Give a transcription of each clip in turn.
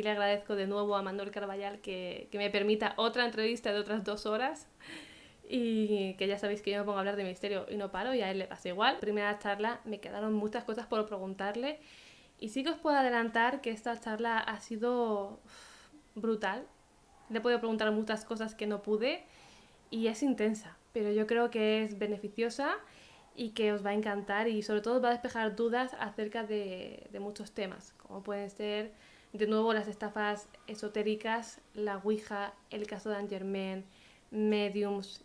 le agradezco de nuevo a Manuel Carballal que me permita otra entrevista de otras 2 horas. Y que ya sabéis que yo me pongo a hablar de misterio y no paro, y a él le pasa igual. Primera charla, me quedaron muchas cosas por preguntarle, y sí que os puedo adelantar que esta charla ha sido brutal. Le he podido preguntar muchas cosas que no pude, y es intensa, pero yo creo que es beneficiosa y que os va a encantar, y sobre todo os va a despejar dudas acerca de muchos temas, como pueden ser, de nuevo, las estafas esotéricas, la Ouija, el caso de Saint Germain, mediums,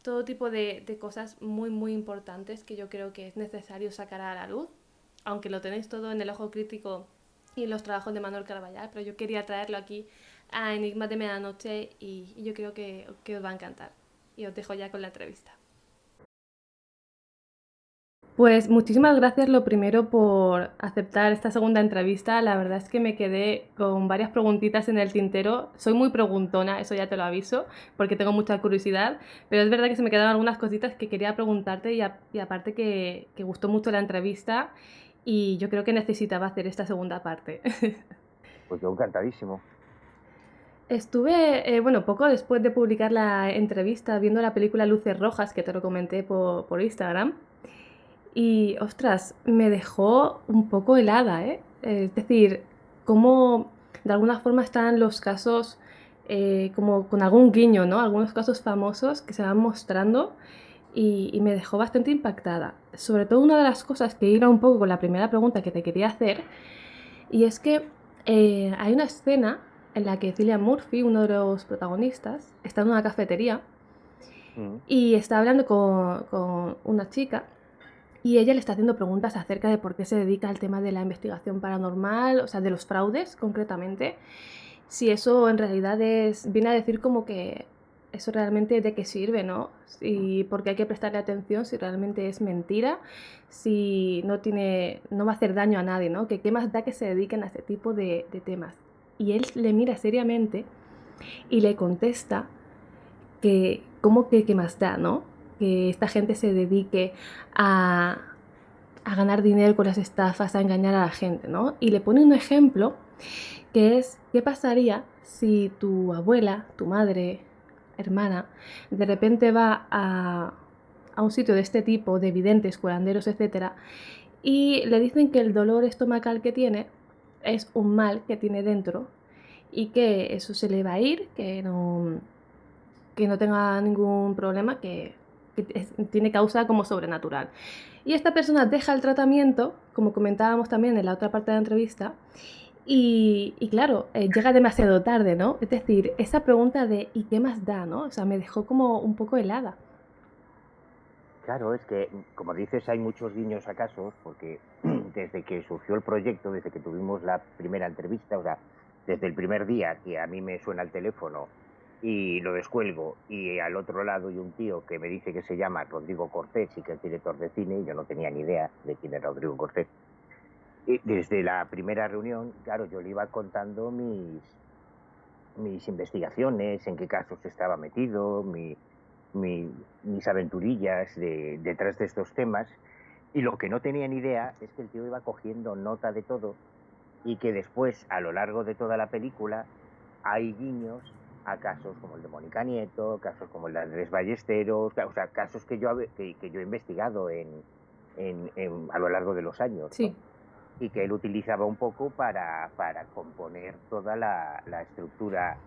todo tipo de cosas muy muy importantes que yo creo que es necesario sacar a la luz, aunque lo tenéis todo en el ojo crítico y en los trabajos de Manuel Carballal, pero yo quería traerlo aquí a Enigmas de Medianoche, y yo creo que os va a encantar. Y os dejo ya con la entrevista. Pues muchísimas gracias, lo primero, por aceptar esta segunda entrevista. La verdad es que me quedé con varias preguntitas en el tintero. Soy muy preguntona, eso ya te lo aviso, porque tengo mucha curiosidad, pero es verdad que se me quedaron algunas cositas que quería preguntarte, y aparte que gustó mucho la entrevista, y yo creo que necesitaba hacer esta segunda parte. Pues yo encantadísimo. Estuve, bueno, poco después de publicar la entrevista, viendo la película Luces Rojas, que te lo comenté por Instagram. Y, ostras, me dejó un poco helada, ¿eh? Es decir, cómo de alguna forma están los casos, como con algún guiño, ¿no? Algunos casos famosos que se van mostrando, y me dejó bastante impactada. Sobre todo una de las cosas que iba un poco con la primera pregunta que te quería hacer, y es que hay una escena en la que Cillian Murphy, uno de los protagonistas, está en una cafetería Mm. y está hablando con una chica, y ella le está haciendo preguntas acerca de por qué se dedica al tema de la investigación paranormal, o sea, de los fraudes concretamente. Si eso en realidad viene a decir como que eso realmente de qué sirve, ¿no? Y por qué hay que prestarle atención, si realmente es mentira, si no va a hacer daño a nadie, ¿no? Que qué más da que se dediquen a este tipo de temas. Y él le mira seriamente y le contesta que, ¿cómo que qué más da, no? Que esta gente se dedique a, a ganar dinero con las estafas, a engañar a la gente, ¿no? Y le pone un ejemplo que es, ¿qué pasaría si tu abuela, tu madre, hermana, de repente va a un sitio de este tipo, de videntes, curanderos, etcétera, y le dicen que el dolor estomacal que tiene es un mal que tiene dentro, y que eso se le va a ir, que no tenga ningún problema, tiene causa como sobrenatural. Y esta persona deja el tratamiento, como comentábamos también en la otra parte de la entrevista, y claro, llega demasiado tarde, ¿no? Es decir, esa pregunta de ¿y qué más da, no? O sea, me dejó como un poco helada. Claro, es que, como dices, hay muchos guiños a casos, porque desde que surgió el proyecto, desde que tuvimos la primera entrevista, o sea, desde el primer día que a mí me suena el teléfono y lo descuelgo, y al otro lado hay un tío que me dice que se llama Rodrigo Cortés y que es director de cine, y yo no tenía ni idea de quién era Rodrigo Cortés. Y desde la primera reunión, claro, yo le iba contando mis investigaciones, en qué casos estaba metido, mis aventurillas detrás de estos temas, y lo que no tenía ni idea es que el tío iba cogiendo nota de todo, y que después, a lo largo de toda la película, hay guiños a casos como el de Mónica Nieto, casos como el de Andrés Ballesteros, o sea, casos que yo he investigado a lo largo de los años, ¿no? Sí. Y que él utilizaba un poco para componer toda la estructura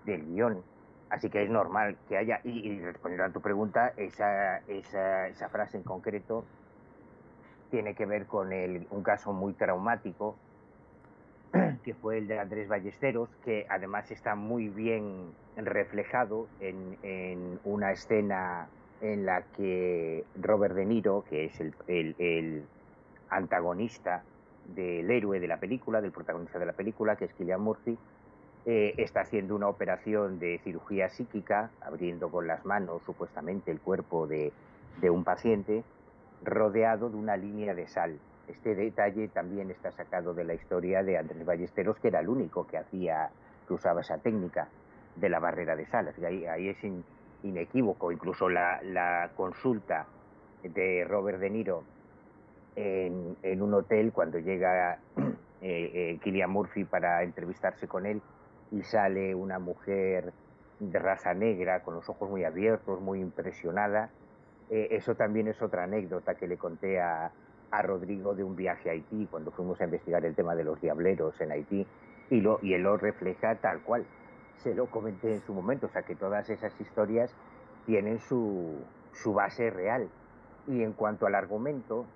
del guión. Así que es normal que haya, y respondiendo a tu pregunta, esa frase en concreto tiene que ver con un caso muy traumático, que fue el de Andrés Ballesteros, que además está muy bien reflejado en una escena en la que Robert De Niro, que es el antagonista del héroe de la película, del protagonista de la película, que es Cillian Murphy, está haciendo una operación de cirugía psíquica, abriendo con las manos supuestamente el cuerpo de un paciente, rodeado de una línea de sal. Este detalle también está sacado de la historia de Andrés Ballesteros, que era el único que usaba esa técnica de la barrera de sal. Así que ahí es inequívoco. Incluso la consulta de Robert De Niro en un hotel cuando llega Cillian Murphy para entrevistarse con él, y sale una mujer de raza negra con los ojos muy abiertos, muy impresionada. Eso también es otra anécdota que le conté a Rodrigo de un viaje a Haití, cuando fuimos a investigar el tema de los diableros en Haití, y él lo refleja tal cual. Se lo comenté en su momento, o sea que todas esas historias tienen su base real. Y en cuanto al argumento,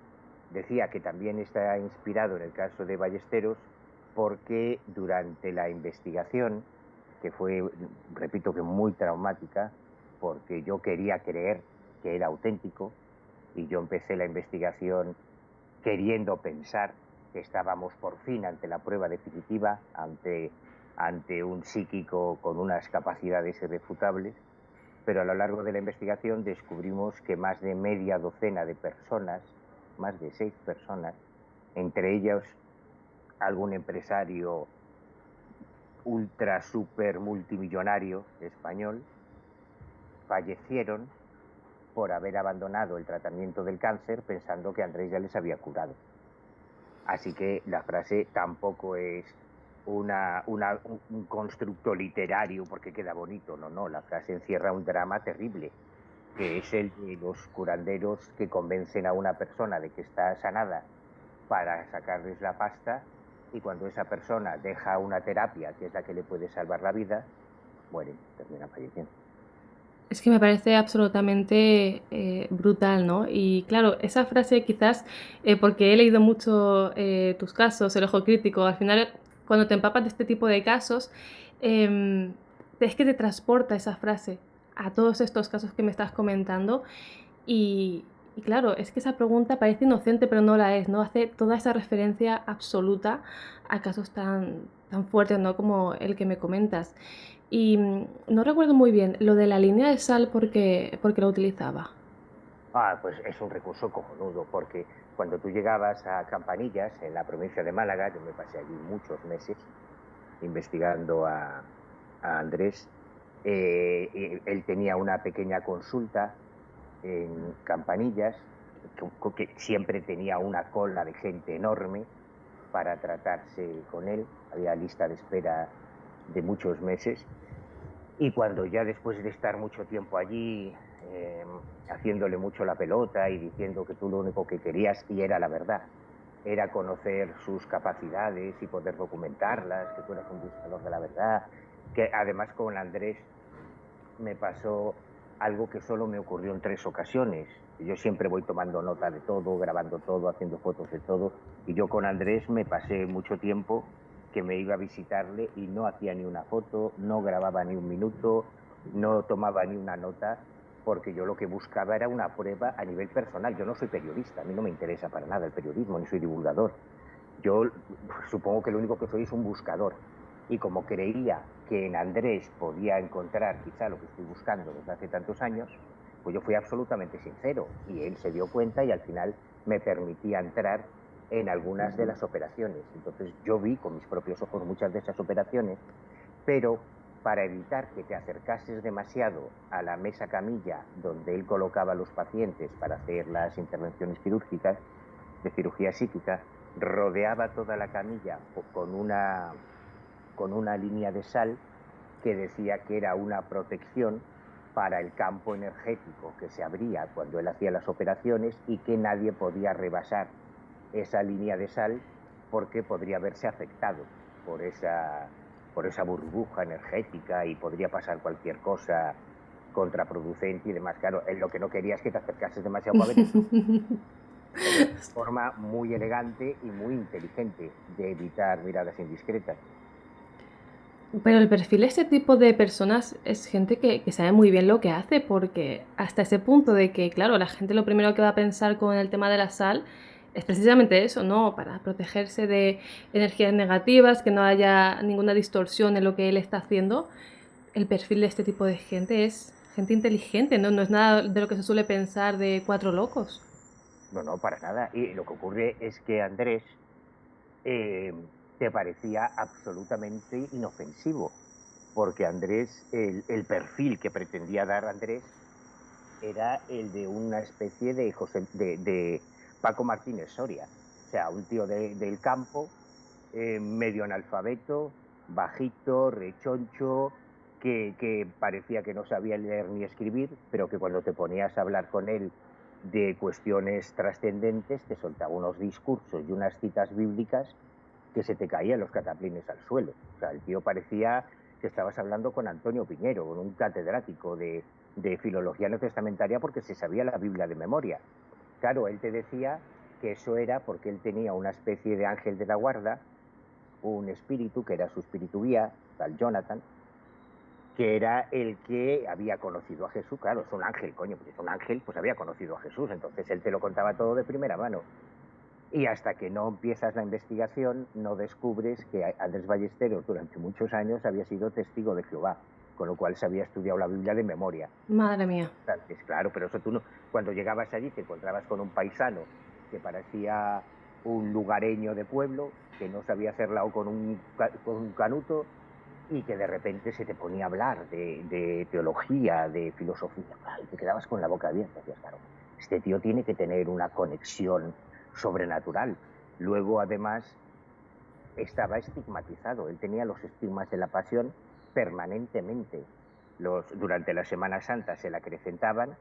decía que también está inspirado en el caso de Ballesteros, porque durante la investigación, que fue, repito, que muy traumática, porque yo quería creer que era auténtico, y yo empecé la investigación queriendo pensar que estábamos por fin ante la prueba definitiva, ante un psíquico con unas capacidades irrefutables, pero a lo largo de la investigación descubrimos que más de media docena de personas, más de 6 personas, entre ellos algún empresario ultra super multimillonario español, fallecieron por haber abandonado el tratamiento del cáncer pensando que Andrés ya les había curado. Así que la frase tampoco es un constructo literario porque queda bonito, no, la frase encierra un drama terrible, que es el de los curanderos que convencen a una persona de que está sanada para sacarles la pasta, y cuando esa persona deja una terapia que es la que le puede salvar la vida, mueren, termina falleciendo. Es que me parece absolutamente, brutal, ¿no? Y claro, esa frase quizás, porque he leído mucho, tus casos, El Ojo Crítico, al final, cuando te empapas de este tipo de casos, em, es que te transporta esa frase a todos estos casos que me estás comentando y claro, es que esa pregunta parece inocente, pero no la es, ¿no? Hace toda esa referencia absoluta a casos tan fuertes, ¿no? Como el que me comentas. Y, no recuerdo muy bien, lo de la línea de sal, ¿por qué lo utilizaba? Pues es un recurso cojonudo, porque cuando tú llegabas a Campanillas, en la provincia de Málaga, yo me pasé allí muchos meses investigando a Andrés, él tenía una pequeña consulta en Campanillas, que siempre tenía una cola de gente enorme para tratarse con él, había lista de espera de muchos meses, y cuando ya después de estar mucho tiempo allí, eh, haciéndole mucho la pelota y diciendo que tú lo único que querías, y era la verdad, era conocer sus capacidades y poder documentarlas, que tú eras un buscador de la verdad, que además con Andrés me pasó algo que solo me ocurrió en 3 ocasiones. Yo siempre voy tomando nota de todo, grabando todo, haciendo fotos de todo, y yo con Andrés me pasé mucho tiempo que me iba a visitarle y no hacía ni una foto, no grababa ni un minuto, no tomaba ni una nota, porque yo lo que buscaba era una prueba a nivel personal. Yo no soy periodista, a mí no me interesa para nada el periodismo, ni soy divulgador. Yo supongo que lo único que soy es un buscador. Y como creía que en Andrés podía encontrar quizá lo que estoy buscando desde hace tantos años, pues yo fui absolutamente sincero, y él se dio cuenta y al final me permitía entrar en algunas de las operaciones. Entonces yo vi con mis propios ojos muchas de esas operaciones, pero para evitar que te acercases demasiado a la mesa camilla donde él colocaba a los pacientes para hacer las intervenciones quirúrgicas, de cirugía psíquica, rodeaba toda la camilla con una línea de sal que decía que era una protección para el campo energético que se abría cuando él hacía las operaciones, y que nadie podía rebasar esa línea de sal porque podría verse afectado por esa burbuja energética y podría pasar cualquier cosa contraproducente y demás. Claro, él lo que no quería es que te acercases demasiado para ver eso. Pero es una forma muy elegante y muy inteligente de evitar miradas indiscretas. Pero el perfil de este tipo de personas es gente que sabe muy bien lo que hace, porque hasta ese punto de que, claro, la gente lo primero que va a pensar con el tema de la sal es precisamente eso, ¿no? Para protegerse de energías negativas, que no haya ninguna distorsión en lo que él está haciendo. El perfil de este tipo de gente es gente inteligente, ¿no? No es nada de lo que se suele pensar de cuatro locos. No, no, para nada. Y lo que ocurre es que Andrés eh, te parecía absolutamente inofensivo, porque Andrés, el perfil que pretendía dar Andrés era el de una especie de Paco Martínez Soria, o sea, un tío del campo, medio analfabeto, bajito, rechoncho, que parecía que no sabía leer ni escribir, pero que cuando te ponías a hablar con él de cuestiones trascendentes te soltaba unos discursos y unas citas bíblicas que se te caían los cataplines al suelo. O sea, el tío parecía que estabas hablando con Antonio Piñero, con un catedrático de filología neotestamentaria, porque se sabía la Biblia de memoria. Claro, él te decía que eso era porque él tenía una especie de ángel de la guarda, un espíritu que era su espíritu guía, tal Jonathan, que era el que había conocido a Jesús. Claro, es un ángel, coño, pues es un ángel, pues había conocido a Jesús, entonces él te lo contaba todo de primera mano. Y hasta que no empiezas la investigación, no descubres que Andrés Ballesteros durante muchos años había sido testigo de Jehová, con lo cual se había estudiado la Biblia de memoria. Madre mía. Entonces, claro, pero eso tú no. Cuando llegabas allí te encontrabas con un paisano que parecía un lugareño de pueblo, que no sabía hacer lao con un canuto, y que de repente se te ponía a hablar de teología, de filosofía, y te quedabas con la boca abierta. Decías, claro, este tío tiene que tener una conexión sobrenatural. Luego, además, estaba estigmatizado. Él tenía los estigmas de la pasión permanentemente. Durante la Semana Santa se le acrecentaban,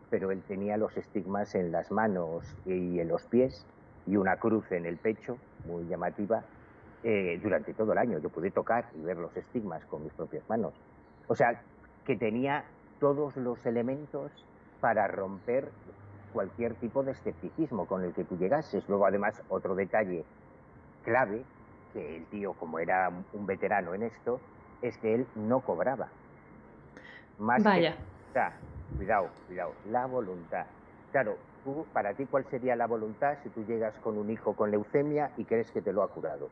pero él tenía los estigmas en las manos y en los pies y una cruz en el pecho, muy llamativa, durante todo el año. Yo pude tocar y ver los estigmas con mis propias manos. O sea, que tenía todos los elementos para romper cualquier tipo de escepticismo con el que tú llegases. Luego, además, otro detalle clave, que el tío, como era un veterano en esto, es que él no cobraba. Más Vaya. que cuidado, la voluntad. Claro, para ti, ¿cuál sería la voluntad si tú llegas con un hijo con leucemia y crees que te lo ha curado?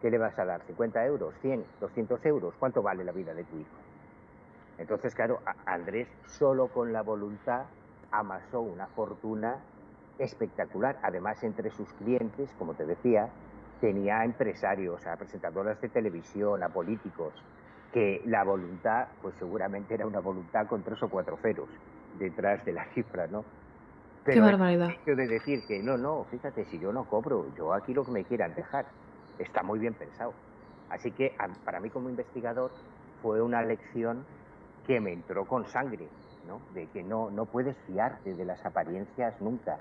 ¿Qué le vas a dar? ¿50 euros? ¿100? ¿200 euros? ¿Cuánto vale la vida de tu hijo? Entonces, claro, Andrés solo con la voluntad amasó una fortuna espectacular. Además, entre sus clientes, como te decía, tenía empresarios, a presentadoras de televisión, a políticos, que la voluntad, pues seguramente era una voluntad con 3 o 4 ceros detrás de la cifra, ¿no? Qué Pero el barbaridad. hecho de decir que no, fíjate, si yo no cobro, yo aquí lo que me quieran dejar, está muy bien pensado. Así que para mí como investigador fue una lección que me entró con sangre, ¿no? De que no puedes fiarte de las apariencias nunca,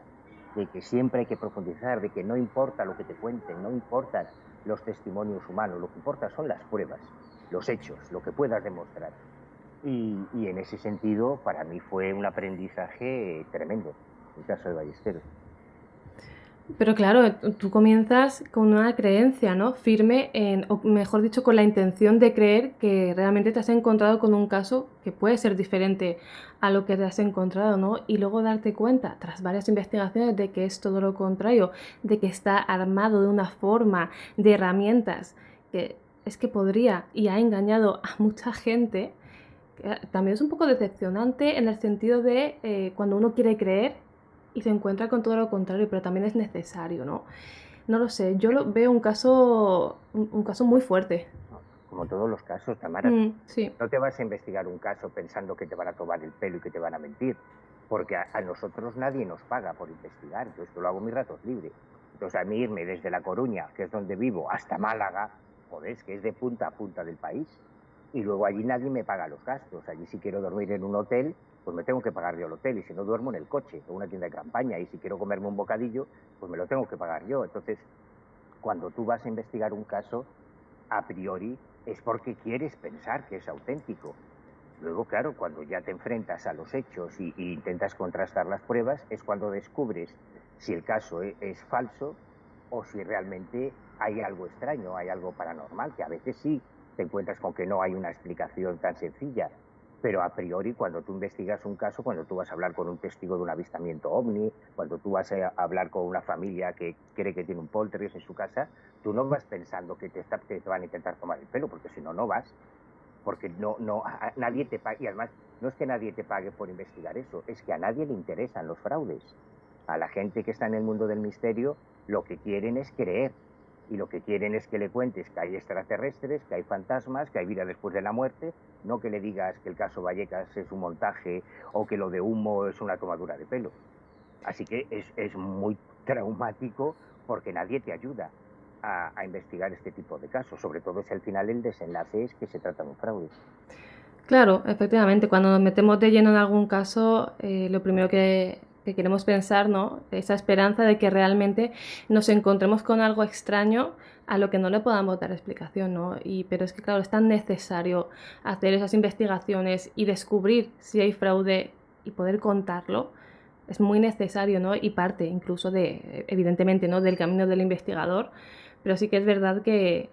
de que siempre hay que profundizar, de que no importa lo que te cuenten, no importan los testimonios humanos, lo que importa son las pruebas, los hechos, lo que puedas demostrar. Y en ese sentido, para mí fue un aprendizaje tremendo, en el caso de Ballesteros. Pero claro, tú comienzas con una creencia, ¿no? Firme o mejor dicho, con la intención de creer que realmente te has encontrado con un caso que puede ser diferente a lo que te has encontrado, ¿no? Y luego darte cuenta, tras varias investigaciones, de que es todo lo contrario, de que está armado de una forma, de herramientas, que es que podría y ha engañado a mucha gente. También es un poco decepcionante en el sentido de cuando uno quiere creer y se encuentra con todo lo contrario, pero también es necesario, ¿no? No lo sé, yo veo un caso muy fuerte. Como todos los casos, Tamara, Sí. no te vas a investigar un caso pensando que te van a tomar el pelo y que te van a mentir, porque a nosotros nadie nos paga por investigar. Yo esto lo hago en mis ratos libres. Entonces, a mí irme desde La Coruña, que es donde vivo, hasta Málaga, joder, es que es de punta a punta del país. Y luego allí nadie me paga los gastos. Allí si quiero dormir en un hotel, pues me tengo que pagar yo el hotel. Y si no, duermo en el coche, en una tienda de campaña. Y si quiero comerme un bocadillo, pues me lo tengo que pagar yo. Entonces, cuando tú vas a investigar un caso, a priori es porque quieres pensar que es auténtico. Luego, claro, cuando ya te enfrentas a los hechos y intentas contrastar las pruebas, es cuando descubres si el caso es falso o si realmente hay algo extraño, hay algo paranormal, que a veces sí te encuentras con que no hay una explicación tan sencilla. Pero a priori, cuando tú investigas un caso, cuando tú vas a hablar con un testigo de un avistamiento ovni, cuando tú vas a hablar con una familia que cree que tiene un poltergeist en su casa, tú no vas pensando que te van a intentar tomar el pelo, porque si no, no vas. Porque nadie te paga. Y además, no es que nadie te pague por investigar eso, es que a nadie le interesan los fraudes. A la gente que está en el mundo del misterio, lo que quieren es creer. Y lo que quieren es que le cuentes que hay extraterrestres, que hay fantasmas, que hay vida después de la muerte, no que le digas que el caso Vallecas es un montaje o que lo de Humo es una tomadura de pelo. Así que es muy traumático porque nadie te ayuda. a investigar este tipo de casos, sobre todo si al final el desenlace es que se trata de un fraude. Claro, efectivamente, cuando nos metemos de lleno en algún caso, lo primero que queremos pensar, ¿no? Esa esperanza de que realmente nos encontremos con algo extraño a lo que no le podamos dar explicación, ¿no? Pero es que, claro, es tan necesario hacer esas investigaciones y descubrir si hay fraude y poder contarlo. Es muy necesario, ¿no? Y parte incluso de, evidentemente, ¿no? Del camino del investigador, pero sí que es verdad que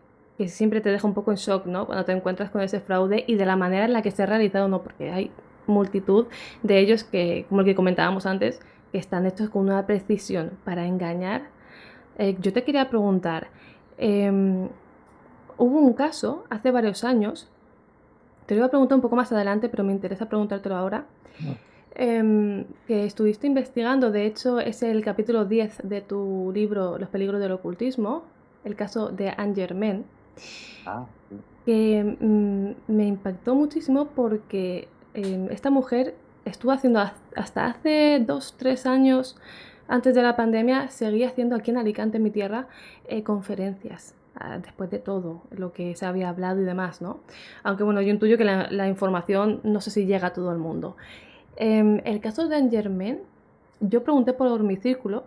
siempre te deja un poco en shock, ¿no? Cuando te encuentras con ese fraude y de la manera en la que se ha realizado, ¿no? Porque hay multitud de ellos que, como el que comentábamos antes, que están hechos con una precisión para engañar. Yo te quería preguntar, em, hubo un caso hace varios años, te lo iba a preguntar un poco más adelante, pero me interesa preguntártelo ahora, que estuviste investigando, de hecho es el capítulo 10 de tu libro Los peligros del ocultismo, el caso de Anne Germain. Ah, sí. Que, me impactó muchísimo porque, esta mujer estuvo haciendo hasta hace 2 3 años, antes de la pandemia, seguía haciendo aquí en Alicante, en mi tierra, conferencias, después de todo lo que se había hablado y demás, ¿no? Aunque bueno, yo intuyo que la información no sé si llega a todo el mundo. El caso de Angermain, yo pregunté por mi círculo,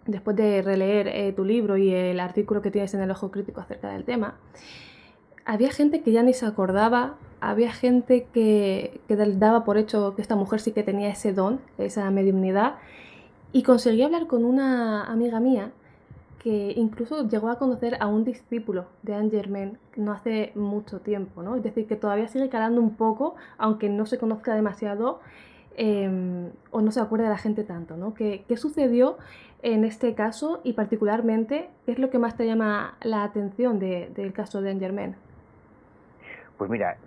después de releer, tu libro y el artículo que tienes en El Ojo Crítico acerca del tema, había gente que ya ni se acordaba, había gente que daba por hecho que esta mujer sí que tenía ese don, esa mediumnidad, y conseguí hablar con una amiga mía que incluso llegó a conocer a un discípulo de Anne Germain no hace mucho tiempo, ¿no? Es decir, que todavía sigue calando un poco, aunque no se conozca demasiado, o no se acuerde de la gente tanto, ¿no? ¿Qué sucedió en este caso y particularmente qué es lo que más te llama la atención del caso de Anne Germain? Pues mira,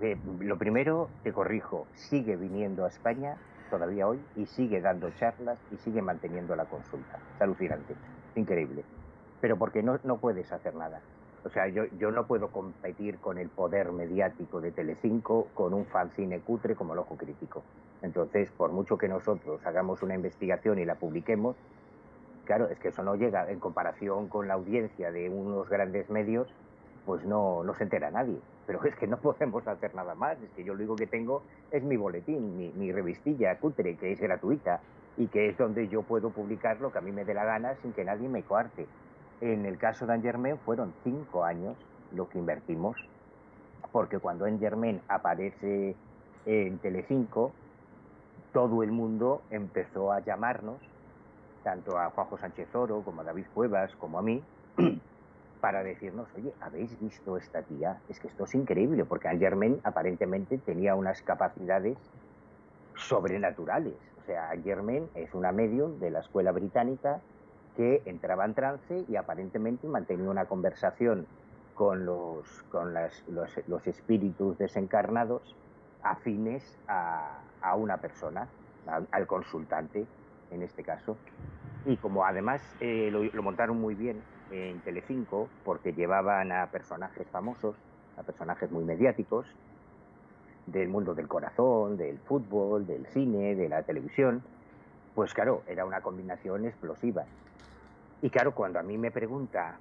lo primero, te corrijo, sigue viniendo a España todavía hoy y sigue dando charlas y sigue manteniendo la consulta. Es alucinante, increíble. Pero porque no puedes hacer nada. O sea, yo no puedo competir con el poder mediático de Telecinco con un fanzine cutre como El Ojo Crítico. Entonces, por mucho que nosotros hagamos una investigación y la publiquemos, claro, es que eso no llega en comparación con la audiencia de unos grandes medios, pues no se entera nadie. Pero es que no podemos hacer nada más. Es que yo lo único que tengo es mi boletín, mi revistilla cutre, que es gratuita y que es donde yo puedo publicar lo que a mí me dé la gana sin que nadie me coarte. En el caso de Angermain fueron 5 años lo que invertimos, porque cuando Angermain aparece en Telecinco, todo el mundo empezó a llamarnos, tanto a Juanjo Sánchez Oro como a David Cuevas como a mí, para decirnos, oye, ¿habéis visto esta tía? Es que esto es increíble, porque Anne Germain aparentemente tenía unas capacidades sobrenaturales. O sea, Anne Germain es una medium de la escuela británica que entraba en trance y aparentemente mantenía una conversación con los espíritus desencarnados afines a una persona, al consultante en este caso. Y como además lo montaron muy bien en Telecinco, porque llevaban a personajes famosos, a personajes muy mediáticos, del mundo del corazón, del fútbol, del cine, de la televisión, pues claro, era una combinación explosiva. Y claro, cuando a mí me pregunta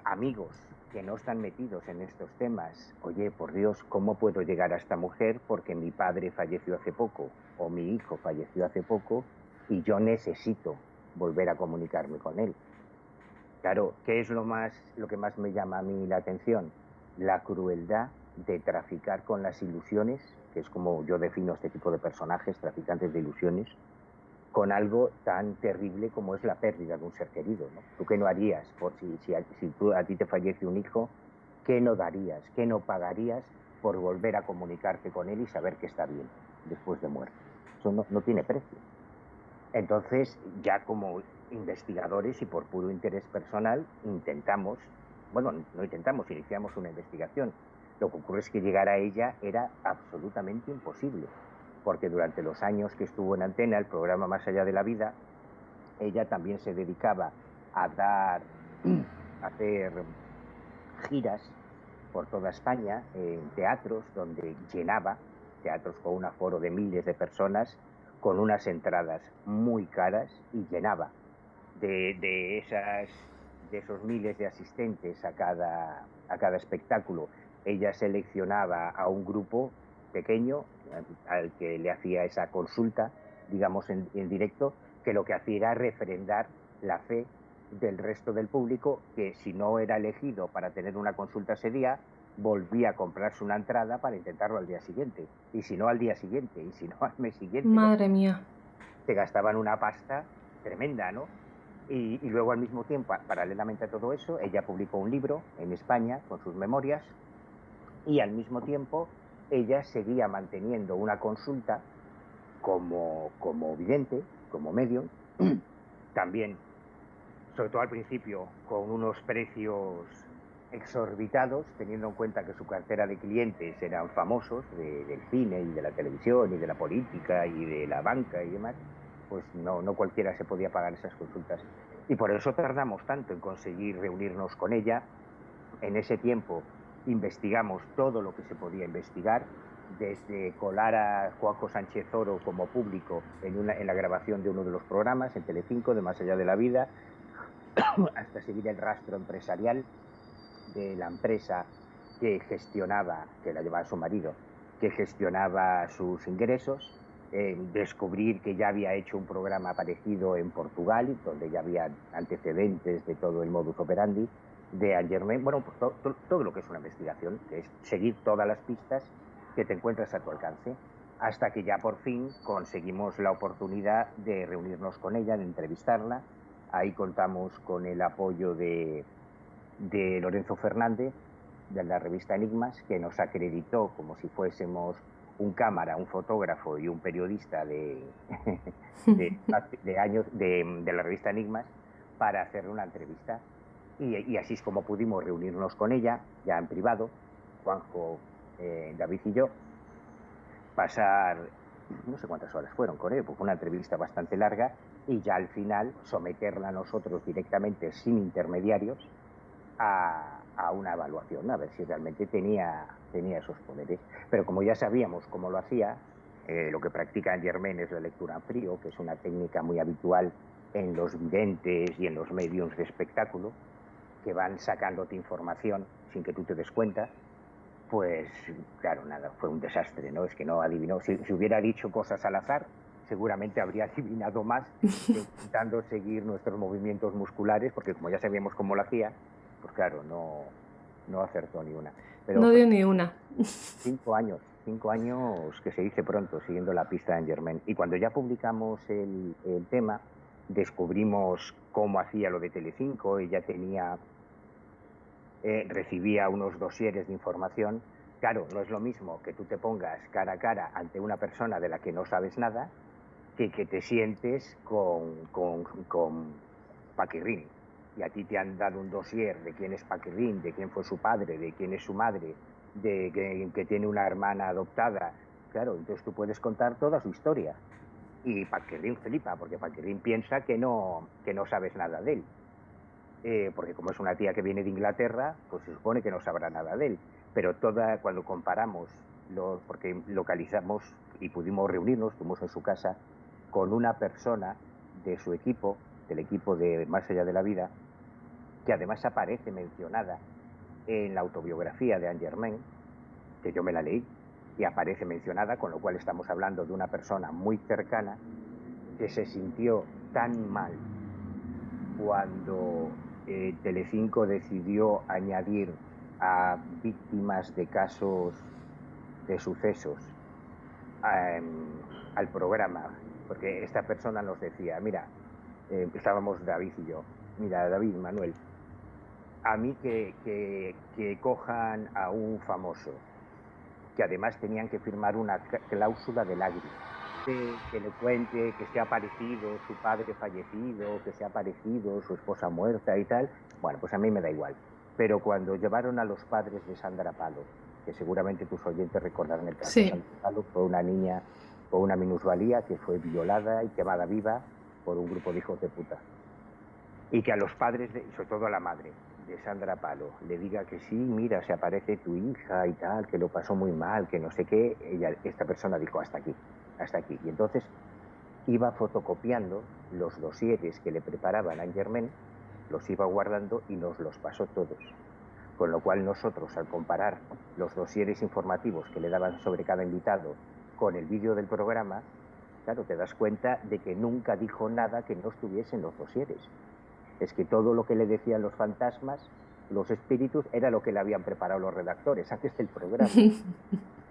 amigos que no están metidos en estos temas, oye, por Dios, ¿cómo puedo llegar a esta mujer? Porque mi padre falleció hace poco o mi hijo falleció hace poco y yo necesito volver a comunicarme con él. Claro, ¿qué es lo que más me llama a mí la atención? La crueldad de traficar con las ilusiones, que es como yo defino este tipo de personajes, traficantes de ilusiones, con algo tan terrible como es la pérdida de un ser querido, ¿no? ¿Tú qué no harías por si a ti te fallece un hijo? ¿Qué no darías? ¿Qué no pagarías por volver a comunicarte con él y saber que está bien después de muerto? Eso no tiene precio. Entonces, ya como investigadores y por puro interés personal, iniciamos una investigación. Lo que ocurre es que llegar a ella era absolutamente imposible, porque durante los años que estuvo en antena, el programa Más allá de la vida, ella también se dedicaba a hacer giras por toda España, en teatros donde llenaba, teatros con un aforo de miles de personas, con unas entradas muy caras y llenaba de de esos miles de asistentes a cada espectáculo, ella seleccionaba a un grupo pequeño al que le hacía esa consulta, digamos, en directo, que lo que hacía era refrendar la fe del resto del público, que si no era elegido para tener una consulta ese día, volvía a comprarse una entrada para intentarlo al día siguiente, y si no al día siguiente, y si no al mes siguiente. Madre mía. Se gastaban una pasta tremenda, ¿no? Y luego al mismo tiempo, paralelamente a todo eso, ella publicó un libro en España con sus memorias, y al mismo tiempo ella seguía manteniendo una consulta como vidente, como medium, también, sobre todo al principio, con unos precios exorbitados, teniendo en cuenta que su cartera de clientes eran famosos del cine y de la televisión y de la política y de la banca y demás, pues no cualquiera se podía pagar esas consultas. Y por eso tardamos tanto en conseguir reunirnos con ella. En ese tiempo investigamos todo lo que se podía investigar, desde colar a Juanjo Sánchez Oro como público en la grabación de uno de los programas en Telecinco, de Más allá de la vida, hasta seguir el rastro empresarial de la empresa que gestionaba, que la llevaba su marido, que gestionaba sus ingresos, descubrir que ya había hecho un programa parecido en Portugal, donde ya había antecedentes de todo el modus operandi de Anne Germain. Bueno, pues todo lo que es una investigación, que es seguir todas las pistas que te encuentras a tu alcance, hasta que ya por fin conseguimos la oportunidad de reunirnos con ella, de entrevistarla. Ahí contamos con el apoyo de Lorenzo Fernández, de la revista Enigmas, que nos acreditó como si fuésemos un cámara, un fotógrafo y un periodista de la revista Enigmas, para hacerle una entrevista. Y así es como pudimos reunirnos con ella, ya en privado, Juanjo, David y yo, pasar, no sé cuántas horas fueron con él, pues una entrevista bastante larga, y ya al final someterla a nosotros directamente, sin intermediarios, a una evaluación, a ver si realmente tenía esos poderes. Pero como ya sabíamos cómo lo hacía, lo que practica Anne Germain es la lectura en frío, que es una técnica muy habitual en los videntes y en los mediums de espectáculo, que van sacándote información sin que tú te des cuenta. Pues claro, nada, fue un desastre, ¿no? Es que no adivinó. Si hubiera dicho cosas al azar, seguramente habría adivinado más, intentando seguir nuestros movimientos musculares, porque como ya sabíamos cómo lo hacía, pues claro, no acertó ni una. Pero no dio ni una. 5 años que se dice pronto, siguiendo la pista de Anne Germain. Y cuando ya publicamos el tema, descubrimos cómo hacía lo de Telecinco. Ella recibía unos dosieres de información. Claro, no es lo mismo que tú te pongas cara a cara ante una persona de la que no sabes nada, que te sientes con Paquirrín. Y a ti te han dado un dossier de quién es Paquirrín, de quién fue su padre, de quién es su madre, de que tiene una hermana adoptada. Claro, entonces tú puedes contar toda su historia. Y Paquirrín flipa, porque Paquirrín piensa que no sabes nada de él. Porque como es una tía que viene de Inglaterra, pues se supone que no sabrá nada de él. Pero cuando comparamos, porque localizamos y pudimos reunirnos, estuvimos en su casa, con una persona de su equipo, del equipo de Más allá de la vida, que además aparece mencionada en la autobiografía de Anne Germain, que yo me la leí, y aparece mencionada, con lo cual estamos hablando de una persona muy cercana que se sintió tan mal cuando Telecinco decidió añadir a víctimas de casos de sucesos al programa, porque esta persona nos decía, mira, estábamos David y yo, mira, David, Manuel, a mí que cojan a un famoso, que además tenían que firmar una cláusula de lágrimas, que le cuente que se ha aparecido su padre fallecido, que se ha aparecido su esposa muerta y tal, bueno, pues a mí me da igual. Pero cuando llevaron a los padres de Sandra Palo, que seguramente tus oyentes recordarán el caso, Sí. Sandra Palo fue una niña con una minusvalía que fue violada y quemada viva por un grupo de hijos de puta. Y que a los padres, sobre todo a la madre de Sandra Palo, le diga que sí, mira, se aparece tu hija y tal, que lo pasó muy mal, que no sé qué, esta persona dijo, hasta aquí. Y entonces iba fotocopiando los dosieres que le preparaban a Anne Germain, los iba guardando y nos los pasó todos. Con lo cual nosotros, al comparar los dosieres informativos que le daban sobre cada invitado con el vídeo del programa, claro, te das cuenta de que nunca dijo nada que no estuviese en los dosieres. Es que todo lo que le decían los fantasmas, los espíritus, era lo que le habían preparado los redactores antes del programa.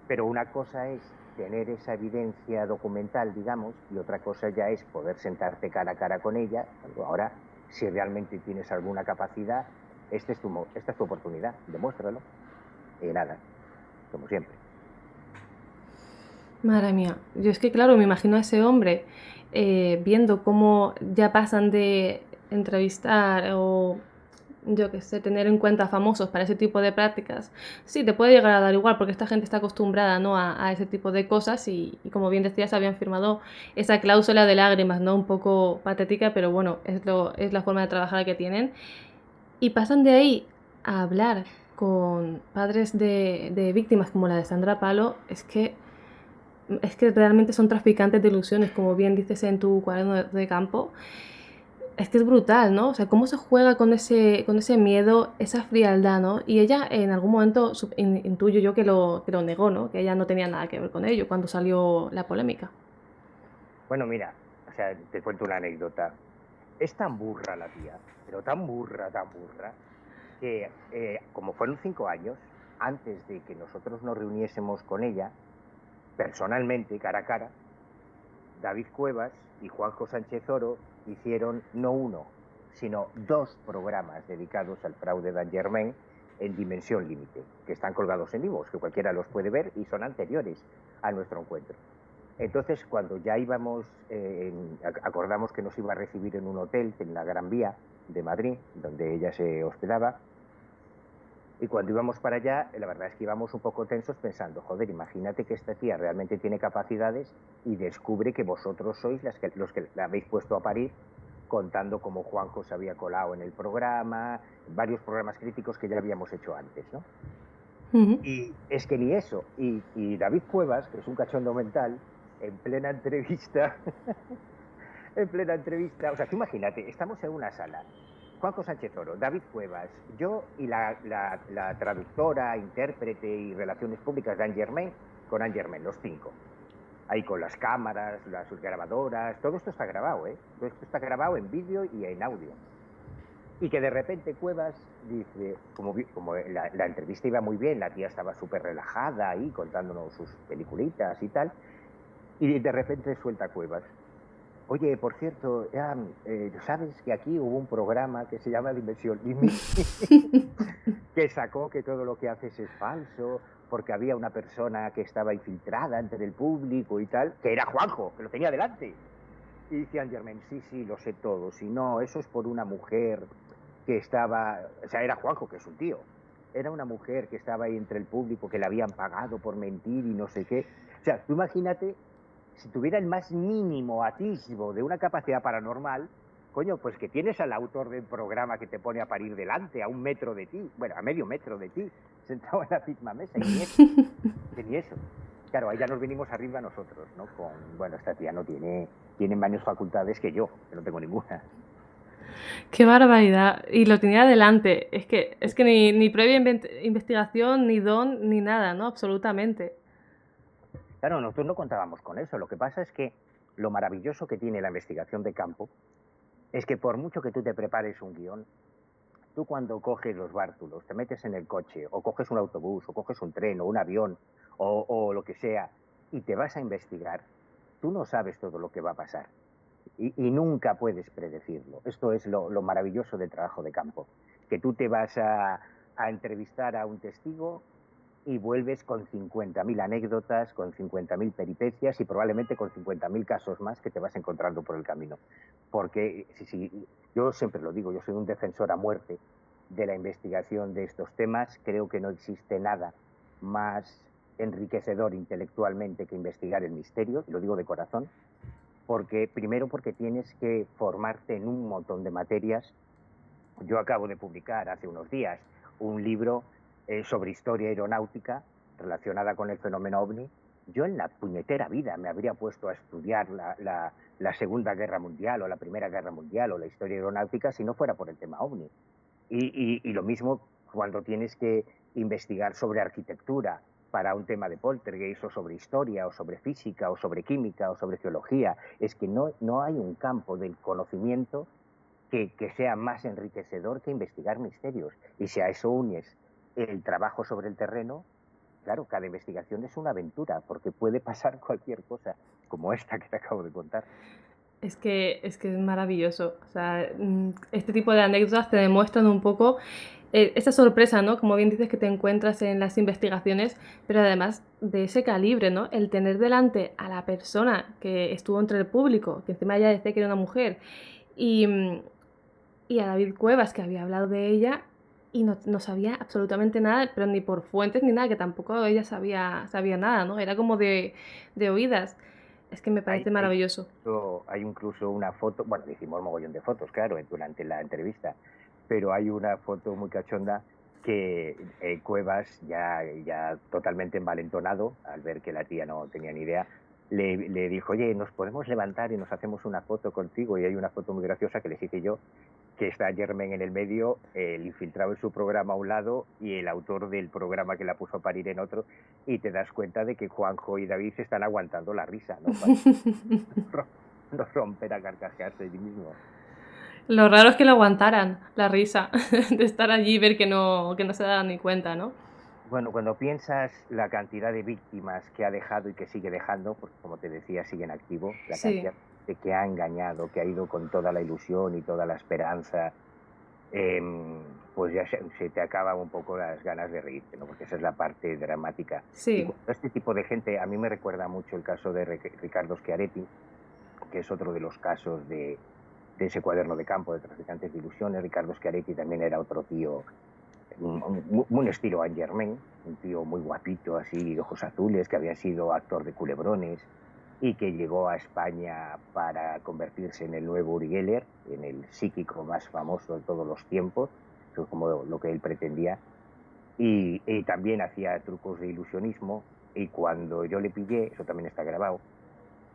Pero una cosa es tener esa evidencia documental, digamos, y otra cosa ya es poder sentarte cara a cara con ella. Ahora, si realmente tienes alguna capacidad, esta es tu oportunidad, demuéstralo. Y nada, como siempre. Madre mía, yo es que claro, me imagino a ese hombre viendo cómo ya pasan de entrevistar o yo qué sé, tener en cuenta famosos para ese tipo de prácticas. Sí, te puede llegar a dar igual porque esta gente está acostumbrada, ¿no? a ese tipo de cosas y como bien decías, habían firmado esa cláusula de lágrimas, ¿no? Un poco patética, pero bueno, es la forma de trabajar que tienen. Y pasan de ahí a hablar con padres de víctimas como la de Sandra Palo, es que realmente son traficantes de ilusiones, como bien dices en tu cuaderno de campo. Es que es brutal, ¿no? O sea, cómo se juega con ese miedo, esa frialdad, ¿no? Y ella en algún momento intuyo yo que lo negó, ¿no? Que ella no tenía nada que ver con ello cuando salió la polémica. Bueno, mira, o sea, te cuento una anécdota. Es tan burra la tía, pero tan burra, que como fueron 5 años, antes de que nosotros nos reuniésemos con ella, personalmente, cara a cara, David Cuevas y Juanjo Sánchez Oro hicieron no uno, sino 2 programas dedicados al fraude de Angermain en Dimensión Límite, que están colgados en vivos, que cualquiera los puede ver y son anteriores a nuestro encuentro. Entonces, cuando ya íbamos, acordamos que nos iba a recibir en un hotel en la Gran Vía de Madrid, donde ella se hospedaba, y cuando íbamos para allá, la verdad es que íbamos un poco tensos pensando, joder, imagínate que esta tía realmente tiene capacidades y descubre que vosotros sois los que la habéis puesto a parir, contando cómo Juanjo se había colado en el programa, varios programas críticos que ya habíamos hecho antes, ¿no? Ujú. Y es que ni eso. Y David Cuevas, que es un cachondo mental, en plena entrevista, o sea, tú imagínate, estamos en una sala, Juanjo Sánchez Oro, David Cuevas, yo y la traductora, intérprete y relaciones públicas de Angermain, con Angermain, los 5. Ahí con las cámaras, las grabadoras, todo esto está grabado, ¿eh? Todo esto está grabado en vídeo y en audio. Y que de repente Cuevas dice, como la entrevista iba muy bien, la tía estaba súper relajada ahí contándonos sus peliculitas y tal, y de repente suelta Cuevas. Oye, por cierto, ¿sabes que aquí hubo un programa que se llama Dimensión Límite que sacó que todo lo que haces es falso, porque había una persona que estaba infiltrada entre el público y tal, que era Juanjo, que lo tenía delante? Y dice Angermain, sí, lo sé todo, si no, eso es por una mujer que estaba, o sea, era Juanjo, que es un tío, era una mujer que estaba ahí entre el público, que le habían pagado por mentir y no sé qué. O sea, tú imagínate, si tuviera el más mínimo atisbo de una capacidad paranormal, coño, pues que tienes al autor del programa que te pone a parir delante, a 1 metro de ti, bueno, a medio metro de ti, sentado en la misma mesa, y ni eso. Claro, ahí ya nos vinimos arriba nosotros, ¿no? Bueno, esta tía no tiene menos facultades que yo, que no tengo ninguna. Qué barbaridad. Y lo tenía delante. Es que ni previa investigación, ni don, ni nada, ¿no? Absolutamente. Claro, nosotros no contábamos con eso. Lo que pasa es que lo maravilloso que tiene la investigación de campo es que por mucho que tú te prepares un guión, tú cuando coges los bártulos, te metes en el coche, o coges un autobús, o coges un tren, o un avión, o lo que sea, y te vas a investigar, tú no sabes todo lo que va a pasar. Y nunca puedes predecirlo. Esto es lo maravilloso del trabajo de campo, que tú te vas a entrevistar a un testigo y vuelves con 50.000 anécdotas, con 50.000 peripecias y probablemente con 50.000 casos más que te vas encontrando por el camino. Porque, yo siempre lo digo, yo soy un defensor a muerte de la investigación de estos temas. Creo que no existe nada más enriquecedor intelectualmente que investigar el misterio, y lo digo de corazón, primero porque tienes que formarte en un montón de materias. Yo acabo de publicar hace unos días un libro sobre historia aeronáutica relacionada con el fenómeno OVNI, Yo en la puñetera vida me habría puesto a estudiar la Segunda Guerra Mundial o la Primera Guerra Mundial o la historia aeronáutica si no fuera por el tema OVNI. Y lo mismo cuando tienes que investigar sobre arquitectura para un tema de poltergeist, o sobre historia, o sobre física, o sobre química, o sobre geología. Es que no hay un campo del conocimiento que sea más enriquecedor que investigar misterios. Y si a eso unes el trabajo sobre el terreno, claro, cada investigación es una aventura, porque puede pasar cualquier cosa, como esta que te acabo de contar. Es maravilloso. O sea, este tipo de anécdotas te demuestran un poco, esa sorpresa, ¿no? Como bien dices, que te encuentras en las investigaciones, pero además de ese calibre, ¿no? El tener delante a la persona que estuvo entre el público, que encima ella decía que era una mujer, y, y a David Cuevas, que había hablado de ella y no sabía absolutamente nada, pero ni por fuentes ni nada, que tampoco ella sabía nada, ¿no? Era como de oídas. Es que me Hay, parece hay, maravilloso. hay incluso una foto, bueno, le hicimos mogollón de fotos, claro, durante la entrevista, pero hay una foto muy cachonda que Cuevas, ya totalmente envalentonado, al ver que la tía no tenía ni idea, le dijo, oye, ¿nos podemos levantar y nos hacemos una foto contigo? Y hay una foto muy graciosa que les hice yo, que está Germain en el medio, el infiltrado en su programa a un lado y el autor del programa que la puso a parir en otro, y te das cuenta de que Juanjo y David están aguantando la risa, ¿no? Para no romper a carcajearse de sí mismo. Lo raro es que lo aguantaran, la risa, de estar allí y ver que no se daban ni cuenta, ¿no? Bueno, cuando piensas la cantidad de víctimas que ha dejado y que sigue dejando, porque como te decía, sigue en activo, la Sí, cantidad de que ha engañado, que ha ido con toda la ilusión y toda la esperanza, pues ya se te acaban un poco las ganas de reírte, ¿no? Porque esa es la parte dramática. Y sí, cuando este tipo de gente, a mí me recuerda mucho el caso de Ricardo Schiaretti, que es otro de los casos de ese cuaderno de campo de traficantes de ilusiones. Ricardo Schiaretti también era otro tío, un estilo Angermain, un tío muy guapito, así, ojos azules, que había sido actor de Culebrones y que llegó a España para convertirse en el nuevo Uri Geller, en el psíquico más famoso de todos los tiempos, eso es como lo que él pretendía, y también hacía trucos de ilusionismo, y cuando yo le pillé, eso también está grabado,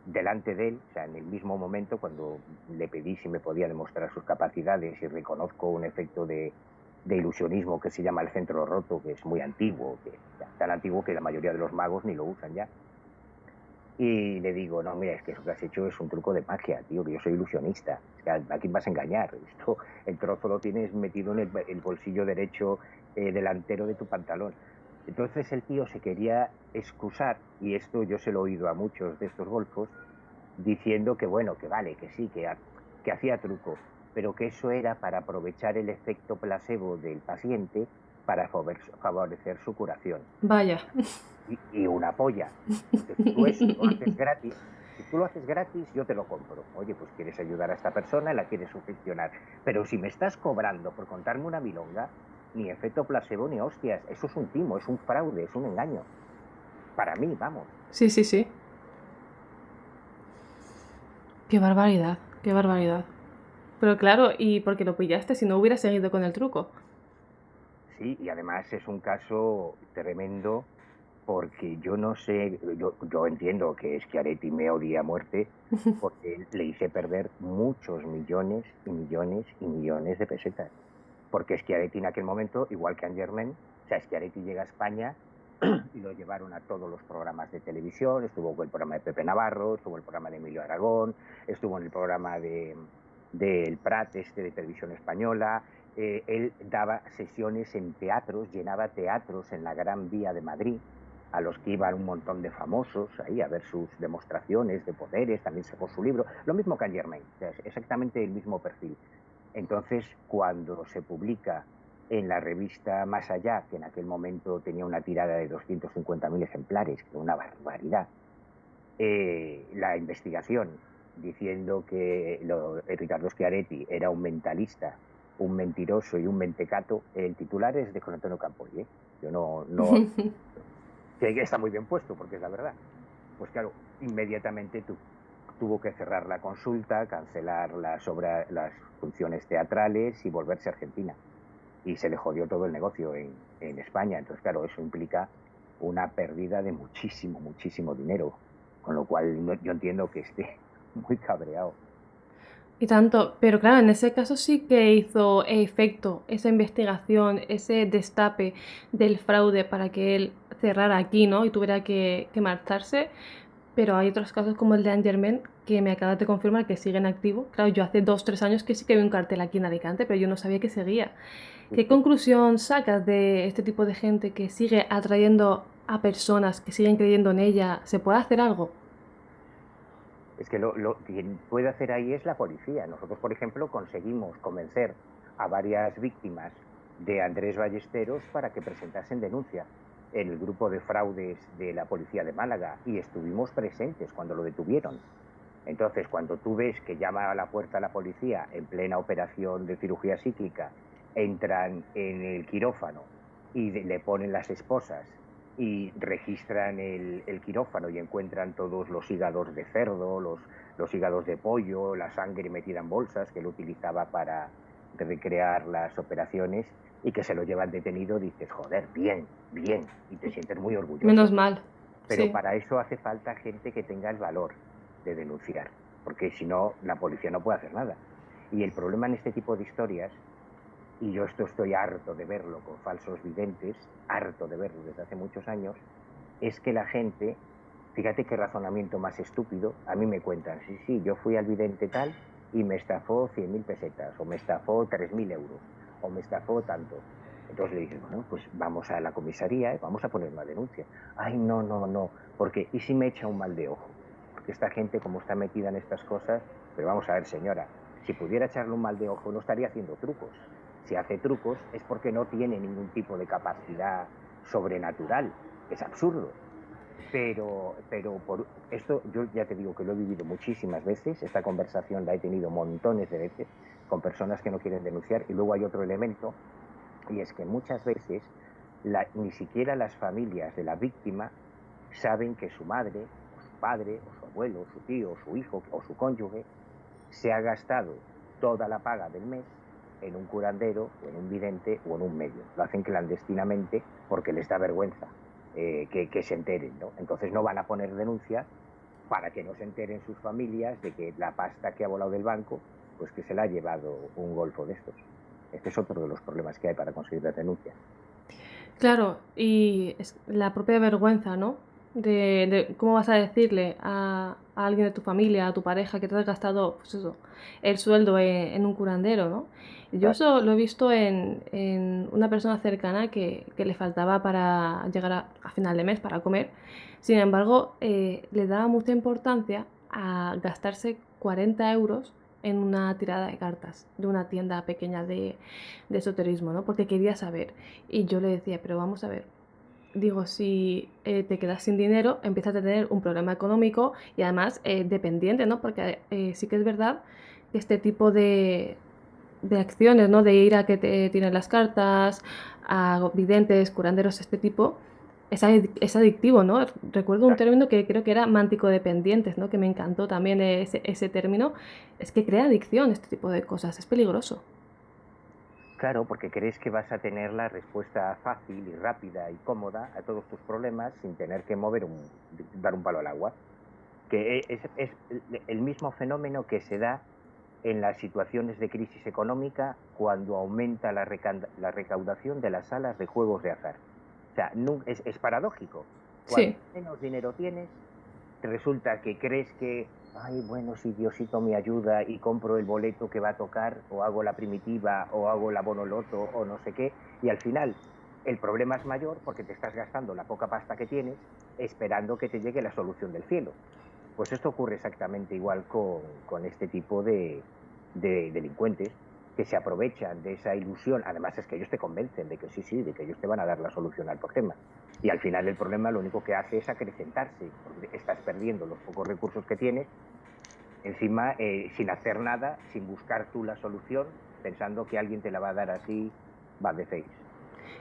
delante de él, o sea, en el mismo momento, cuando le pedí si me podía demostrar sus capacidades y reconozco un efecto de ilusionismo que se llama el centro roto, que es muy antiguo, que tan antiguo que la mayoría de los magos ni lo usan ya. Y le digo, no, mira, es que eso que has hecho es un truco de magia, tío, que yo soy ilusionista. Es que ¿a quién vas a engañar? Esto, el trozo lo tienes metido en el bolsillo derecho delantero de tu pantalón. Entonces el tío se quería excusar, y esto yo se lo he oído a muchos de estos golfos, diciendo que bueno, que vale, que sí, que hacía truco, pero que eso era para aprovechar el efecto placebo del paciente para favorecer su curación. vaya. Y una polla, porque si tú eso lo haces gratis, si tú lo haces gratis, yo te lo compro. Oye, pues quieres ayudar a esta persona, la quieres sugestionar. Pero si me estás cobrando por contarme una milonga, ni efecto placebo ni hostias. Eso es un timo, es un fraude, es un engaño. Para mí, vamos. Sí, sí, sí. Qué barbaridad, qué barbaridad. Pero claro, ¿y por qué lo pillaste si no hubieras seguido con el truco? Sí, y además es un caso tremendo porque yo no sé, yo entiendo que Schiaretti me odia a muerte porque le hice perder muchos millones y millones y millones de pesetas. Porque Schiaretti en aquel momento, igual que Angermen, o sea, Schiaretti llega a España y lo llevaron a todos los programas de televisión, estuvo con el programa de Pepe Navarro, estuvo en el programa de Emilio Aragón, estuvo en el programa del Prat, de televisión española, él daba sesiones en teatros, llenaba teatros en la Gran Vía de Madrid, a los que iban un montón de famosos ahí a ver sus demostraciones de poderes, también sacó su libro, lo mismo que Angermain, o sea, es exactamente el mismo perfil. Entonces, cuando se publica en la revista Más Allá, que en aquel momento tenía una tirada de 250.000 ejemplares, que era una barbaridad, la investigación diciendo que Ricardo Schiaretti era un mentalista, un mentiroso y un mentecato, el titular es de Juan Antonio Campoy, ¿eh? Yo no, que está muy bien puesto, porque es la verdad. Pues claro, inmediatamente tuvo que cerrar la consulta, cancelar las funciones teatrales y volverse a Argentina. Y se le jodió todo el negocio en España. Entonces, claro, eso implica una pérdida de muchísimo, muchísimo dinero, con lo cual yo entiendo que esté muy cabreado. Y tanto, pero claro, en ese caso sí que hizo efecto esa investigación, ese destape del fraude para que él cerrara aquí, ¿no? Y tuviera que marcharse. Pero hay otros casos como el de Angermen que me acabas de confirmar que sigue en activo. Claro, yo hace 2 3 años que sí que vi un cartel aquí en Alicante, pero yo no sabía que seguía. ¿Qué conclusión sacas de este tipo de gente que sigue atrayendo a personas que siguen creyendo en ella? ¿Se puede hacer algo? Es que quien puede hacer ahí es la policía. Nosotros, por ejemplo, conseguimos convencer a varias víctimas de Andrés Ballesteros para que presentasen denuncia en el grupo de fraudes de la policía de Málaga y estuvimos presentes cuando lo detuvieron. Entonces, cuando tú ves que llama a la puerta la policía en plena operación de cirugía cíclica, entran en el quirófano y le ponen las esposas y registran el quirófano y encuentran todos los hígados de cerdo, los hígados de pollo, la sangre metida en bolsas que él utilizaba para recrear las operaciones y que se lo llevan detenido, dices, joder, bien, bien, y te sientes muy Menos orgulloso. mal, Pero sí. para eso hace falta gente que tenga el valor de denunciar, porque si no, la policía no puede hacer nada. Y el problema en este tipo de historias, y yo esto estoy harto de verlo con falsos videntes, harto de verlo desde hace muchos años, es que la gente, fíjate qué razonamiento más estúpido, a mí me cuentan, sí, sí, yo fui al vidente tal y me estafó 100.000 pesetas, o me estafó 3.000 euros, o me estafó tanto. Entonces le dices, bueno, pues vamos a la comisaría y vamos a poner una denuncia. Ay, no, no, no, porque ¿y si me echa un mal de ojo? Porque esta gente, como está metida en estas cosas, pero vamos a ver, señora, si pudiera echarle un mal de ojo no estaría haciendo trucos. Si hace trucos es porque no tiene ningún tipo de capacidad sobrenatural. Es absurdo. Pero por esto yo ya te digo que lo he vivido muchísimas veces, esta conversación la he tenido montones de veces con personas que no quieren denunciar y luego hay otro elemento y es que muchas veces ni siquiera las familias de la víctima saben que su madre o su padre o su abuelo o su tío o su hijo o su cónyuge se ha gastado toda la paga del mes en un curandero o en un vidente o en un medio. Lo hacen clandestinamente porque les da vergüenza que se enteren, ¿no? Entonces no van a poner denuncia para que no se enteren sus familias de que la pasta que ha volado del banco, pues que se la ha llevado un golfo de estos. Este es otro de los problemas que hay para conseguir las denuncias. Claro, y es la propia vergüenza, ¿no? De cómo vas a decirle a alguien de tu familia, a tu pareja, que te has gastado, pues eso, el sueldo en un curandero, ¿no? Yo Claro. eso lo he visto en una persona cercana que le faltaba para llegar a final de mes para comer. Sin embargo, le daba mucha importancia a gastarse 40 euros en una tirada de cartas de una tienda pequeña de esoterismo, ¿no? Porque quería saber. Y yo le decía, pero vamos a ver, digo, si te quedas sin dinero, empiezas a tener un problema económico y además dependiente, ¿no? Porque sí que es verdad que este tipo de acciones, ¿no? De ir a que te tiren las cartas, a videntes, curanderos, este tipo, es adictivo, ¿no? Recuerdo un término que creo que era mántico-dependientes, ¿no? Que me encantó también ese término. Es que crea adicción este tipo de cosas, es peligroso. Claro, porque crees que vas a tener la respuesta fácil y rápida y cómoda a todos tus problemas sin tener que dar un palo al agua. Que es el mismo fenómeno que se da en las situaciones de crisis económica cuando aumenta la recaudación de las salas de juegos de azar. O sea, es paradójico. Cuando Sí. menos dinero tienes, resulta que crees que, ay, bueno, si Diosito me ayuda y compro el boleto que va a tocar, o hago la primitiva, o hago la bonoloto, o no sé qué, y al final el problema es mayor porque te estás gastando la poca pasta que tienes esperando que te llegue la solución del cielo. Pues esto ocurre exactamente igual con este tipo de delincuentes que se aprovechan de esa ilusión. Además es que ellos te convencen de que sí, sí, de que ellos te van a dar la solución al problema. Y al final el problema lo único que hace es acrecentarse, porque estás perdiendo los pocos recursos que tienes, encima sin hacer nada, sin buscar tú la solución, pensando que alguien te la va a dar así, va de face.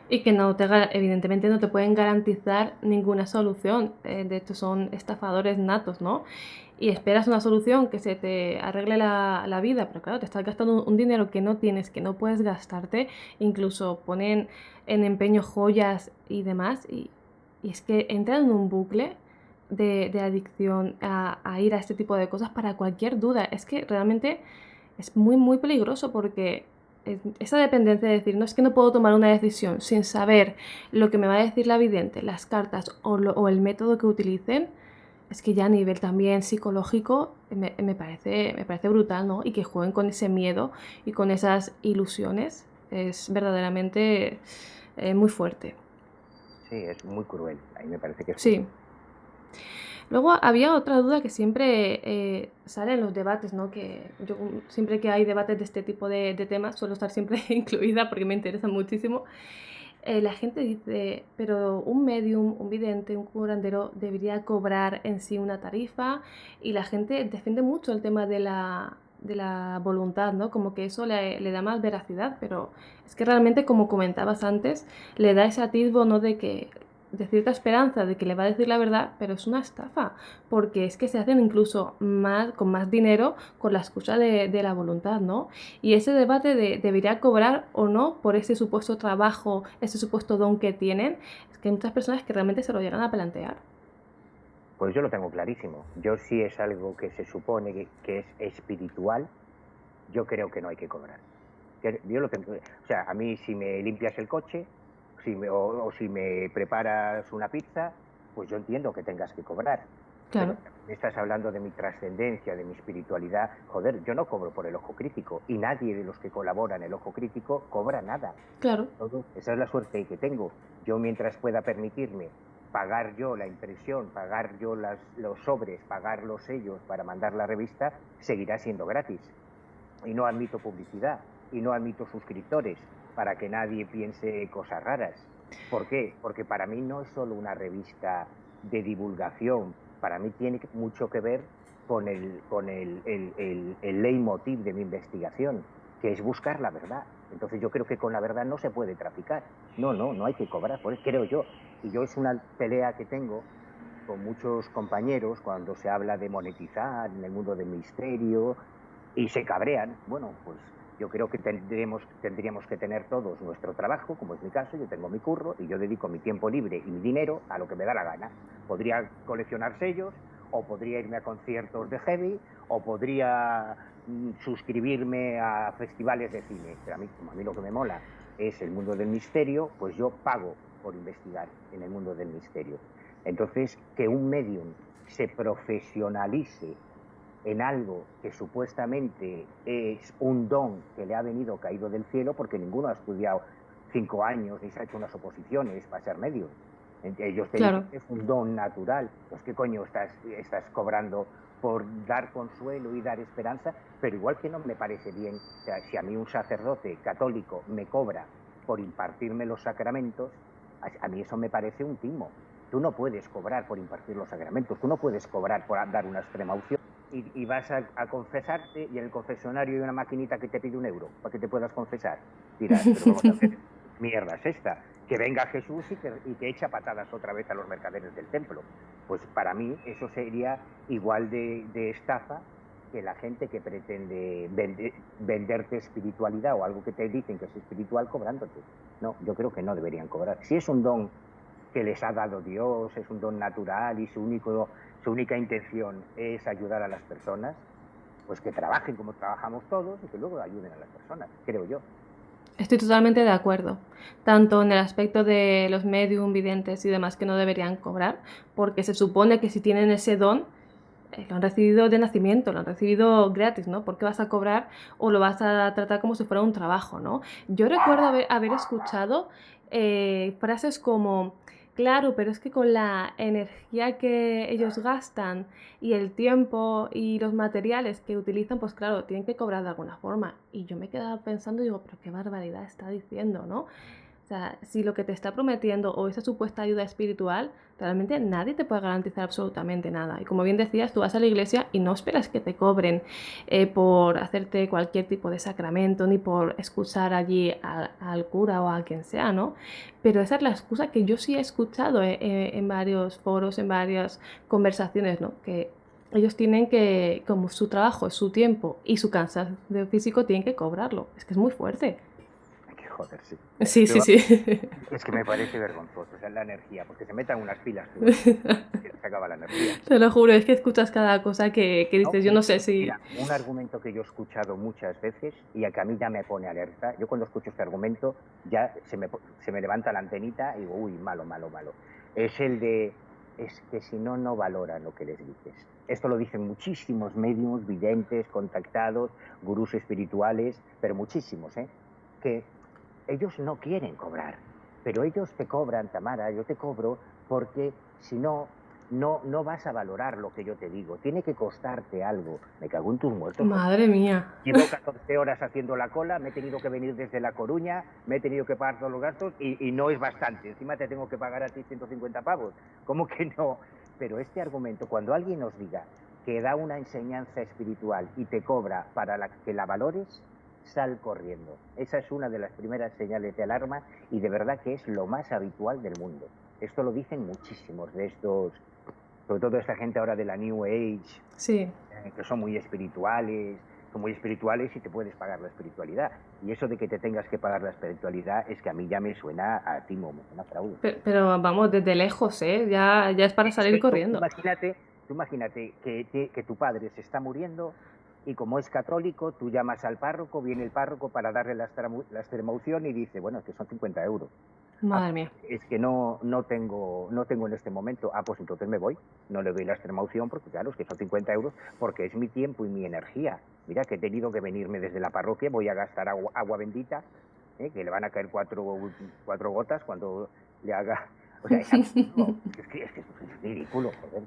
Y que no te, evidentemente no te pueden garantizar ninguna solución. De hecho, son estafadores natos, ¿no? Y esperas una solución que se te arregle la vida, pero claro, te estás gastando un dinero que no tienes, que no puedes gastarte. Incluso ponen en empeño joyas y demás. y es que entran en un bucle de adicción a ir a este tipo de cosas para cualquier duda. Es que realmente es muy, muy peligroso porque esa dependencia de decir, no es que no puedo tomar una decisión sin saber lo que me va a decir la vidente, las cartas o el método que utilicen, es que ya a nivel también psicológico me parece brutal, ¿no? Y que jueguen con ese miedo y con esas ilusiones es verdaderamente muy fuerte. Sí, es muy cruel. A mí me parece que es muy Sí. Luego había otra duda que siempre sale en los debates, ¿no? Que yo siempre que hay debates de este tipo de temas suelo estar siempre incluida porque me interesa muchísimo. La gente dice, pero un medium, un vidente, un curandero debería cobrar en sí una tarifa y la gente defiende mucho el tema de la voluntad, ¿no? Como que eso le da más veracidad, pero es que realmente, como comentabas antes, le da ese atisbo, ¿no? De cierta esperanza de que le va a decir la verdad, pero es una estafa, porque es que se hacen incluso más, con más dinero con la excusa de la voluntad, ¿no? Y ese debate de debería cobrar o no por ese supuesto trabajo, ese supuesto don que tienen, es que hay muchas personas que realmente se lo llegan a plantear. Pues yo lo tengo clarísimo. Yo sí es algo que se supone que es espiritual, yo creo que no hay que cobrar. Yo lo tengo, o sea, a mí si me limpias el coche, o si me preparas una pizza, pues yo entiendo que tengas que cobrar. Pero Claro, me estás hablando de mi trascendencia, de mi espiritualidad. Joder, yo no cobro por el ojo crítico y nadie de los que colaboran en el ojo crítico cobra nada. claro, Esa es la suerte que tengo. Yo mientras pueda permitirme pagar yo la impresión, pagar yo los sobres, pagar los sellos para mandar la revista, seguirá siendo gratis. Y no admito publicidad, y no admito suscriptores, para que nadie piense cosas raras. ¿Por qué? Porque para mí no es solo una revista de divulgación, para mí tiene mucho que ver con el leitmotiv de mi investigación, que es buscar la verdad. Entonces yo creo que con la verdad no se puede traficar. No hay que cobrar, por eso creo yo. Y yo es una pelea que tengo con muchos compañeros cuando se habla de monetizar en el mundo del misterio y se cabrean. Bueno, pues yo creo que tendríamos que tener todos nuestro trabajo, como es mi caso, yo tengo mi curro y yo dedico mi tiempo libre y mi dinero a lo que me da la gana. Podría coleccionar sellos, o podría irme a conciertos de heavy, o podría suscribirme a festivales de cine. Pero como a mí lo que me mola es el mundo del misterio, pues yo pago por investigar en el mundo del misterio. Entonces, que un medium se profesionalice en algo que supuestamente es un don que le ha venido caído del cielo, porque ninguno ha estudiado 5 años ni se ha hecho unas oposiciones para ser medium. Ellos te dicen claro. que es un don natural. Pues qué coño estás cobrando por dar consuelo y dar esperanza, pero igual que no me parece bien, o sea, si a mí un sacerdote católico me cobra por impartirme los sacramentos, a mí eso me parece un timo. Tú no puedes cobrar por impartir los sacramentos, tú no puedes cobrar por dar una extrema unción y vas a confesarte y en el confesionario hay una maquinita que te pide 1 euro para que te puedas confesar. Dirás, pero vamos a ver, mierda es esta, que venga Jesús y que echa patadas otra vez a los mercaderes del templo. Pues para mí eso sería igual de estafa que la gente que pretende venderte espiritualidad o algo que te dicen que es espiritual cobrándote. No, yo creo que no deberían cobrar. Si es un don que les ha dado Dios, es un don natural y su única intención es ayudar a las personas, pues que trabajen como trabajamos todos y que luego ayuden a las personas, creo yo. Estoy totalmente de acuerdo, tanto en el aspecto de los medium, videntes y demás que no deberían cobrar, porque se supone que si tienen ese don, lo han recibido de nacimiento, lo han recibido gratis, ¿no? ¿Por qué vas a cobrar o lo vas a tratar como si fuera un trabajo, ¿no? Yo recuerdo haber escuchado frases como, claro, pero es que con la energía que ellos gastan y el tiempo y los materiales que utilizan, pues claro, tienen que cobrar de alguna forma. Y yo me quedaba pensando, digo, pero qué barbaridad está diciendo, ¿no? O sea, si lo que te está prometiendo o esa supuesta ayuda espiritual, realmente nadie te puede garantizar absolutamente nada. Y como bien decías, tú vas a la iglesia y no esperas que te cobren por hacerte cualquier tipo de sacramento, ni por excusar allí al cura o a quien sea, ¿no? Pero esa es la excusa que yo sí he escuchado en varios foros, en varias conversaciones, ¿no? Que ellos tienen que, como su trabajo es su tiempo y su cansancio físico, tienen que cobrarlo. Es que es muy fuerte. joder, sí. Sí, sí, Pero sí. es que me parece vergonzoso, o sea, la energía, porque se metan unas pilas todos y se les acaba la energía. Te lo juro, es que escuchas cada cosa que No, dices, yo no sé si... mira, un argumento que yo he escuchado muchas veces y a que a mí ya me pone alerta, yo cuando escucho este argumento ya se me levanta la antenita y digo, uy, malo, malo, malo. Es el de, es que si no, no valoran lo que les dices. Esto lo dicen muchísimos mediums, videntes, contactados, gurús espirituales, pero muchísimos, ¿eh? Que ellos no quieren cobrar, pero ellos te cobran, Tamara, yo te cobro porque si no, no vas a valorar lo que yo te digo. Tiene que costarte algo. Me cago en tus muertos, joder. Madre mía. Llevo 14 horas haciendo la cola, me he tenido que venir desde La Coruña, me he tenido que pagar todos los gastos y no es bastante. Encima te tengo que pagar a ti 150 pavos. ¿Cómo que no? Pero este argumento, cuando alguien nos diga que da una enseñanza espiritual y te cobra para que la valores, sal corriendo. Esa es una de las primeras señales de alarma y de verdad que es lo más habitual del mundo. Esto lo dicen muchísimos de estos, sobre todo esta gente ahora de la New Age, Sí. que son muy espirituales y te puedes pagar la espiritualidad. Y eso de que te tengas que pagar la espiritualidad es que a mí ya me suena a timo, me suena a fraude. Pero vamos, desde lejos, ¿eh? Ya es para Es salir que corriendo. tú imagínate que tu padre se está muriendo y como es católico, tú llamas al párroco, viene el párroco para darle la extremaunción y dice, bueno, es que son 50 euros. Ah, Madre mía. es que no tengo en este momento. Ah, pues entonces me voy. No le doy la extremaunción porque, claro, es que son 50 euros porque es mi tiempo y mi energía. Mira, que he tenido que venirme desde la parroquia, voy a gastar agua bendita, que le van a caer cuatro gotas cuando le haga... O sea, es absurdo. Es ridículo, joder.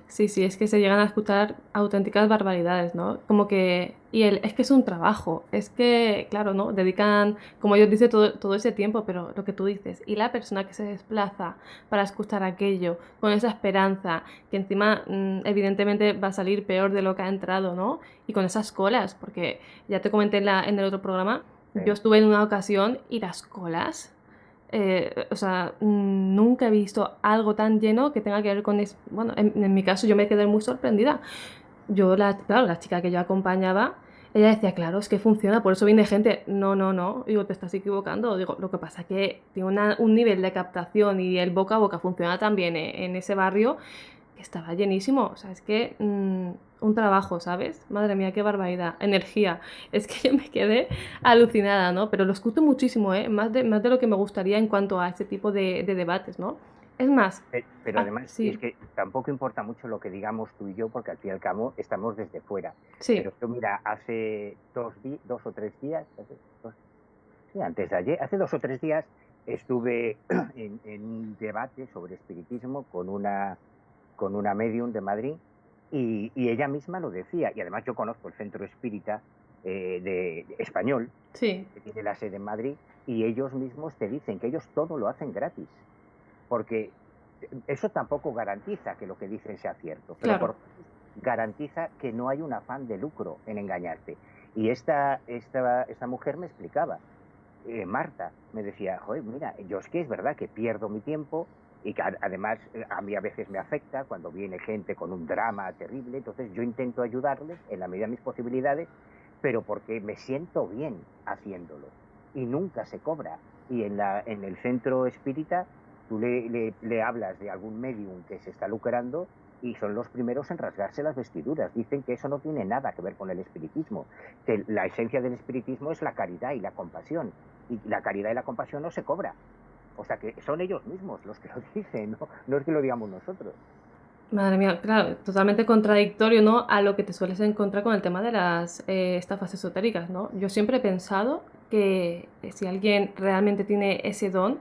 Sí, sí, es que se llegan a escuchar auténticas barbaridades, ¿no? Como que... es que es un trabajo, es que, claro, ¿no? Dedican, como ellos dicen, todo ese tiempo, pero lo que tú dices, y la persona que se desplaza para escuchar aquello, con esa esperanza, que encima, evidentemente, va a salir peor de lo que ha entrado, ¿no? Y con esas colas, porque ya te comenté en el otro programa, yo estuve en una ocasión y las colas... o sea, nunca he visto algo tan lleno que tenga que ver con eso. Bueno, en mi caso yo me quedé muy sorprendida. Claro, la chica que yo acompañaba, ella decía, claro, es que funciona, por eso viene gente. No, no, no. Digo, te estás equivocando. Digo, lo que pasa es que tiene un nivel de captación y el boca a boca funciona también en ese barrio que estaba llenísimo. O sea, es que un trabajo, ¿sabes? Madre mía, qué barbaridad. Energía. Es que yo me quedé alucinada, ¿no? Pero lo escucho muchísimo, ¿eh? Más de lo que me gustaría en cuanto a este tipo de debates, ¿no? Es más, Pero además es sí, que tampoco importa mucho lo que digamos tú y yo, porque al fin y al cabo estamos desde fuera. sí, Pero yo, mira, hace 2 o 3 días, sí, antes de ayer, hace 2 o 3 días estuve en un debate sobre espiritismo con una medium de Madrid y ella misma lo decía. Y además yo conozco el centro espírita de español, sí, que tiene la sede en Madrid, y ellos mismos te dicen que ellos todo lo hacen gratis porque eso tampoco garantiza que lo que dicen sea cierto, pero claro. por garantiza que no hay un afán de lucro en engañarte. Y esta mujer me explicaba, Marta, me decía, joder, mira, yo es que es verdad que pierdo mi tiempo y que además a mí a veces me afecta cuando viene gente con un drama terrible, entonces yo intento ayudarles en la medida de mis posibilidades, pero porque me siento bien haciéndolo y nunca se cobra. Y en el centro espírita tú le hablas de algún medium que se está lucrando y son los primeros en rasgarse las vestiduras. Dicen que eso no tiene nada que ver con el espiritismo, que la esencia del espiritismo es la caridad y la compasión, y la caridad y la compasión no se cobra. O sea que son ellos mismos los que lo dicen, no es que lo digamos nosotros. Madre mía, claro, totalmente contradictorio, ¿no? A lo que te sueles encontrar con el tema de las estafas esotéricas, ¿no? Yo siempre he pensado que si alguien realmente tiene ese don,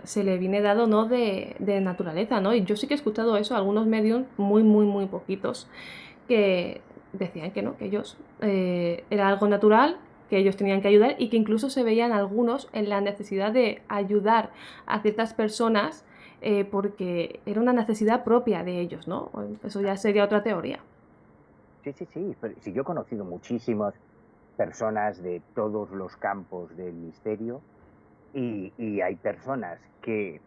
se le viene dado, ¿no? De naturaleza, ¿no? Y yo sí que he escuchado eso, algunos medios, muy, muy, muy poquitos, que decían que no, que ellos era algo natural, que ellos tenían que ayudar y que incluso se veían algunos en la necesidad de ayudar a ciertas personas porque era una necesidad propia de ellos, ¿no? Eso ya sería otra teoría. Sí, sí, sí, pero sí, yo he conocido muchísimas personas de todos los campos del misterio y hay personas que,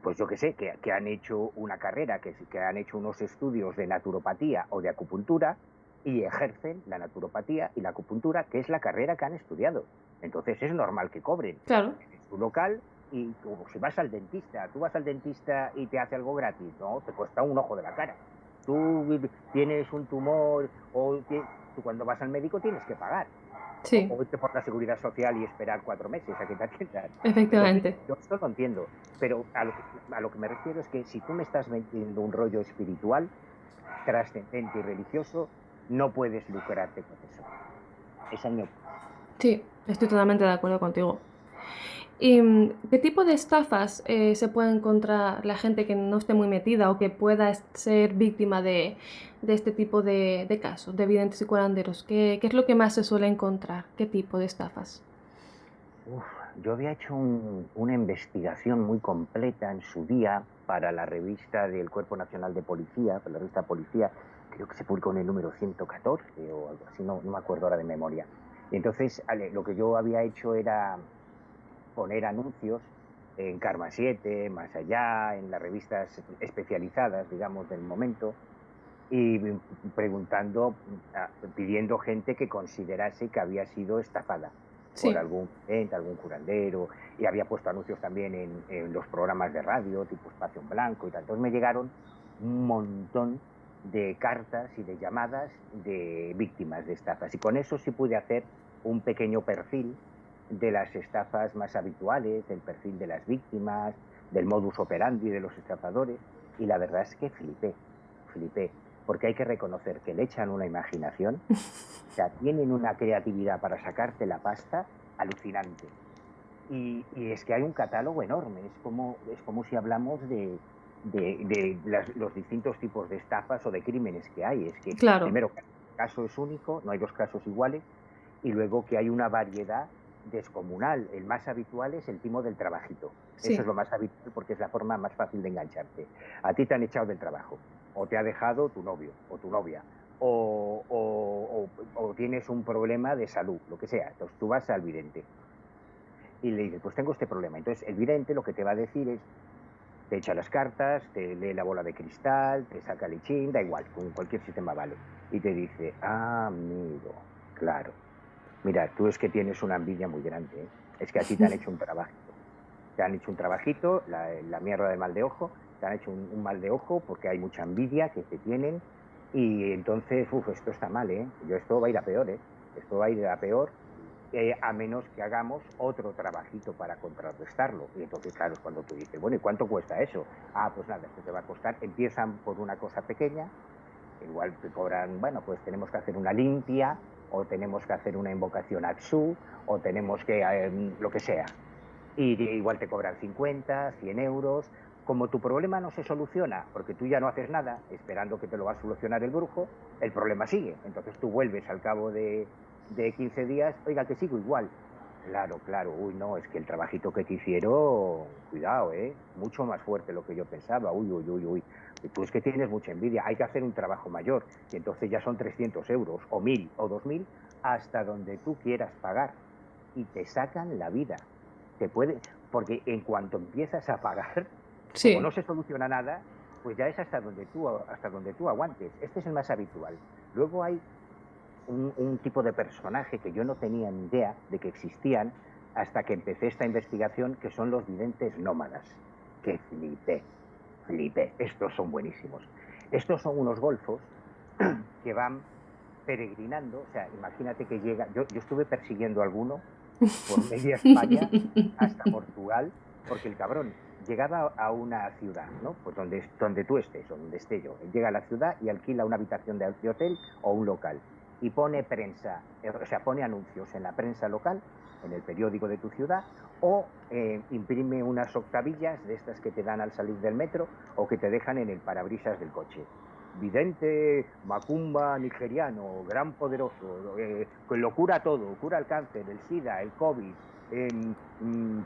pues yo qué sé, que han hecho una carrera, que han hecho unos estudios de naturopatía o de acupuntura y ejercen la naturopatía y la acupuntura, que es la carrera que han estudiado. Entonces es normal que cobren Claro. en su local. Y como si vas al dentista, tú vas al dentista y te hace algo gratis, no, te cuesta un ojo de la cara. Tú tienes un tumor tú cuando vas al médico tienes que pagar. Sí, O irte por la seguridad social y esperar 4 meses a que te atiendan. Entonces, efectivamente. yo esto lo entiendo, pero a lo que me refiero es que si tú me estás vendiendo un rollo espiritual, trascendente y religioso, no puedes lucrarte con eso. Esa es mi opinión. Sí, estoy totalmente de acuerdo contigo. ¿Y qué tipo de estafas se puede encontrar la gente que no esté muy metida o que pueda ser víctima de este tipo de casos, de videntes y curanderos? ¿Qué es lo que más se suele encontrar? ¿Qué tipo de estafas? Uf, yo había hecho una investigación muy completa en su día para la revista del Cuerpo Nacional de Policía, para la revista Policía, creo que se publicó en el número 114 o algo así, no me acuerdo ahora de memoria. Y entonces lo que yo había hecho era poner anuncios en Karma 7, Más Allá, en las revistas especializadas, digamos, del momento, y preguntando, pidiendo gente que considerase que había sido estafada por Sí, algún ente, algún curandero, y había puesto anuncios también en los programas de radio, tipo Espacio en Blanco y tal. Entonces me llegaron un montón de cartas y de llamadas de víctimas de estafas, y con eso sí pude hacer un pequeño perfil de las estafas más habituales, del perfil de las víctimas, del modus operandi de los estafadores, y la verdad es que flipé, porque hay que reconocer que le echan una imaginación, o sea, tienen una creatividad para sacarte la pasta alucinante. Y es que hay un catálogo enorme, es como si hablamos de los distintos tipos de estafas o de crímenes que hay. Es que, claro. primero, que el caso es único, no hay dos casos iguales, y luego que hay una variedad descomunal. El más habitual es el timo del trabajito. Eso es Sí, lo más habitual porque es la forma más fácil de engancharte. A ti te han echado del trabajo, o te ha dejado tu novio o tu novia, o tienes un problema de salud, lo que sea. Entonces tú vas al vidente y le dices, pues tengo este problema. Entonces el vidente lo que te va a decir es, te echa las cartas, te lee la bola de cristal, te saca el lichín, da igual, con cualquier sistema vale. Y te dice, amigo, claro, mira, tú es que tienes una envidia muy grande, ¿eh? Es que a ti te han hecho un trabajito. Te han hecho un trabajito, la mierda de mal de ojo, te han hecho un mal de ojo porque hay mucha envidia que te tienen, y entonces, esto está mal, ¿eh? Esto va a ir a peor, ¿eh? Esto va a ir a peor, a menos que hagamos otro trabajito para contrarrestarlo. Y entonces, claro, es cuando tú dices, bueno, ¿y cuánto cuesta eso? Ah, pues nada, esto te va a costar. Empiezan por una cosa pequeña, igual te cobran, bueno, pues tenemos que hacer una limpia, o tenemos que hacer una invocación a Tsu, o tenemos que, lo que sea. Y igual te cobran 50, 100 euros. Como tu problema no se soluciona, porque tú ya no haces nada, esperando que te lo va a solucionar el brujo, el problema sigue. Entonces tú vuelves al cabo de 15 días, oiga, que sigo igual. Claro, claro, uy, no, es que el trabajito que te hicieron, cuidado, mucho más fuerte de lo que yo pensaba, uy, uy, uy, uy. Y tú es que tienes mucha envidia, hay que hacer un trabajo mayor, y entonces ya son 300 euros, o 1000, o 2000, hasta donde tú quieras pagar, y te sacan la vida. Porque en cuanto empiezas a pagar, como no sí, se soluciona nada, pues ya es hasta donde tú aguantes. Este es el más habitual. Luego hay un tipo de personaje que yo no tenía ni idea de que existían hasta que empecé esta investigación, que son los videntes nómadas. Que flipé. Estos son buenísimos. Estos son unos golfos que van peregrinando, o sea, imagínate que yo estuve persiguiendo a alguno por media España hasta Portugal, porque el cabrón llegaba a una ciudad, ¿no? Pues donde tú estés o donde esté yo. Él llega a la ciudad y alquila una habitación de hotel o un local, y pone prensa, o sea, pone anuncios en la prensa local, en el periódico de tu ciudad, o imprime unas octavillas de estas que te dan al salir del metro o que te dejan en el parabrisas del coche. Vidente macumba nigeriano, gran poderoso, que lo cura todo, cura el cáncer, el SIDA, el COVID,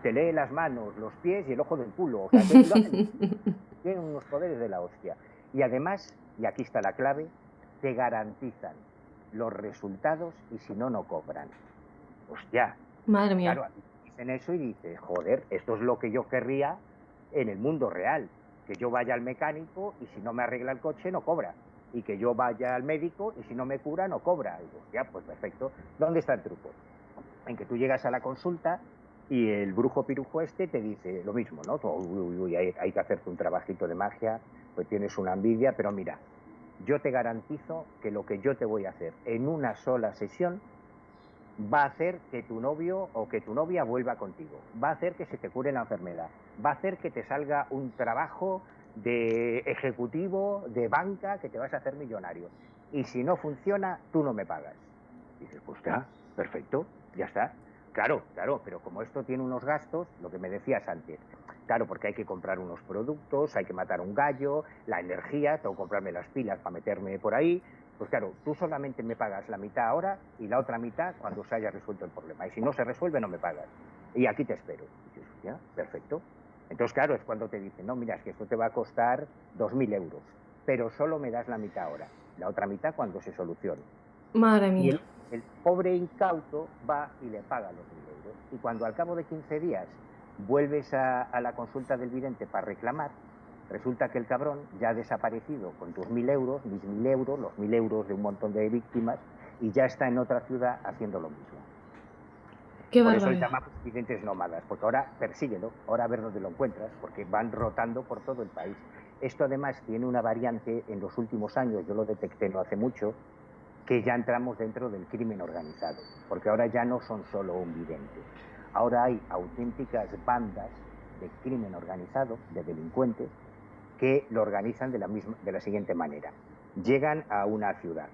te lee las manos, los pies y el ojo del culo. O sea, lo hacen, tienen unos poderes de la hostia. Y además, y aquí está la clave, te garantizan los resultados, y si no, no cobran. Hostia, Madre mía. claro, dicen eso y dices, joder, esto es lo que yo querría en el mundo real, que yo vaya al mecánico y si no me arregla el coche no cobra. y que yo vaya al médico y si no me cura no cobra. Y digo, ya, pues perfecto. ¿Dónde está el truco? En que tú llegas a la consulta y el brujo pirujo este te dice lo mismo, ¿no? Hay que hacerte un trabajito de magia, pues tienes una envidia, pero mira, yo te garantizo que lo que yo te voy a hacer en una sola sesión va a hacer que tu novio o que tu novia vuelva contigo, va a hacer que se te cure la enfermedad, va a hacer que te salga un trabajo de ejecutivo, de banca, que te vas a hacer millonario. Y si no funciona, tú no me pagas. Y dices, pues ya, perfecto, ya está. Claro, pero como esto tiene unos gastos, lo que me decías antes, claro, porque hay que comprar unos productos, hay que matar un gallo, la energía, tengo que comprarme las pilas para meterme por ahí. Pues claro, tú solamente me pagas la mitad ahora y la otra mitad cuando se haya resuelto el problema. Y si no se resuelve, no me pagas. Y aquí te espero. Y dices, ya, perfecto. Entonces, claro, es cuando te dicen, no, mira, es que esto te va a costar 2.000 euros, pero solo me das la mitad ahora, la otra mitad cuando se solucione. Madre Y mía. el pobre incauto va y le paga los 1.000 euros. Y cuando al cabo de 15 días vuelves a la consulta del vidente para reclamar, resulta que el cabrón ya ha desaparecido con tus 1.000 euros, mis 1.000 euros, los 1.000 euros de un montón de víctimas, y ya está en otra ciudad haciendo lo mismo. Qué Por eso barbaridad. llamamos videntes nómadas, porque ahora persíguelo, ahora a ver dónde lo encuentras, porque van rotando por todo el país. Esto además tiene una variante en los últimos años, yo lo detecté no hace mucho, que ya entramos dentro del crimen organizado, porque ahora ya no son solo un vidente. Ahora hay auténticas bandas de crimen organizado, de delincuentes, que lo organizan de la siguiente manera. Llegan a una ciudad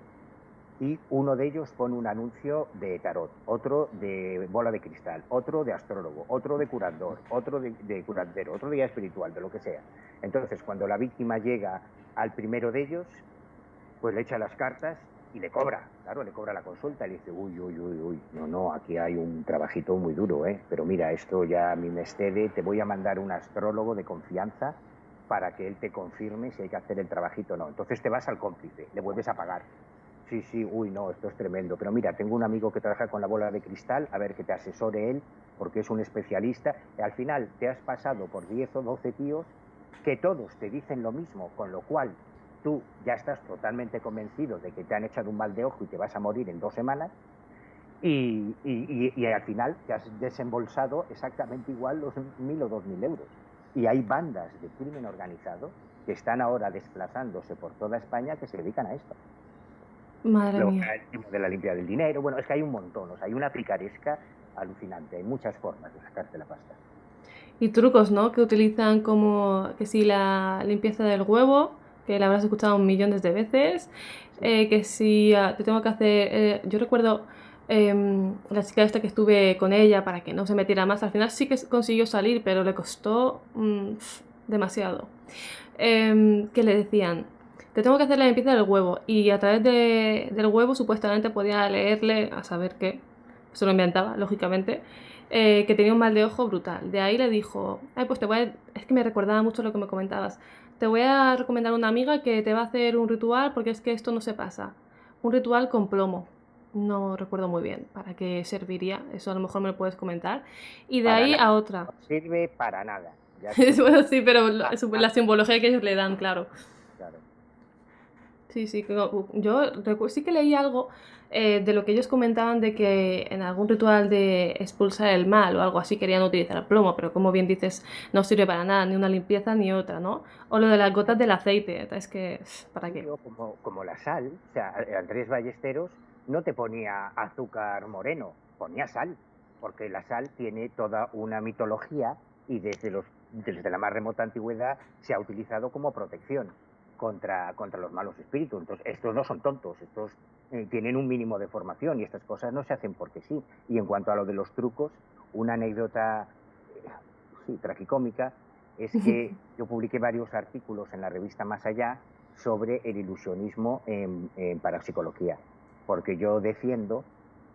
y uno de ellos pone un anuncio de tarot, otro de bola de cristal, otro de astrólogo, otro de curador, otro de curandero, otro de guía espiritual, de lo que sea. Entonces, cuando la víctima llega al primero de ellos, pues le echa las cartas y le cobra, claro, le cobra la consulta y le dice, uy, no, aquí hay un trabajito muy duro, pero mira, esto ya a mí me excede, te voy a mandar un astrólogo de confianza para que él te confirme si hay que hacer el trabajito o no. Entonces te vas al cómplice, le vuelves a pagar. Sí, uy, no, esto es tremendo, pero mira, tengo un amigo que trabaja con la bola de cristal, a ver que te asesore él, porque es un especialista, y al final te has pasado por 10 o 12 tíos que todos te dicen lo mismo, con lo cual tú ya estás totalmente convencido de que te han echado un mal de ojo y te vas a morir en 2 semanas, y al final te has desembolsado exactamente igual los 1.000 o 2.000 euros. Y hay bandas de crimen organizado que están ahora desplazándose por toda España que se dedican a esto. Madre Luego, mía. el tema de la limpia del dinero, bueno, es que hay un montón, o sea, hay una picaresca alucinante, hay muchas formas de sacarte la pasta. Y trucos, ¿no? Que utilizan como que si la limpieza del huevo, que la habrás escuchado millones de veces, Sí. que si te tengo que hacer, yo recuerdo la chica esta que estuve con ella para que no se metiera más, al final sí que consiguió salir, pero le costó demasiado. Que le decían, te tengo que hacer la limpieza del huevo, y a través del huevo supuestamente podía leerle, a saber qué, se lo inventaba, lógicamente, que tenía un mal de ojo brutal. De ahí le dijo, ay, pues es que me recordaba mucho lo que me comentabas, te voy a recomendar una amiga que te va a hacer un ritual porque es que esto no se pasa. Un ritual con plomo. No recuerdo muy bien para qué serviría, eso a lo mejor me lo puedes comentar. Y de Para ahí nada, a no otra. sirve para nada. Ya te lo Bueno, sí, pero ah, la simbología que ellos le dan, claro. claro. Sí, sí, yo sí que leí algo de lo que ellos comentaban de que en algún ritual de expulsar el mal o algo así querían utilizar el plomo, pero como bien dices, no sirve para nada, ni una limpieza ni otra, ¿no? O lo de las gotas del aceite, es que, ¿para qué? O como la sal, o sea, Andrés Ballesteros no te ponía azúcar moreno, ponía sal, porque la sal tiene toda una mitología y desde la más remota antigüedad se ha utilizado como protección contra los malos espíritus. Entonces, estos no son tontos, estos tienen un mínimo de formación y estas cosas no se hacen porque sí. Y en cuanto a lo de los trucos, una anécdota sí, tragicómica es que yo publiqué varios artículos en la revista Más Allá sobre el ilusionismo en parapsicología, porque yo defiendo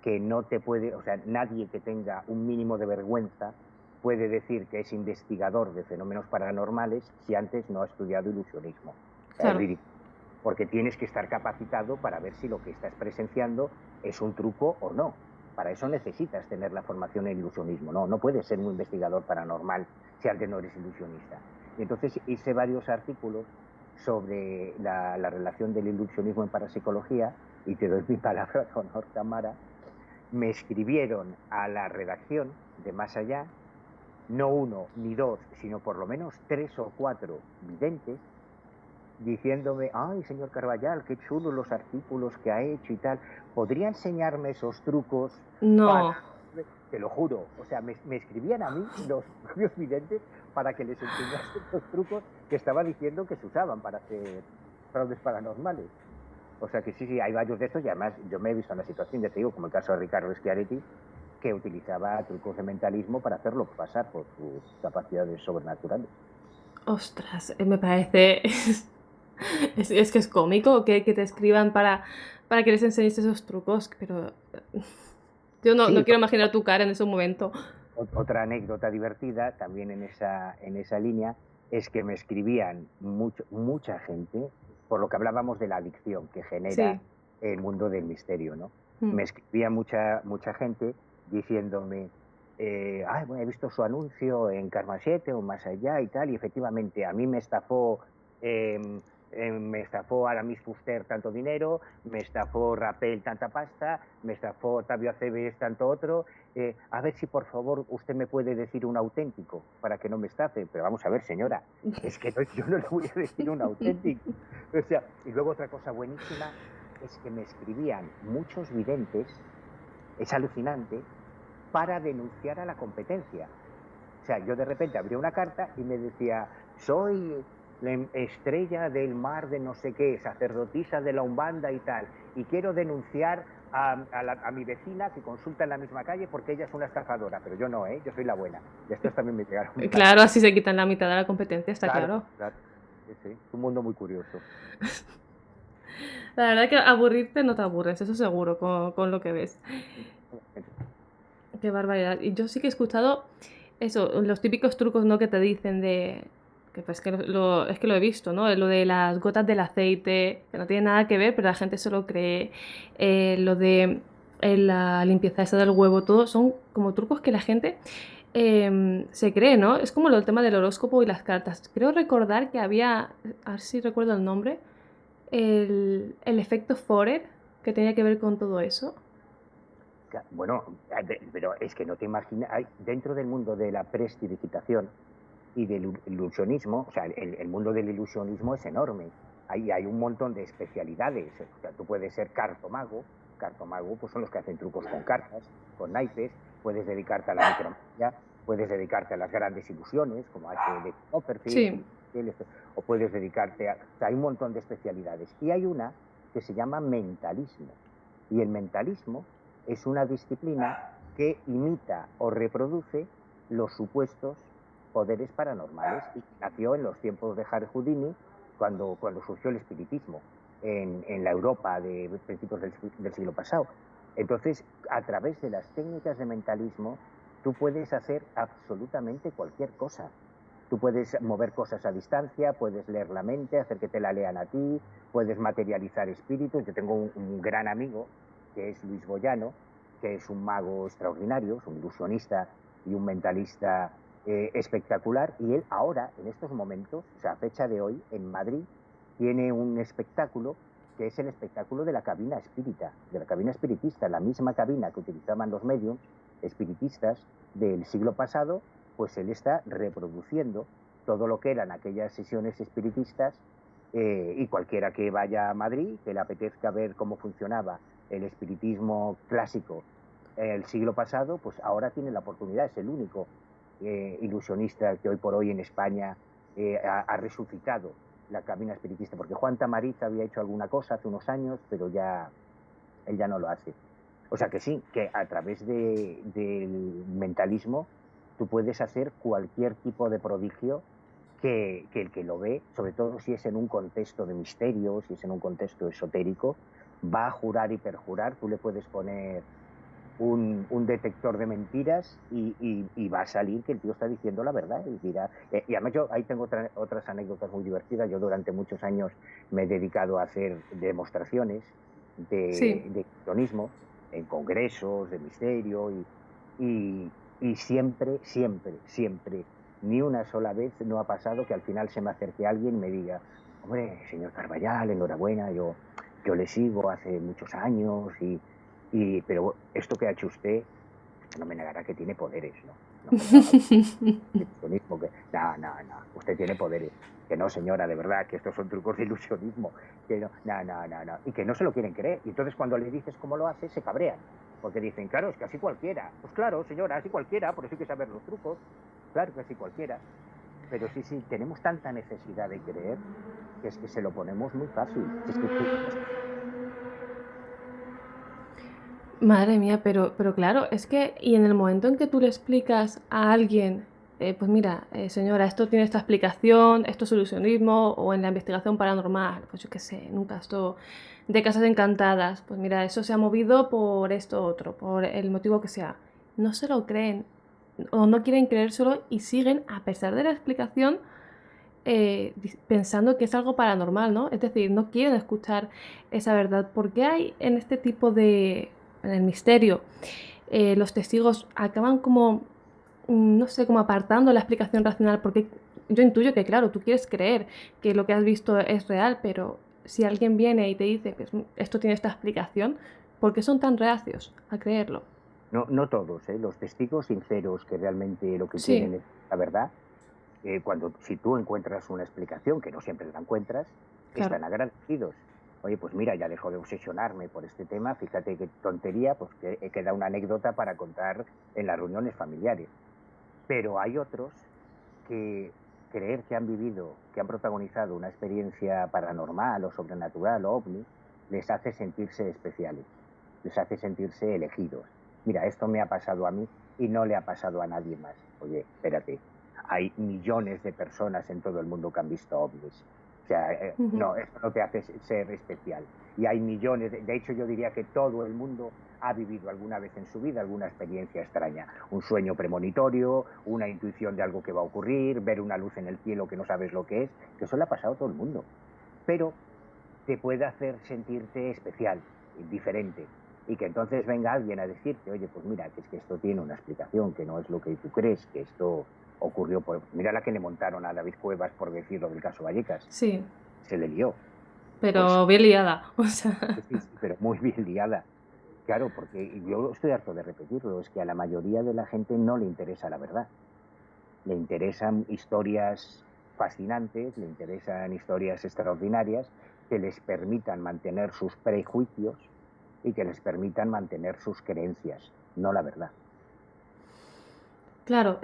que no te puede, o sea, nadie que tenga un mínimo de vergüenza puede decir que es investigador de fenómenos paranormales si antes no ha estudiado ilusionismo. O sea, es Claro, ridículo, porque tienes que estar capacitado para ver si lo que estás presenciando es un truco o no. Para eso necesitas tener la formación en ilusionismo, no puedes ser un investigador paranormal si antes no eres ilusionista. Y entonces hice varios artículos sobre la relación del ilusionismo en parapsicología, y te doy mi palabra de honor, Tamara, me escribieron a la redacción de Más Allá, no uno ni dos, sino por lo menos 3 o 4 videntes, diciéndome, ay, señor Carballal, qué chulos los artículos que ha hecho y tal, ¿podría enseñarme esos trucos para...? No. Te lo juro, o sea, me escribían a mí los propios videntes para que les enseñase los trucos que estaba diciendo que se usaban para hacer fraudes paranormales. O sea que sí, hay varios de estos, y además yo me he visto en la situación, ya te digo, como el caso de Ricardo Schiaretti, que utilizaba trucos de mentalismo para hacerlo pasar por sus capacidades sobrenaturales. Ostras, me parece... Es que es cómico que te escriban para que les enseñes esos trucos, pero yo no Sí, quiero imaginar tu cara en ese momento. otra anécdota divertida también en esa línea es que me escribían mucha gente, por lo que hablábamos de la adicción que genera Sí. el mundo del misterio, ¿no? Mm. Me escribía mucha gente diciéndome, ay, bueno, he visto su anuncio en Karma 7 o Más Allá y tal, y efectivamente a mí me estafó Aramis Fuster tanto dinero, me estafó Rapel tanta pasta, me estafó Octavio Aceves tanto otro, a ver si por favor usted me puede decir un auténtico para que no me estafe. Pero vamos a ver, señora, es que yo no le voy a decir un auténtico. O sea, y luego otra cosa buenísima es que me escribían muchos videntes, es alucinante, para denunciar a la competencia. O sea, yo de repente abría una carta y me decía, soy la estrella del mar de no sé qué, sacerdotisa de la Umbanda y tal, y quiero denunciar a mi vecina que consulta en la misma calle porque ella es una estafadora, pero yo no, yo soy la buena. Y estos también me llegaron para... Claro, así se quitan la mitad de la competencia, está Claro, claro. claro. Sí, sí, es un mundo muy curioso. La verdad que aburrirte no te aburres, eso seguro, con lo que ves. Qué barbaridad. Y yo sí que he escuchado eso, los típicos trucos, ¿no? Que te dicen de... Que pues que es que lo he visto, ¿no? Lo de las gotas del aceite, que no tiene nada que ver, pero la gente se lo cree. Lo de la limpieza esa del huevo, todo son como trucos que la gente se cree, ¿no? Es como lo del tema del horóscopo y las cartas. Creo recordar que había, a ver si recuerdo el nombre, el efecto Forer, que tenía que ver con todo eso. Bueno, pero es que no te imaginas, dentro del mundo de la prestidigitación y del ilusionismo, o sea, el mundo del ilusionismo es enorme. Ahí hay un montón de especialidades. O sea, tú puedes ser cartomago pues son los que hacen trucos con cartas, con naipes, puedes dedicarte a la micromagia, puedes dedicarte a las grandes ilusiones, como H.D. Copperfield, Sí. o puedes dedicarte a... O sea, hay un montón de especialidades. Y hay una que se llama mentalismo. Y el mentalismo es una disciplina que imita o reproduce los supuestos poderes paranormales y nació en los tiempos de Harry Houdini, cuando surgió el espiritismo en la Europa de principios del siglo pasado. Entonces, a través de las técnicas de mentalismo, tú puedes hacer absolutamente cualquier cosa. Tú puedes mover cosas a distancia, puedes leer la mente, hacer que te la lean a ti, puedes materializar espíritus. Yo tengo un gran amigo, que es Luis Boyano, que es un mago extraordinario, es un ilusionista y un mentalista espectacular, y él ahora, en estos momentos, o sea, a fecha de hoy, en Madrid, tiene un espectáculo que es el espectáculo de la cabina espírita, de la cabina espiritista, la misma cabina que utilizaban los mediums espiritistas del siglo pasado, pues él está reproduciendo todo lo que eran aquellas sesiones espiritistas, y cualquiera que vaya a Madrid, que le apetezca ver cómo funcionaba el espiritismo clásico el siglo pasado, pues ahora tiene la oportunidad, es el único ilusionista que hoy por hoy en España ha resucitado la cabina espiritista, porque Juan Tamariz había hecho alguna cosa hace unos años, pero él ya no lo hace. O sea que sí, que a través del mentalismo tú puedes hacer cualquier tipo de prodigio que el que lo ve, sobre todo si es en un contexto de misterio, si es en un contexto esotérico, va a jurar y perjurar. Tú le puedes poner un detector de mentiras y va a salir que el tío está diciendo la verdad. Y además yo ahí tengo otras anécdotas muy divertidas. Yo durante muchos años me he dedicado a hacer demostraciones Sí. de ilusionismo en congresos de misterio y siempre, siempre, siempre, ni una sola vez no ha pasado que al final se me acerque alguien y me diga, hombre, señor Carballal, enhorabuena, yo le sigo hace muchos años pero esto que ha hecho usted, no me negará que tiene poderes, ¿no? No me lo haga ilusionismo, que no, no, no, usted tiene poderes. Que no, señora, de verdad, que estos son trucos de ilusionismo, que no, no, no, no, no, y que no se lo quieren creer. Y entonces cuando le dices cómo lo hace, se cabrean, porque dicen, claro, es que así cualquiera. Pues claro, señora, así cualquiera, por eso hay que saber los trucos, claro que así cualquiera. Pero sí, sí, tenemos tanta necesidad de creer que es que se lo ponemos muy fácil. Es que Madre mía, pero claro, es que, y en el momento en que tú le explicas a alguien, pues mira, señora, esto tiene esta explicación, esto es ilusionismo, o en la investigación paranormal, pues yo qué sé, en un caso de casas encantadas, pues mira, eso se ha movido por esto otro, por el motivo que sea. No se lo creen, o no quieren creérselo y siguen, a pesar de la explicación, pensando que es algo paranormal, ¿no? Es decir, no quieren escuchar esa verdad. ¿Por qué hay en este tipo de, en el misterio, los testigos acaban como, no sé, como apartando la explicación racional? Porque yo intuyo que, claro, tú quieres creer que lo que has visto es real, pero si alguien viene y te dice, pues esto tiene esta explicación, ¿por qué son tan reacios a creerlo? no, no todos, ¿eh? Los testigos sinceros que realmente lo que Sí, quieren es la verdad, si tú encuentras una explicación, que no siempre la encuentras, claro. están agradecidos. Oye, pues mira, ya dejo de obsesionarme por este tema, fíjate qué tontería, pues que queda una anécdota para contar en las reuniones familiares. Pero hay otros que creer que han vivido, que han protagonizado una experiencia paranormal o sobrenatural o ovni, les hace sentirse especiales, les hace sentirse elegidos. Mira, esto me ha pasado a mí y no le ha pasado a nadie más. Oye, espérate, hay millones de personas en todo el mundo que han visto ovnis. O sea, Ujú. no, esto no te hace ser especial. Y hay millones, de hecho yo diría que todo el mundo ha vivido alguna vez en su vida alguna experiencia extraña, un sueño premonitorio, una intuición de algo que va a ocurrir, ver una luz en el cielo que no sabes lo que es, que eso le ha pasado a todo el mundo. Pero te puede hacer sentirte especial, diferente, y que entonces venga alguien a decirte, oye, pues mira, que es que esto tiene una explicación, que no es lo que tú crees, que esto ocurrió por... Mira la que le montaron a David Cuevas por decirlo del caso Vallecas, Sí, se le lió. Pues pero bien liada, o sea. sí, sí, pero muy bien liada. Claro, porque yo estoy harto de repetirlo, es que a la mayoría de la gente no le interesa la verdad. Le interesan historias fascinantes, le interesan historias extraordinarias que les permitan mantener sus prejuicios y que les permitan mantener sus creencias, no la verdad. Claro,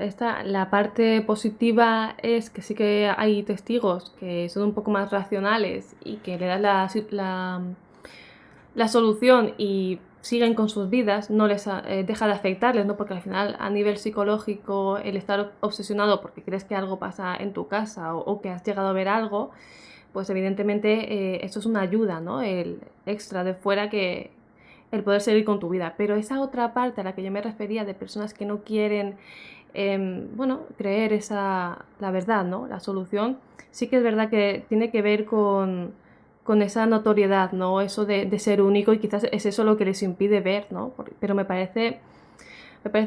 la parte positiva es que sí que hay testigos que son un poco más racionales y que le das la solución y siguen con sus vidas, no les deja de afectarles, ¿no? Porque al final, a nivel psicológico, el estar obsesionado porque crees que algo pasa en tu casa o que has llegado a ver algo, pues evidentemente esto es una ayuda, ¿no? El extra de fuera que el poder seguir con tu vida. Pero esa otra parte a la que yo me refería de personas que no quieren, bueno, creer la verdad, ¿no? La solución, sí que es verdad que tiene que ver con esa notoriedad, ¿no? Eso de ser único y quizás es eso lo que les impide ver, ¿no? Pero me parece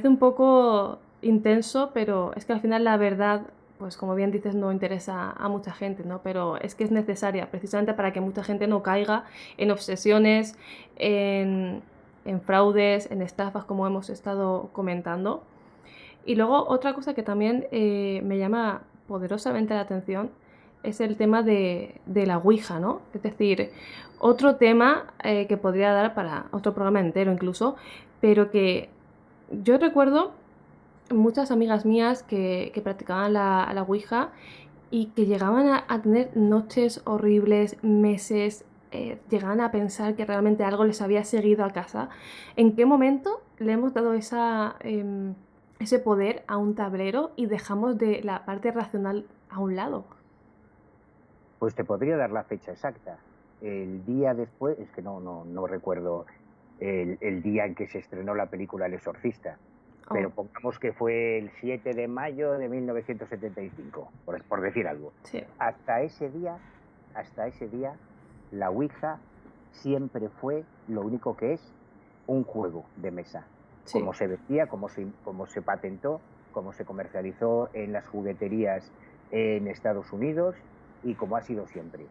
un poco intenso, pero es que al final la verdad, pues como bien dices, no interesa a mucha gente, ¿no? Pero es que es necesaria precisamente para que mucha gente no caiga en obsesiones, en, en fraudes, en estafas, como hemos estado comentando. Y luego otra cosa que también me llama poderosamente la atención es el tema de la Ouija, ¿no? Es decir, otro tema que podría dar para otro programa entero incluso, pero que yo recuerdo muchas amigas mías que practicaban la Ouija y que llegaban a tener noches horribles, meses, llegaban a pensar que realmente algo les había seguido a casa. ¿En qué momento le hemos dado ese poder a un tablero y dejamos de la parte racional a un lado? Pues te podría dar la fecha exacta. El día después, es que no recuerdo el día en que se estrenó la película El Exorcista, Oh, pero pongamos que fue el 7 de mayo de 1975, por decir algo. sí, Hasta ese día, hasta ese día, la Ouija siempre fue lo único que es un juego de mesa. sí. Como se vendía, como se patentó, como se comercializó en las jugueterías en Estados Unidos y como ha sido siempre.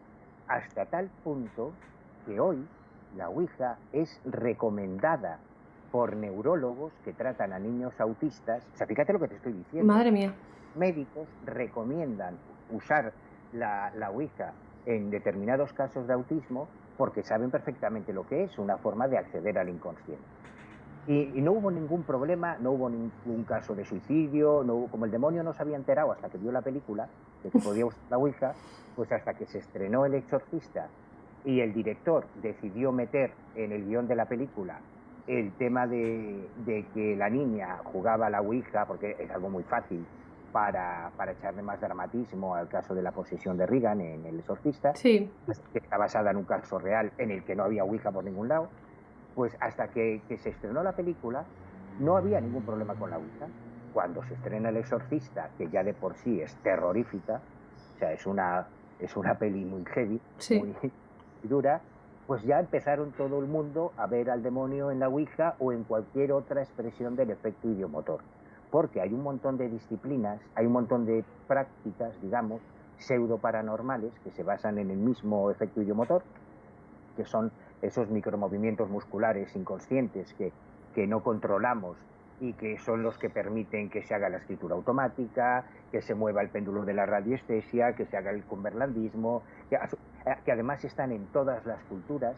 hasta tal punto que hoy la Ouija es recomendada por neurólogos que tratan a niños autistas. O sea, fíjate lo que te estoy diciendo. Madre mía. Médicos recomiendan usar la Ouija en determinados casos de autismo porque saben perfectamente lo que es, una forma de acceder al inconsciente. Y no hubo ningún problema, no hubo ningún caso de suicidio, no hubo, como el demonio no se había enterado hasta que vio la película de que podía usar la Ouija, pues hasta que se estrenó El Exorcista y el director decidió meter en el guión de la película el tema de que la niña jugaba a la Ouija, porque es algo muy fácil para echarle más dramatismo al caso de la posesión de Regan en El Exorcista, Sí. que está basada en un caso real en el que no había Ouija por ningún lado. Pues hasta que se estrenó la película no había ningún problema con la Ouija. Cuando se estrena El Exorcista, que ya de por sí es terrorífica, o sea, es una peli muy heavy, Sí. muy dura, pues ya empezaron todo el mundo a ver al demonio en la Ouija o en cualquier otra expresión del efecto idiomotor. Porque hay un montón de disciplinas, hay un montón de prácticas, digamos, pseudo paranormales que se basan en el mismo efecto idiomotor, que son esos micromovimientos musculares inconscientes que no controlamos y que son los que permiten que se haga la escritura automática, que se mueva el péndulo de la radiestesia, que se haga el cumberlandismo, que además están en todas las culturas,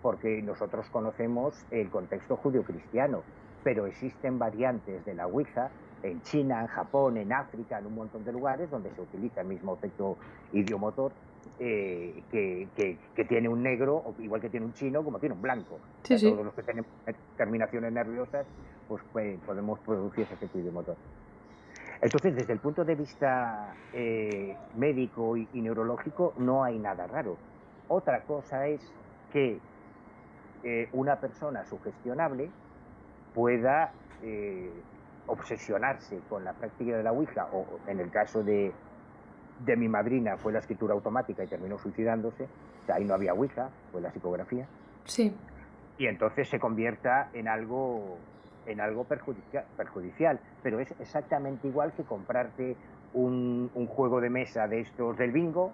porque nosotros conocemos el contexto judio-cristiano, pero existen variantes de la Ouija en China, en Japón, en África, en un montón de lugares donde se utiliza el mismo efecto idiomotor, que tiene un negro, igual que tiene un chino, como tiene un blanco. Sí, O sea, sí. todos los que tenemos terminaciones nerviosas, pues podemos producir ese efecto idiomotor. Entonces, desde el punto de vista médico y neurológico, no hay nada raro. Otra cosa es que una persona sugestionable pueda obsesionarse con la práctica de la Ouija, o en el caso de mi madrina fue la escritura automática y terminó suicidándose, o sea, ahí no había Ouija, fue la psicografía, Sí. y entonces se convierta en algo perjudicial, pero es exactamente igual que comprarte un juego de mesa de estos del bingo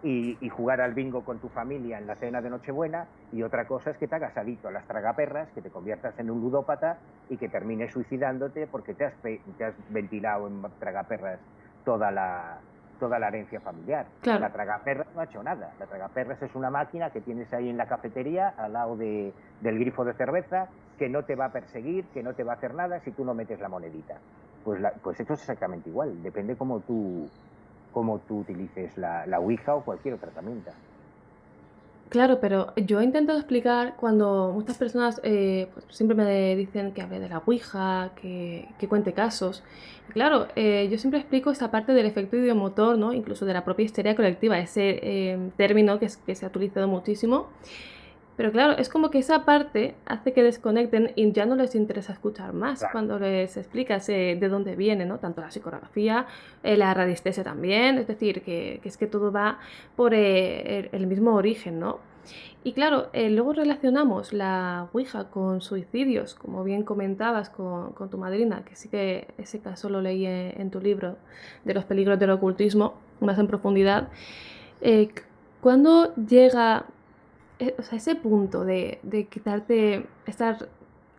y jugar al bingo con tu familia en la cena de Nochebuena, y otra cosa es que te hagas adicto a las tragaperras, que te conviertas en un ludópata y que termines suicidándote porque te has ventilado en tragaperras toda la herencia familiar. Claro. La tragaperras no ha hecho nada. La tragaperras es una máquina que tienes ahí en la cafetería al lado del grifo de cerveza, que no te va a perseguir, que no te va a hacer nada si tú no metes la monedita. Pues esto es exactamente igual, depende cómo tú utilices la Ouija o cualquier otra herramienta. Claro, pero yo he intentado explicar cuando muchas personas pues siempre me dicen que hable de la Ouija, que cuente casos. Y claro, yo siempre explico esa parte del efecto idiomotor, ¿no? Incluso de la propia histeria colectiva, ese término que se ha utilizado muchísimo. Pero claro, es como que esa parte hace que desconecten y ya no les interesa escuchar más Claro. cuando les explicas de dónde viene, ¿no? Tanto la psicografía, la radiestesia también, es decir, que es que todo va por el mismo origen, ¿no? Y claro, luego relacionamos la Ouija con suicidios, como bien comentabas con tu madrina, que sí que ese caso lo leí en tu libro de los peligros del ocultismo, más en profundidad. ¿Cuándo llega o sea, ese punto de quitarte esta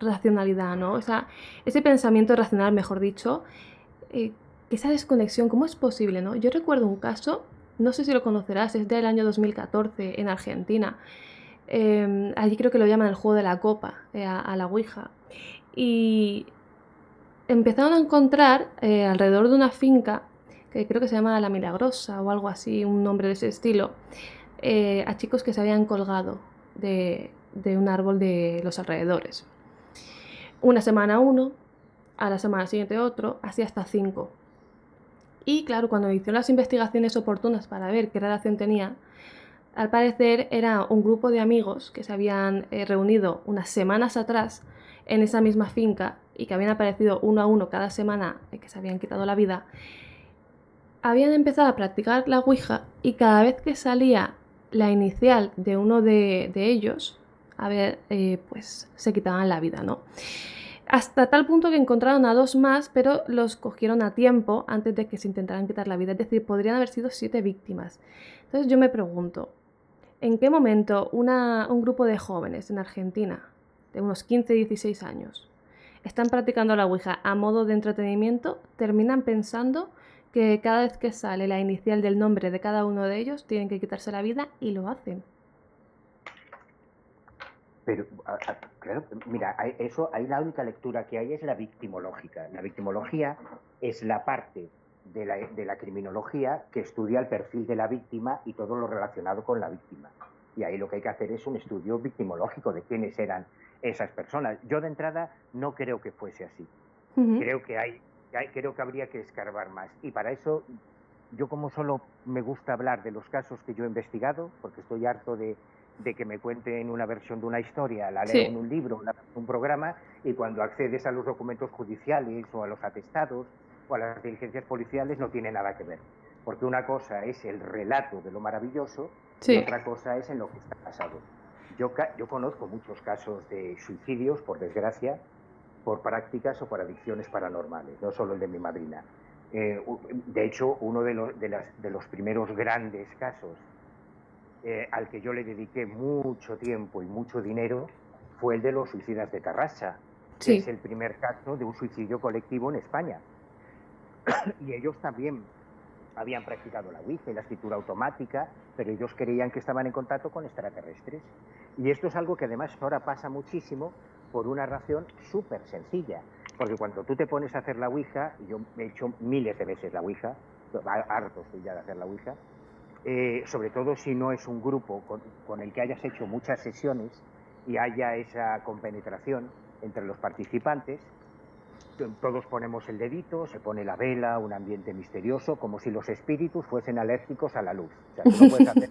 racionalidad, ¿no? O sea, ese pensamiento racional, mejor dicho, que esa desconexión, ¿cómo es posible, no? Yo recuerdo un caso, no sé si lo conocerás, es del año 2014 en Argentina. Allí creo que lo llaman el juego de la copa, a la Ouija. Y empezaron a encontrar alrededor de una finca, que creo que se llama La Milagrosa o algo así, un nombre de ese estilo, a chicos que se habían colgado de un árbol de los alrededores. Una semana uno, a la semana siguiente otro, así hasta 5. Y claro, cuando hicieron las investigaciones oportunas para ver qué relación tenía, al parecer era un grupo de amigos que se habían reunido unas semanas atrás en esa misma finca y que habían aparecido uno a uno cada semana que se habían quitado la vida. Habían empezado a practicar la Ouija y cada vez que salía la inicial de uno de ellos, pues se quitaban la vida, ¿no? Hasta tal punto que encontraron a 2 más, pero los cogieron a tiempo antes de que se intentaran quitar la vida. Es decir, podrían haber sido 7 víctimas. Entonces yo me pregunto, ¿En qué momento un grupo de jóvenes en Argentina, de unos 15, 16 años, están practicando la Ouija a modo de entretenimiento, terminan pensando que cada vez que sale la inicial del nombre de cada uno de ellos, tienen que quitarse la vida y lo hacen? Pero, claro, mira, eso, ahí la única lectura que hay es la victimológica. La victimología es la parte de la criminología que estudia el perfil de la víctima y todo lo relacionado con la víctima. Y ahí lo que hay que hacer es un estudio victimológico de quiénes eran esas personas. Yo de entrada no creo que fuese así. Ujú. Creo que creo que habría que escarbar más. Y para eso, yo como solo me gusta hablar de los casos que yo he investigado, porque estoy harto de que me cuenten una versión de una historia, la leo en Sí, un libro, un programa, y cuando accedes a los documentos judiciales o a los atestados o a las diligencias policiales no tiene nada que ver. Porque una cosa es el relato de lo maravilloso y sí. otra cosa es en lo que está basado. Yo conozco muchos casos de suicidios, por desgracia, por prácticas o por adicciones paranormales, no solo el de mi madrina. De hecho, uno de los primeros grandes casos al que yo le dediqué mucho tiempo y mucho dinero fue el de los suicidas de Tarrasa, que es Sí. el primer caso de un suicidio colectivo en España. Y ellos también habían practicado la Ouija y la escritura automática, pero ellos creían que estaban en contacto con extraterrestres. Y esto es algo que además ahora pasa muchísimo por una razón súper sencilla. Porque cuando tú te pones a hacer la Ouija, y yo he hecho miles de veces la Ouija, harto estoy ya de hacer la Ouija, sobre todo si no es un grupo con el que hayas hecho muchas sesiones y haya esa compenetración entre los participantes, todos ponemos el dedito, se pone la vela, un ambiente misterioso, como si los espíritus fuesen alérgicos a la luz. O sea, tú no puedes hacer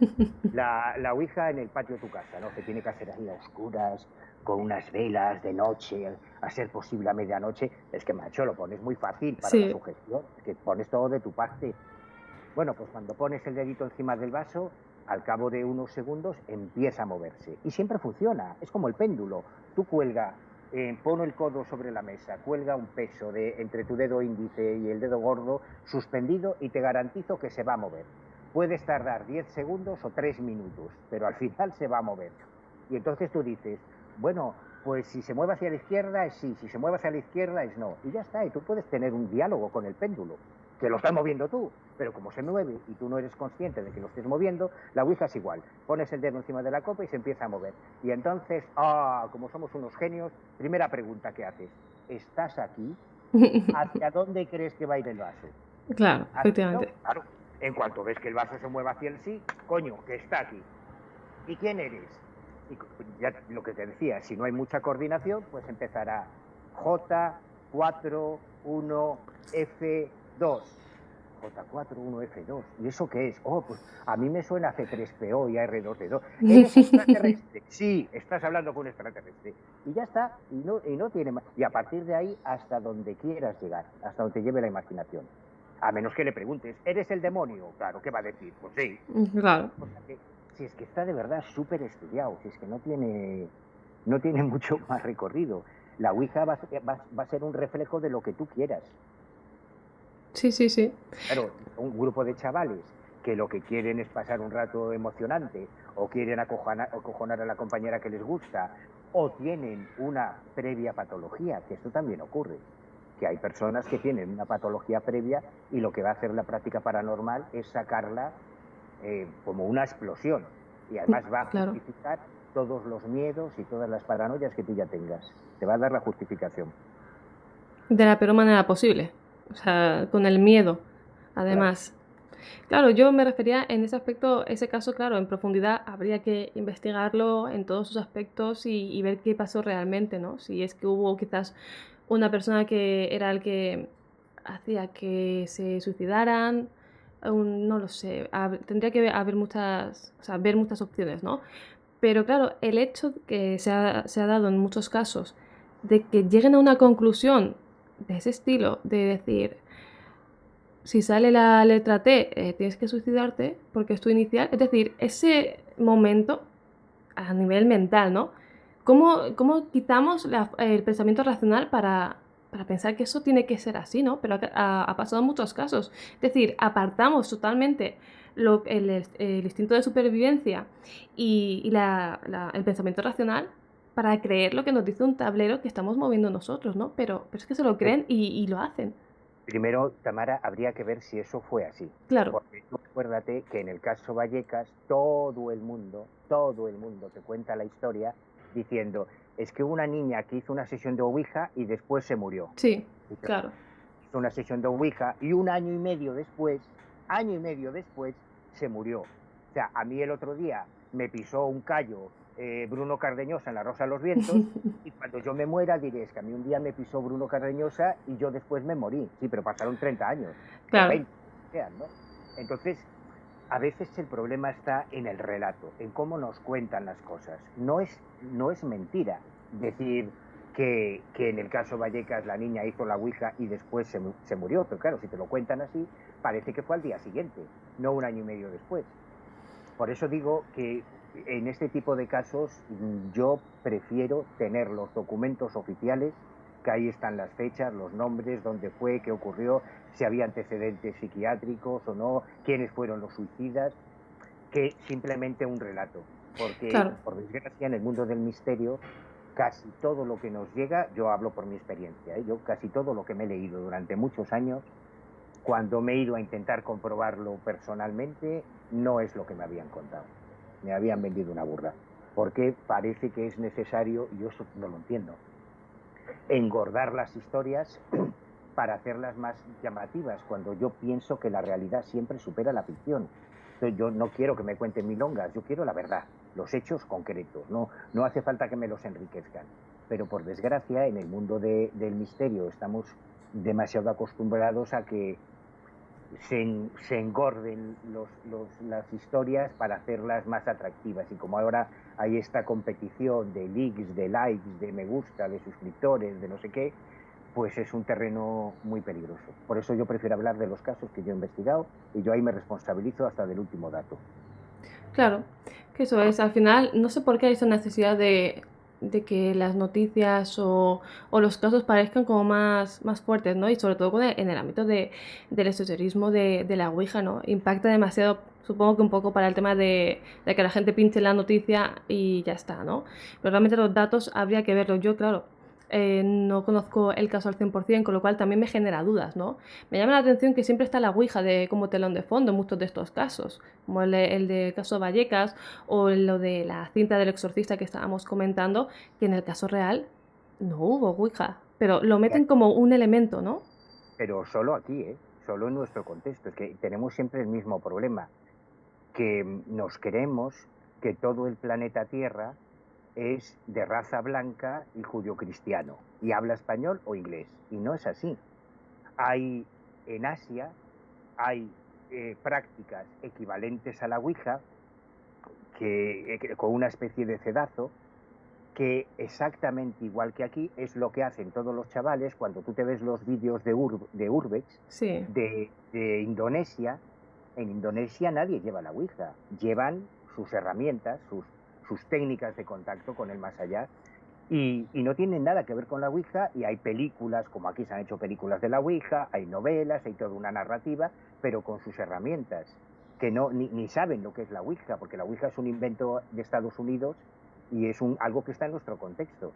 la Ouija en el patio de tu casa, ¿no? Se tiene que hacer ahí a oscuras, con unas velas de noche, a ser posible a medianoche. Es que, macho, lo pones muy fácil para la Sí. sugestión, que pones todo de tu parte. Bueno, pues cuando pones el dedito encima del vaso, al cabo de unos segundos empieza a moverse. Y siempre funciona, es como el péndulo. Tú cuelga, pon el codo sobre la mesa, cuelga un peso entre tu dedo índice y el dedo gordo suspendido y te garantizo que se va a mover. Puedes tardar 10 segundos o 3 minutos, pero al final se va a mover. Y entonces tú dices, bueno, pues si se mueve hacia la izquierda es sí, si se mueve hacia la izquierda es no. Y ya está, y tú puedes tener un diálogo con el péndulo, que lo estás moviendo tú, pero como se mueve y tú no eres consciente de que lo estés moviendo, la Ouija es igual. Pones el dedo encima de la copa y se empieza a mover. Y entonces, como somos unos genios, primera pregunta que haces, ¿estás aquí? ¿Hacia dónde crees que va a ir el vaso? Claro, No, efectivamente. claro, en cuanto ves que el vaso se mueve hacia el sí, coño, que está aquí. ¿Y quién eres? Y ya lo que te decía, si no hay mucha coordinación, pues empezará J41F2. J41F2. ¿Y eso qué es? Oh, pues a mí me suena a C3PO y a R2D2. ¿Eres extraterrestre? Sí, estás hablando con un extraterrestre. Y ya está, y no tiene más. Y a partir de ahí, hasta donde quieras llegar, hasta donde te lleve la imaginación. A menos que le preguntes, ¿eres el demonio? Claro, ¿qué va a decir? Pues sí. Claro. O sea que, si es que está de verdad súper estudiado, si es que no tiene mucho más recorrido. La Ouija va a ser un reflejo de lo que tú quieras. Sí, sí, sí. Claro, un grupo de chavales que lo que quieren es pasar un rato emocionante o quieren acojonar a la compañera que les gusta o tienen una previa patología, que esto también ocurre, que hay personas que tienen una patología previa y lo que va a hacer la práctica paranormal es sacarla como una explosión y además va a Claro. justificar todos los miedos y todas las paranoias que tú ya tengas. Te va a dar la justificación. De la peor manera posible. O sea, con el miedo, Claro. además. Claro, yo me refería en ese aspecto, ese caso, claro, en profundidad habría que investigarlo en todos sus aspectos y ver qué pasó realmente, ¿no? Si es que hubo quizás una persona que era el que hacía que se suicidaran, no lo sé, tendría que haber muchas, o sea, ver muchas opciones, ¿no? Pero claro, el hecho que se ha dado en muchos casos de que lleguen a una conclusión de ese estilo, de decir, si sale la letra T, tienes que suicidarte porque es tu inicial. Es decir, ese momento a nivel mental, ¿no? ¿Cómo quitamos el pensamiento racional para pensar que eso tiene que ser así, ¿no? Pero ha pasado en muchos casos. Es decir, apartamos totalmente el instinto de supervivencia y el pensamiento racional para creer lo que nos dice un tablero que estamos moviendo nosotros, ¿no? Pero es que se lo Pero creen y lo hacen. primero, Tamara, habría que ver si eso fue así. Claro, Porque tú acuérdate que en el caso Vallecas, todo el mundo te cuenta la historia diciendo, es que una niña que hizo una sesión de Ouija y después se murió. sí, claro. Hizo una sesión de Ouija y un año y medio después, se murió. O sea, a mí el otro día me pisó un callo Bruno Cardeñosa en La Rosa de los Vientos, y cuando yo me muera diré, es que a mí un día me pisó Bruno Cardeñosa y yo después me morí. Sí, pero pasaron 30 años, o Claro, 20, sean, ¿no? Entonces, a veces el problema está en el relato, en cómo nos cuentan las cosas. No es mentira decir que en el caso Vallecas la niña hizo la ouija y después se murió, pero claro, si te lo cuentan así, parece que fue al día siguiente, no un año y medio después. Por eso digo que en este tipo de casos yo prefiero tener los documentos oficiales, que ahí están las fechas, los nombres, dónde fue, qué ocurrió, si había antecedentes psiquiátricos o no, quiénes fueron los suicidas, que simplemente un relato. Porque, claro. por desgracia, en el mundo del misterio, casi todo lo que nos llega, yo hablo por mi experiencia, yo casi todo lo que me he leído durante muchos años, cuando me he ido a intentar comprobarlo personalmente, no es lo que me habían contado. Me habían vendido una burra. Porque parece que es necesario, y yo eso no lo entiendo, engordar las historias para hacerlas más llamativas, cuando yo pienso que la realidad siempre supera la ficción. Entonces, yo no quiero que me cuenten milongas, yo quiero la verdad, los hechos concretos, no hace falta que me los enriquezcan. Pero por desgracia, en el mundo del misterio estamos demasiado acostumbrados a que se engorden las historias para hacerlas más atractivas. Y como ahora hay esta competición de leaks, de likes, de me gusta, de suscriptores, de no sé qué, pues es un terreno muy peligroso. Por eso yo prefiero hablar de los casos que yo he investigado, y yo ahí me responsabilizo hasta del último dato. Claro, que eso es, al final, no sé por qué hay esa necesidad de que las noticias o los casos parezcan como más fuertes, ¿no? Y sobre todo en el ámbito del esoterismo de la Ouija, ¿no? Impacta demasiado, supongo que un poco para el tema de que la gente pinche la noticia y ya está, ¿no? Pero realmente los datos habría que verlos. Yo, claro, no conozco el caso al 100%, con lo cual también me genera dudas, ¿no? Me llama la atención que siempre está la Ouija como telón de fondo en muchos de estos casos, como el del caso Vallecas o lo de la cinta del exorcista que estábamos comentando, que en el caso real no hubo Ouija, pero lo meten como un elemento, ¿no? Pero solo aquí, solo en nuestro contexto. Es que tenemos siempre el mismo problema, que nos creemos que todo el planeta Tierra es de raza blanca y judio-cristiano, y habla español o inglés, y no es así. Hay en Asia, hay prácticas equivalentes a la Ouija, con una especie de cedazo, que exactamente igual que aquí es lo que hacen todos los chavales cuando tú te ves los vídeos de Urbex, Sí, de Indonesia. En Indonesia nadie lleva la Ouija, llevan sus herramientas, sus técnicas de contacto con el más allá, y no tienen nada que ver con la Ouija, y hay películas, como aquí se han hecho películas de la Ouija, hay novelas, hay toda una narrativa, pero con sus herramientas, que ni saben lo que es la Ouija, porque la Ouija es un invento de Estados Unidos y es algo que está en nuestro contexto.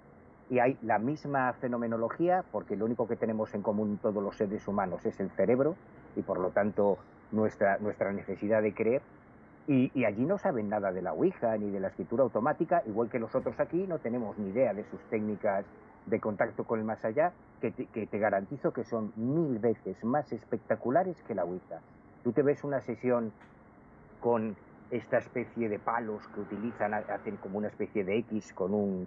Y hay la misma fenomenología, porque lo único que tenemos en común todos los seres humanos es el cerebro, y por lo tanto nuestra necesidad de creer. Y allí no saben nada de la Ouija ni de la escritura automática, igual que nosotros aquí no tenemos ni idea de sus técnicas de contacto con el más allá, que te garantizo que son 1000 veces más espectaculares que la Ouija. Tú te ves una sesión con esta especie de palos que utilizan, hacen como una especie de X como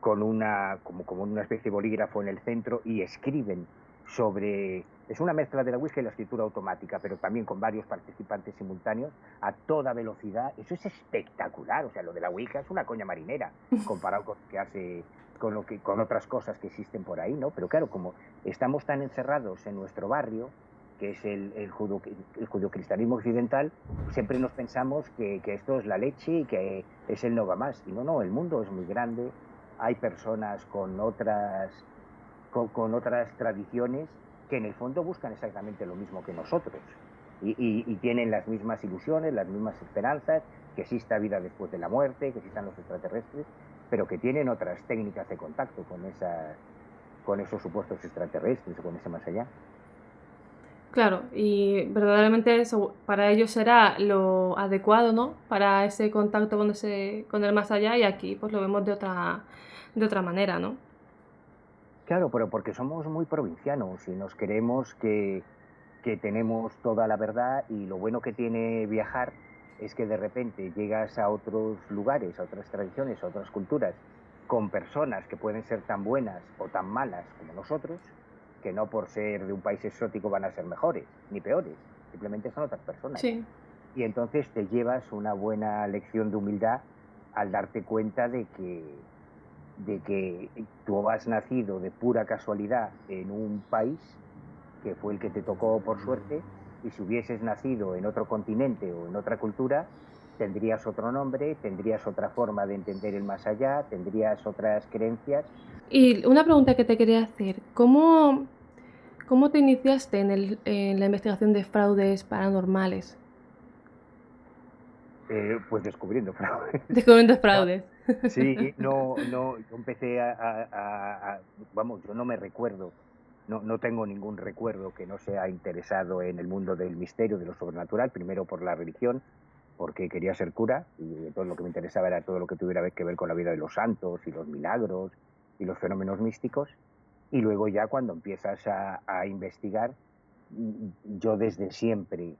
una especie de bolígrafo en el centro, y escriben sobre... Es una mezcla de la Ouija y la escritura automática, pero también con varios participantes simultáneos a toda velocidad. Eso es espectacular. O sea, lo de la Ouija es una coña marinera comparado con lo que hace, con otras cosas que existen por ahí, ¿no? Pero claro, como estamos tan encerrados en nuestro barrio, que es el judio-cristianismo occidental, siempre nos pensamos que esto es la leche y que es el no va más. Y no, el mundo es muy grande, hay personas con otras tradiciones que en el fondo buscan exactamente lo mismo que nosotros. y tienen las mismas ilusiones, las mismas esperanzas, que exista vida después de la muerte, que existan los extraterrestres, pero que tienen otras técnicas de contacto con esos supuestos extraterrestres o con ese más allá. Claro, y verdaderamente eso para ellos será lo adecuado, ¿no? Para ese contacto con el más allá, y aquí, pues, lo vemos de otra manera, ¿no? Claro, pero porque somos muy provincianos y nos creemos que tenemos toda la verdad, y lo bueno que tiene viajar es que de repente llegas a otros lugares, a otras tradiciones, a otras culturas, con personas que pueden ser tan buenas o tan malas como nosotros, que no por ser de un país exótico van a ser mejores ni peores, simplemente son otras personas. Sí. Y entonces te llevas una buena lección de humildad al darte cuenta de que tú has nacido de pura casualidad en un país que fue el que te tocó por suerte, y si hubieses nacido en otro continente o en otra cultura, tendrías otro nombre, tendrías otra forma de entender el más allá, tendrías otras creencias. Y una pregunta que te quería hacer, ¿cómo te iniciaste en la investigación de fraudes paranormales? Pues descubriendo fraudes. Descubriendo No, fraudes. sí, no, yo empecé vamos, yo no me recuerdo, no tengo ningún recuerdo que no sea interesado en el mundo del misterio, de lo sobrenatural, primero por la religión, porque quería ser cura, y todo lo que me interesaba era todo lo que tuviera que ver con la vida de los santos y los milagros y los fenómenos místicos. Y luego ya cuando empiezas a investigar, yo desde siempre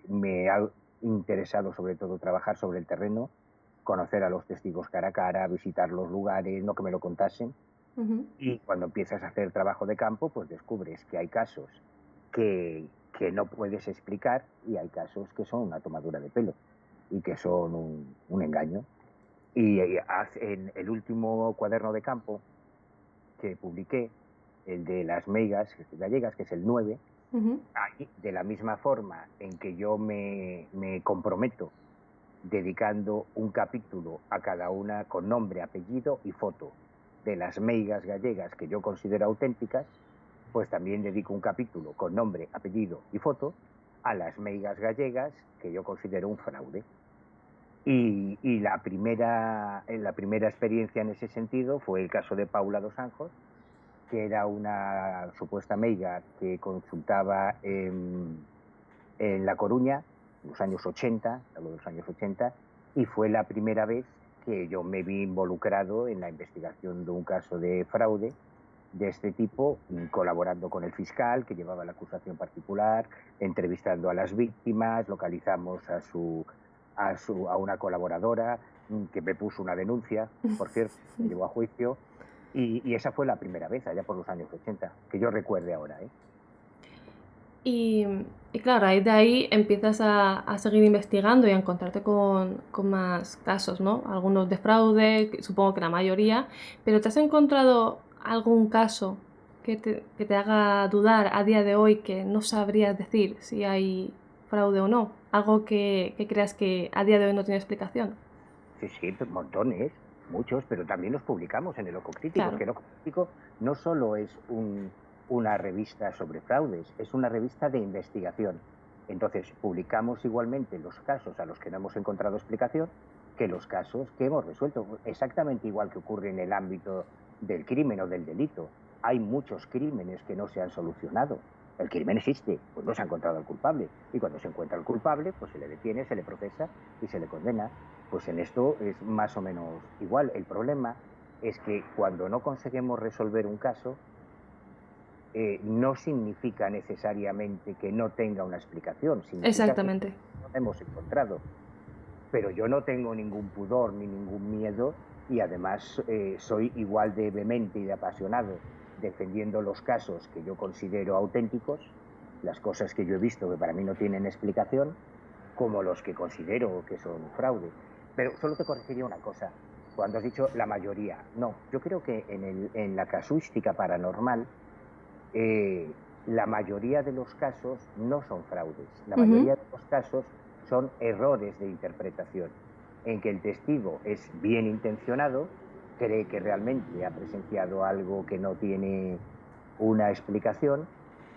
me ha interesado sobre todo trabajar sobre el terreno, conocer a los testigos cara a cara, visitar los lugares, no que me lo contasen. Ujú. Y cuando empiezas a hacer trabajo de campo, pues descubres que hay casos que no puedes explicar, y hay casos que son una tomadura de pelo y que son un engaño. Y en el último cuaderno de campo que publiqué, el de las meigas gallegas, que es el 9, Ujú. ahí, de la misma forma en que yo me comprometo dedicando un capítulo a cada una con nombre, apellido y foto de las meigas gallegas que yo considero auténticas, pues también dedico un capítulo con nombre, apellido y foto a las meigas gallegas que yo considero un fraude. Y la primera experiencia en ese sentido fue el caso de Paula dos Anjos, que era una supuesta meiga que consultaba en La Coruña, en los años 80, hablo de los años 80, y fue la primera vez que yo me vi involucrado en la investigación de un caso de fraude de este tipo, colaborando con el fiscal que llevaba la acusación particular, entrevistando a las víctimas, localizamos a una colaboradora que me puso una denuncia, por cierto, me llevó a juicio, y esa fue la primera vez, allá por los años 80, que yo recuerde ahora, ¿eh? Y, y claro, de ahí empiezas a seguir investigando y a encontrarte con más casos, ¿no? Algunos de fraude, supongo que la mayoría, pero ¿te has encontrado algún caso que te haga dudar a día de hoy, que no sabrías decir si hay fraude o no? Algo que creas que a día de hoy no tiene explicación. Sí, sí, pues montones, muchos, pero también los publicamos en el Ojo Crítico. Es Claro. que el Ojo Crítico no solo es una revista sobre fraudes, es una revista de investigación. Entonces, publicamos igualmente los casos a los que no hemos encontrado explicación que los casos que hemos resuelto. Exactamente igual que ocurre en el ámbito del crimen o del delito. Hay muchos crímenes que no se han solucionado. El crimen existe, pues no se ha encontrado el culpable. Y cuando se encuentra el culpable, pues se le detiene, se le procesa y se le condena. Pues en esto es más o menos igual. El problema es que cuando no conseguimos resolver un caso, no significa necesariamente que no tenga una explicación, significa que Exactamente. no la hemos encontrado. Pero yo no tengo ningún pudor ni ningún miedo, y además soy igual de vehemente y de apasionado defendiendo los casos que yo considero auténticos, las cosas que yo he visto que para mí no tienen explicación, como los que considero que son fraude. Pero solo te corregiría una cosa. Cuando has dicho la mayoría, no, yo creo que en la casuística paranormal, la mayoría de los casos no son fraudes. La Ujú. mayoría de los casos son errores de interpretación, en que el testigo es bien intencionado, cree que realmente ha presenciado algo que no tiene una explicación,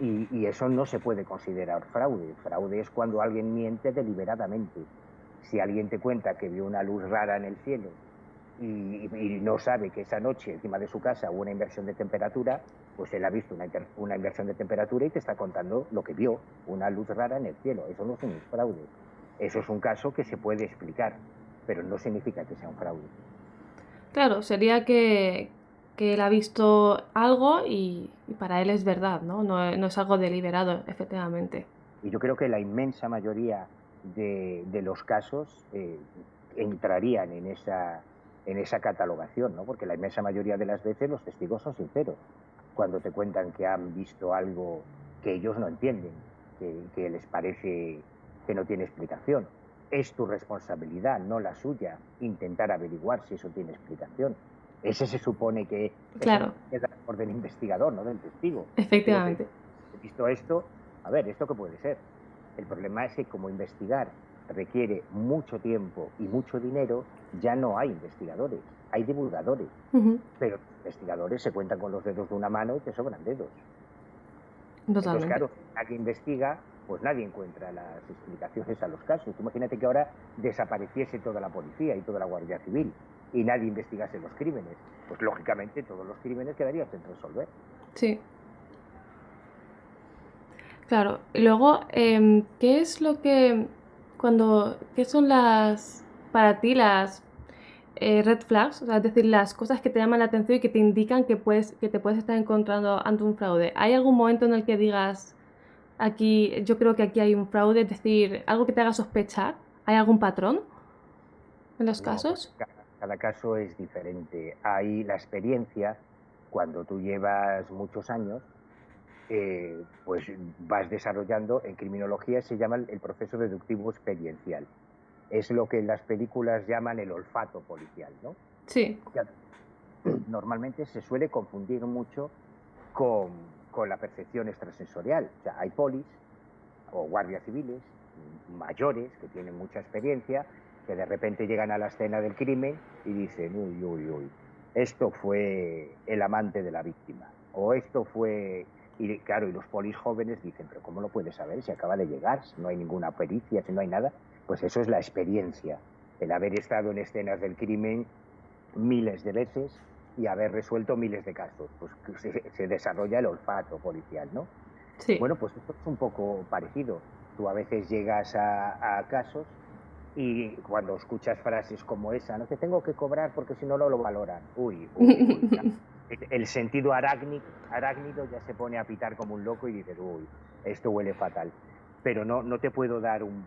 Y eso no se puede considerar fraude. Fraude es cuando alguien miente deliberadamente. Si alguien te cuenta que vio una luz rara en el cielo y no sabe que esa noche encima de su casa hubo una inversión de temperatura, pues él ha visto una inversión de temperatura y te está contando lo que vio, una luz rara en el cielo. Eso no es un fraude. Eso es un caso que se puede explicar, pero no significa que sea un fraude. Claro, sería que él ha visto algo y para él es verdad, ¿no? No es algo deliberado, efectivamente. Y yo creo que la inmensa mayoría de los casos entrarían en esa catalogación, ¿no? Porque la inmensa mayoría de las veces los testigos son sinceros cuando te cuentan que han visto algo que ellos no entienden, que les parece que no tiene explicación. Es tu responsabilidad, no la suya, intentar averiguar si eso tiene explicación. Ese se supone que Claro, es la labor del investigador, no del testigo. El testigo te dice, efectivamente. he visto esto, a ver, ¿esto qué puede ser? El problema es que como investigar requiere mucho tiempo y mucho dinero, ya no hay investigadores, hay divulgadores. Ujú, Pero los investigadores se cuentan con los dedos de una mano y te sobran dedos. Entonces, totalmente. claro, nadie investiga, pues nadie encuentra las explicaciones a los casos. Tú imagínate que ahora desapareciese toda la policía y toda la Guardia Civil y nadie investigase los crímenes. Pues lógicamente todos los crímenes quedarían sin resolver. Sí, claro. Y luego, ¿qué es lo que, qué son para ti las red flags? O sea, es decir, las cosas que te llaman la atención y que te indican que te puedes estar encontrando ante un fraude. ¿Hay algún momento en el que digas, aquí, yo creo que aquí hay un fraude? Es decir, algo que te haga sospechar. ¿Hay algún patrón en los No, porque casos? cada caso es diferente. Hay la experiencia, cuando tú llevas muchos años, pues vas desarrollando, en criminología se llama el proceso deductivo experiencial. Es lo que en las películas llaman el olfato policial, ¿no? Sí. Ya, normalmente se suele confundir mucho con la percepción extrasensorial. O sea, hay polis o guardias civiles mayores que tienen mucha experiencia, que de repente llegan a la escena del crimen y dicen, uy, uy, uy, esto fue el amante de la víctima, o esto fue... Y claro, y los polis jóvenes dicen, pero ¿cómo lo puedes saber si acaba de llegar, si no hay ninguna pericia, si no hay nada? Pues eso es la experiencia, el haber estado en escenas del crimen miles de veces y haber resuelto miles de casos. Pues se desarrolla el olfato policial, ¿no? Sí. Bueno, pues esto es un poco parecido. Tú a veces llegas a casos y cuando escuchas frases como esa, no te tengo que cobrar porque si no, no lo valoran. Uy, uy, uy. Ya. El sentido arácnido ya se pone a pitar como un loco y dices, uy, esto huele fatal. Pero no te puedo dar un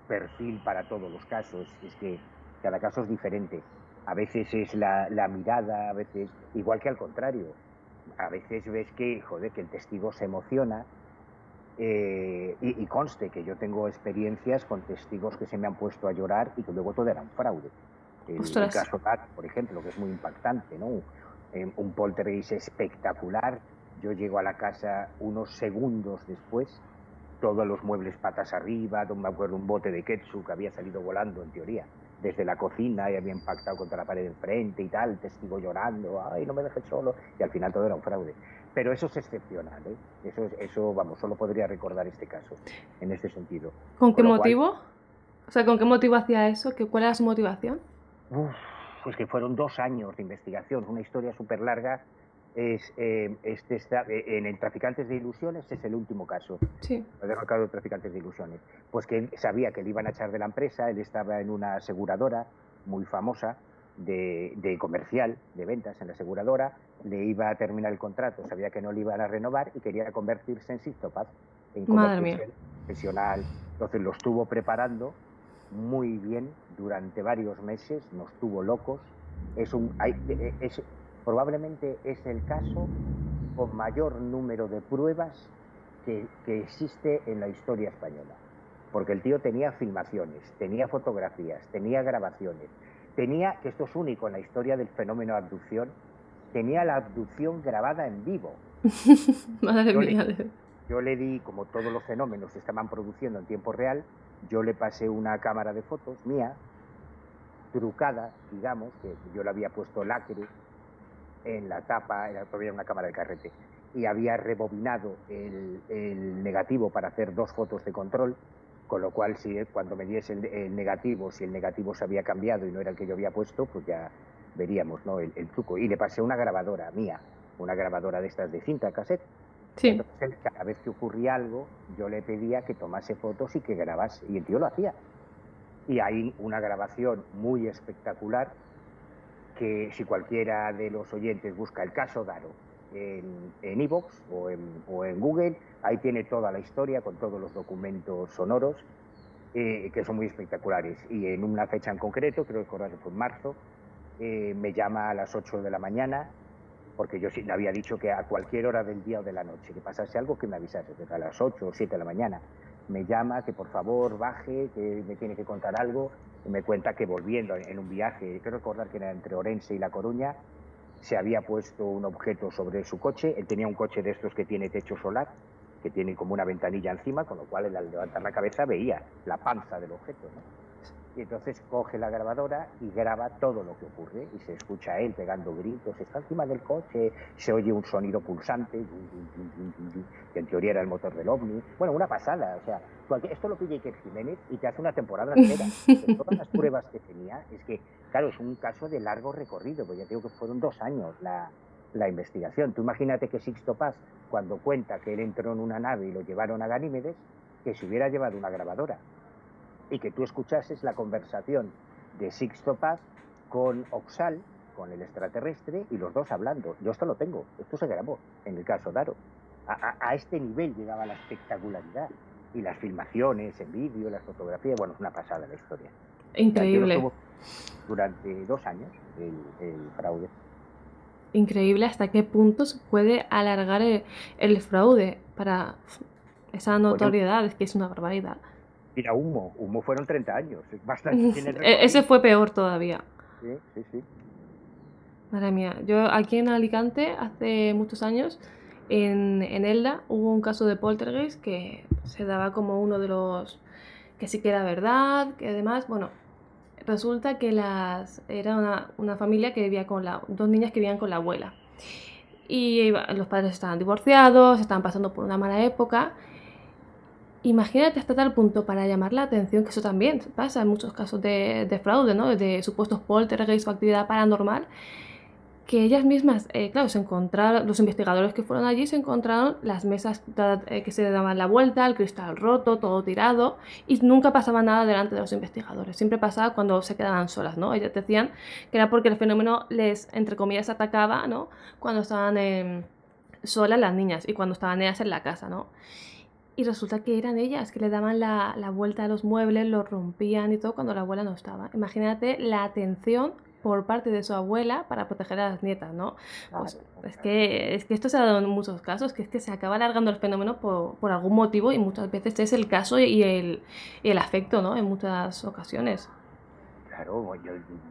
perfil para todos los casos. Es que cada caso es diferente. A veces es la mirada, a veces, igual que al contrario. A veces ves que, joder, que el testigo se emociona y conste que yo tengo experiencias con testigos que se me han puesto a llorar y que luego todo era un fraude. El Ostras. caso TAT, por ejemplo, que es muy impactante, ¿no? Un poltergeist espectacular. Yo llego a la casa unos segundos después, todos los muebles patas arriba, me acuerdo un bote de ketchup que había salido volando, en teoría, desde la cocina y había impactado contra la pared de enfrente y tal, testigo llorando, ay, no me dejes solo, y al final todo era un fraude. Pero eso es excepcional, ¿eh? Eso, vamos, solo podría recordar este caso, en este sentido. ¿Con qué Con lo cual, motivo? O sea, ¿con qué motivo hacía eso? ¿Cuál era su motivación? pues que fueron 2 años de investigación, una historia súper larga. En Traficantes de Ilusiones es el último caso. Sí. Lo dejo acá de Traficantes de Ilusiones. Pues que él sabía que le iban a echar de la empresa, él estaba en una aseguradora muy famosa, de comercial, de ventas en la aseguradora, le iba a terminar el contrato, sabía que no le iban a renovar y quería convertirse en psicópata, en Madre mía. convertirse en profesional. Entonces lo estuvo preparando muy bien durante varios meses, nos tuvo locos. Probablemente es el caso con mayor número de pruebas que existe en la historia española. Porque el tío tenía filmaciones, tenía fotografías, tenía grabaciones, tenía, que esto es único en la historia del fenómeno abducción, tenía la abducción grabada en vivo. Madre Yo le, mía. yo le di, como todos los fenómenos se estaban produciendo en tiempo real, yo le pasé una cámara de fotos mía, trucada, digamos, que yo le había puesto lacre en la tapa, era todavía una cámara de carrete, y había rebobinado el negativo para hacer 2 fotos de control, con lo cual cuando me diese el negativo, si el negativo se había cambiado y no era el que yo había puesto, pues ya veríamos, ¿no?, el truco. Y le pasé una grabadora mía, una grabadora de estas de cinta cassette. Sí. Entonces, cada vez que ocurría algo, yo le pedía que tomase fotos y que grabase, y el tío lo hacía. Y hay una grabación muy espectacular que, si cualquiera de los oyentes busca el caso Daro en iVoox o en Google, ahí tiene toda la historia con todos los documentos sonoros, que son muy espectaculares. Y en una fecha en concreto, creo que fue en marzo, me llama a las 8 de la mañana, porque yo sí le había dicho que a cualquier hora del día o de la noche que pasase algo, que me avisase, a las 8 o 7 de la mañana. Me llama que por favor baje, que me tiene que contar algo, y me cuenta que volviendo en un viaje, creo recordar que era entre Orense y La Coruña, se había puesto un objeto sobre su coche. Él tenía un coche de estos que tiene techo solar, que tiene como una ventanilla encima, con lo cual al levantar la cabeza veía la panza del objeto, ¿no? Y entonces coge la grabadora y graba todo lo que ocurre, y se escucha a él pegando gritos, está encima del coche, se oye un sonido pulsante, que en teoría era el motor del OVNI. Bueno, una pasada, o sea, esto lo pide Iker Jiménez y te hace una temporada entera. De todas las pruebas que tenía, es que, claro, es un caso de largo recorrido, porque ya te digo que fueron 2 años la investigación. Tú imagínate que Sixto Paz, cuando cuenta que él entró en una nave y lo llevaron a Ganímedes, que se hubiera llevado una grabadora y que tú escuchases la conversación de Sixto Paz con Oxal, con el extraterrestre, y los dos hablando. Yo esto lo tengo, esto se grabó en el caso Daro. A este nivel llegaba la espectacularidad, y las filmaciones en vídeo, las fotografías, bueno, es una pasada la historia. Increíble. O sea, durante 2 años el fraude. Increíble hasta qué punto se puede alargar el fraude para esa notoriedad, es que es una barbaridad. Mira, Humo fueron 30 años, es bastante tiene el recorrido. Ese fue peor todavía. Sí. Madre mía, yo aquí en Alicante hace muchos años, en Elda, hubo un caso de poltergeist que se daba como uno de los que sí que era verdad, que además, bueno, resulta que era una familia que vivía con 2 niñas que vivían con la abuela. Y los padres estaban divorciados, estaban pasando por una mala época. Imagínate hasta tal punto para llamar la atención, que eso también pasa en muchos casos de fraude, ¿no?, de supuestos poltergeist o actividad paranormal, que ellas mismas, claro, se encontraron, los investigadores que fueron allí se encontraron las mesas que se daban la vuelta, el cristal roto, todo tirado, y nunca pasaba nada delante de los investigadores. Siempre pasaba cuando se quedaban solas, ¿no? Ellas decían que era porque el fenómeno les, entre comillas, atacaba, ¿no?, cuando estaban solas las niñas y cuando estaban ellas en la casa, ¿no? Y resulta que eran ellas que le daban la vuelta a los muebles, los rompían y todo cuando la abuela no estaba. Imagínate la atención por parte de su abuela para proteger a las nietas, ¿no? Pues es que esto se ha dado en muchos casos, que es que se acaba alargando el fenómeno por algún motivo, y muchas veces es el caso y el afecto, ¿no?, en muchas ocasiones. Claro,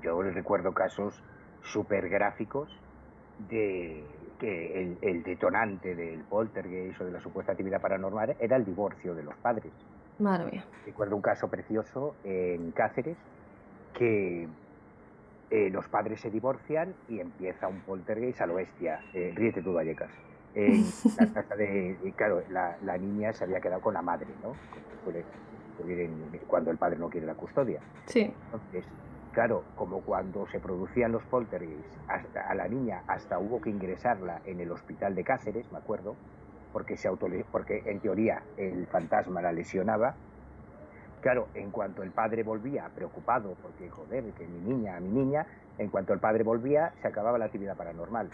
yo recuerdo casos súper gráficos de que el detonante del poltergeist o de la supuesta actividad paranormal era el divorcio de los padres. Madre mía. Recuerdo un caso precioso en Cáceres, que los padres se divorcian y empieza un poltergeist a lo bestia. Ríete tú, Vallecas. En la casa claro, la niña se había quedado con la madre, ¿no? Como suele ocurrir cuando el padre no quiere la custodia. Sí. Entonces, claro, como cuando se producían los poltergeists, a la niña hasta hubo que ingresarla en el hospital de Cáceres, me acuerdo, porque en teoría el fantasma la lesionaba. Claro, en cuanto el padre volvía, preocupado, porque joder, que mi niña, en cuanto el padre volvía, se acababa la actividad paranormal.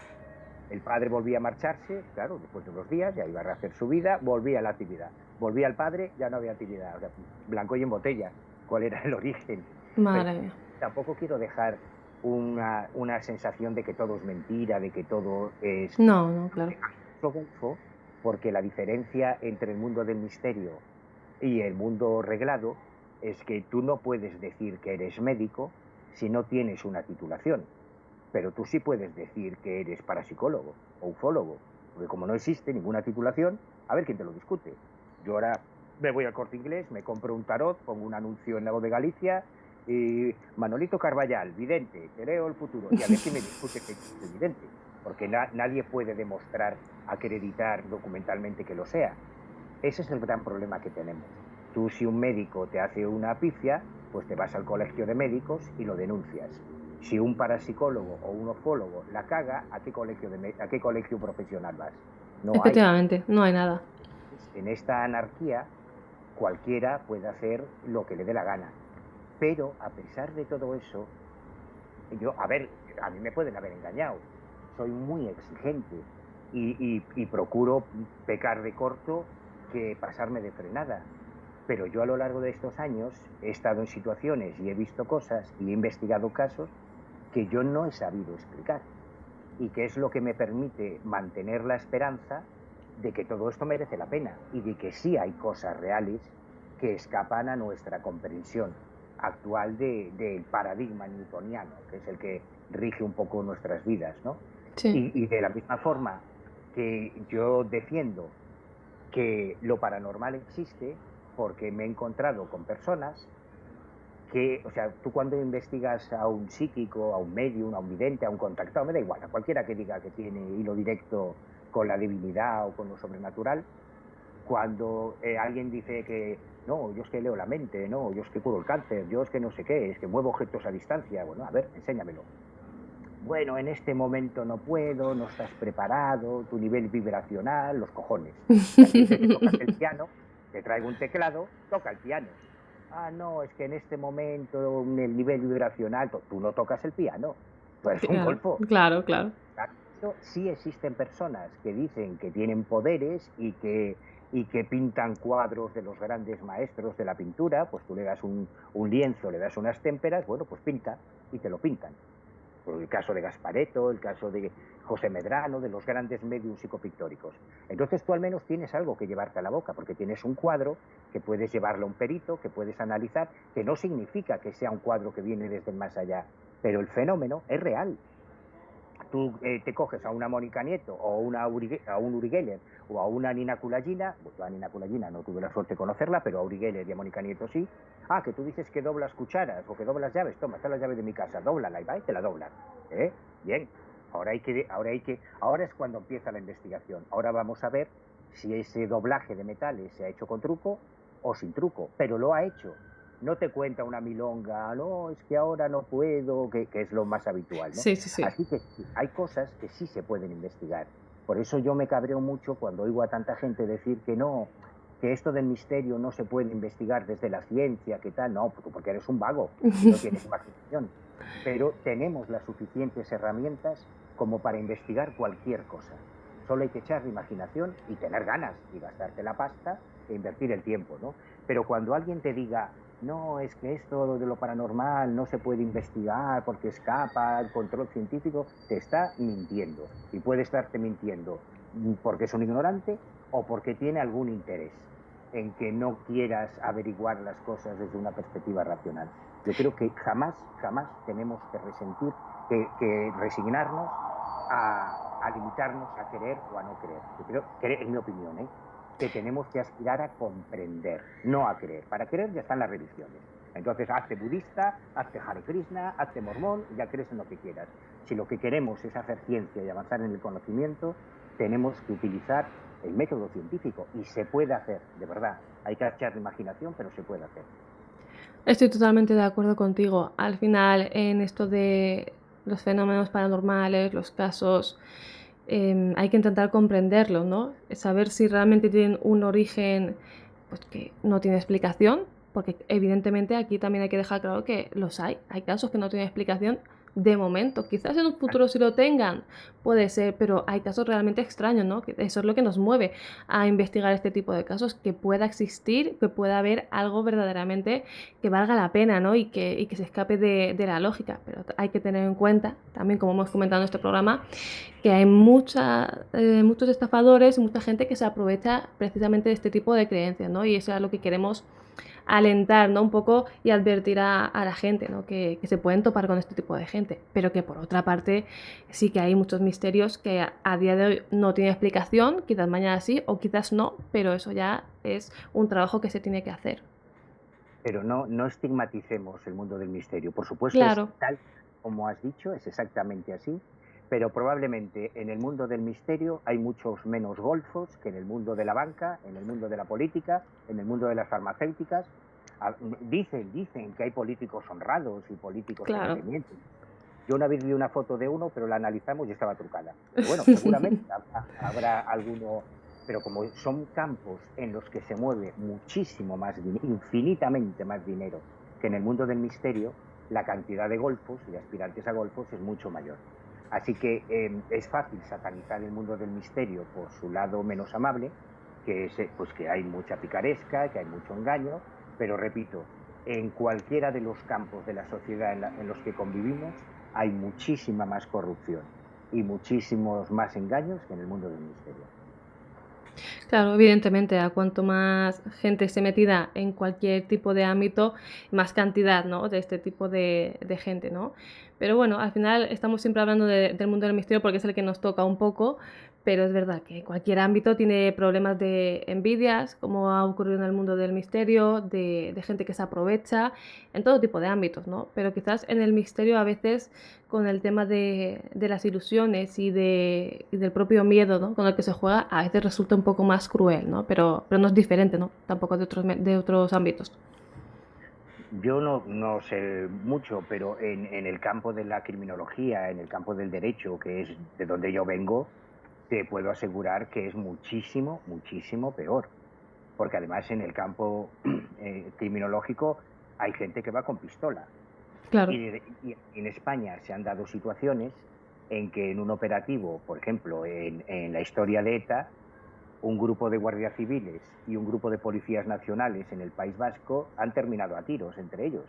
El padre volvía a marcharse, claro, después de unos días, ya iba a rehacer su vida, volvía a la actividad. Volvía el padre, ya no había actividad. O sea, blanco y en botella. ¿Cuál era el origen? Madre mía. Tampoco quiero dejar una sensación de que todo es mentira, de que todo es... No, claro. Porque la diferencia entre el mundo del misterio y el mundo reglado es que tú no puedes decir que eres médico si no tienes una titulación, pero tú sí puedes decir que eres parapsicólogo o ufólogo, porque como no existe ninguna titulación, a ver quién te lo discute. Yo ahora me voy al Corte Inglés, me compro un tarot, pongo un anuncio en La Voz de Galicia y Manolito Carballal, vidente, te leo el futuro, y a ver quién me discute que es vidente. porque nadie puede demostrar, acreditar documentalmente que lo sea. Ese es el gran problema que tenemos. Tú, si un médico te hace una pifia, pues te vas al colegio de médicos y lo denuncias. Si un parapsicólogo o un ufólogo la caga, ¿a qué colegio profesional vas? No hay. Efectivamente, no hay nada. En esta anarquía, cualquiera puede hacer lo que le dé la gana. Pero, a pesar de todo eso, a mí me pueden haber engañado. Soy muy exigente y procuro pecar de corto que pasarme de frenada. Pero yo a lo largo de estos años he estado en situaciones y he visto cosas y he investigado casos que yo no he sabido explicar. Y que es lo que me permite mantener la esperanza de que todo esto merece la pena y de que sí hay cosas reales que escapan a nuestra comprensión actual del paradigma newtoniano, que es el que rige un poco nuestras vidas, ¿no? Sí. Y de la misma forma que yo defiendo que lo paranormal existe, porque me he encontrado con personas que, o sea, tú cuando investigas a un psíquico, a un medium, a un vidente, a un contactado, me da igual, a cualquiera que diga que tiene hilo directo con la divinidad o con lo sobrenatural, cuando alguien dice que no, yo es que leo la mente, no, yo es que curo el cáncer, yo es que no sé qué, es que muevo objetos a distancia, bueno, a ver, enséñamelo. Bueno, en este momento no puedo, no estás preparado, tu nivel vibracional, los cojones. Y aquí dice que tocas el piano, te traigo un teclado, toca el piano. Ah, no, es que en este momento el nivel vibracional, tú no tocas el piano, tú eres un Claro, golfo. claro, claro. Sí existen personas que dicen que tienen poderes y que pintan cuadros de los grandes maestros de la pintura, pues tú le das un lienzo, le das unas témperas, bueno, pues pinta y te lo pintan. Por el caso de Gasparetto, el caso de José Medrano, de los grandes medios psicopictóricos. Entonces tú al menos tienes algo que llevarte a la boca, porque tienes un cuadro que puedes llevarlo a un perito, que puedes analizar, que no significa que sea un cuadro que viene desde el más allá, pero el fenómeno es real. Tú te coges a una Mónica Nieto o a un Uri Geller o a una Nina Kulagina, pues a Nina Kulagina no tuve la suerte de conocerla, pero a Uri Geller y a Mónica Nieto sí. Ah, que tú dices que doblas cucharas o que doblas llaves, toma, está la llave de mi casa, dóblala y va y te la doblan. Bien, ahora es cuando empieza la investigación. Ahora vamos a ver si ese doblaje de metales se ha hecho con truco o sin truco, pero lo ha hecho. No te cuenta una milonga, no, es que ahora no puedo, que es lo más habitual, ¿no? Sí, sí, sí. Así que hay cosas que sí se pueden investigar. Por eso yo me cabreo mucho cuando oigo a tanta gente decir que no, que esto del misterio no se puede investigar desde la ciencia, que tal, no, porque eres un vago y no tienes imaginación. Pero tenemos las suficientes herramientas como para investigar cualquier cosa. Solo hay que echar imaginación y tener ganas y gastarte la pasta e invertir el tiempo, ¿no? Pero cuando alguien te diga, no, es que esto de lo paranormal no se puede investigar porque escapa al control científico, te está mintiendo. Y puede estarte mintiendo porque es un ignorante o porque tiene algún interés en que no quieras averiguar las cosas desde una perspectiva racional. Yo creo que jamás tenemos que resentir, que resignarnos a limitarnos a querer o a no creer. Yo creo, en mi opinión, que tenemos que aspirar a comprender, no a creer. Para creer ya están las religiones. Entonces, hazte budista, hazte Hare Krishna, hazte mormón, ya crees en lo que quieras. Si lo que queremos es hacer ciencia y avanzar en el conocimiento, tenemos que utilizar el método científico y se puede hacer, de verdad. Hay que echar la imaginación, pero se puede hacer. Estoy totalmente de acuerdo contigo. Al final, en esto de los fenómenos paranormales, los casos, hay que intentar comprenderlos, ¿no? Saber si realmente tienen un origen, pues que no tiene explicación, porque evidentemente aquí también hay que dejar claro que los hay. Hay casos que no tienen explicación de momento. Quizás en un futuro sí lo tengan, puede ser, pero hay casos realmente extraños, ¿no? Que eso es lo que nos mueve a investigar este tipo de casos, que pueda existir, que pueda haber algo verdaderamente que valga la pena, ¿no? Y que se escape de la lógica. Pero hay que tener en cuenta, también como hemos comentado en este programa, que hay muchos estafadores y mucha gente que se aprovecha precisamente de este tipo de creencias, ¿no? Y eso es lo que queremos alentar, ¿no? Un poco y advertir a la gente, ¿no? Que se pueden topar con este tipo de gente, pero que por otra parte sí que hay muchos misterios que a día de hoy no tienen explicación, quizás mañana sí o quizás no, pero eso ya es un trabajo que se tiene que hacer. Pero no estigmaticemos el mundo del misterio. Por supuesto, es Claro, tal como has dicho, es exactamente así, pero probablemente en el mundo del misterio hay muchos menos golfos que en el mundo de la banca, en el mundo de la política, en el mundo de las farmacéuticas. Dicen que hay políticos honrados y políticos Claro. terratenientes. Yo una vez vi una foto de uno, pero la analizamos y estaba trucada. Pero bueno, seguramente habrá alguno, pero como son campos en los que se mueve muchísimo más dinero, infinitamente más dinero que en el mundo del misterio, la cantidad de golfos y de aspirantes a golfos es mucho mayor. Así que es fácil satanizar el mundo del misterio por su lado menos amable, que es pues que hay mucha picaresca, que hay mucho engaño, pero repito, en cualquiera de los campos de la sociedad en los que convivimos hay muchísima más corrupción y muchísimos más engaños que en el mundo del misterio. Claro, evidentemente, a cuanto más gente esté metida en cualquier tipo de ámbito, más cantidad, ¿no?, de este tipo de gente, ¿no? Pero bueno, al final estamos siempre hablando del mundo del misterio porque es el que nos toca un poco, pero es verdad que cualquier ámbito tiene problemas de envidias, como ha ocurrido en el mundo del misterio, de gente que se aprovecha, en todo tipo de ámbitos, ¿no? Pero quizás en el misterio a veces con el tema de las ilusiones y del propio miedo, ¿no?, con el que se juega, a veces resulta un poco más cruel, ¿no? Pero no es diferente, ¿no?, tampoco de otros ámbitos. Yo no sé mucho, pero en el campo de la criminología, en el campo del derecho, que es de donde yo vengo, te puedo asegurar que es muchísimo, muchísimo peor. Porque además en el campo criminológico hay gente que va con pistola. Claro. Y en España se han dado situaciones en que en un operativo, por ejemplo, en la historia de ETA, un grupo de guardias civiles y un grupo de policías nacionales en el País Vasco han terminado a tiros entre ellos.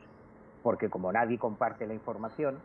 Porque como nadie comparte la información,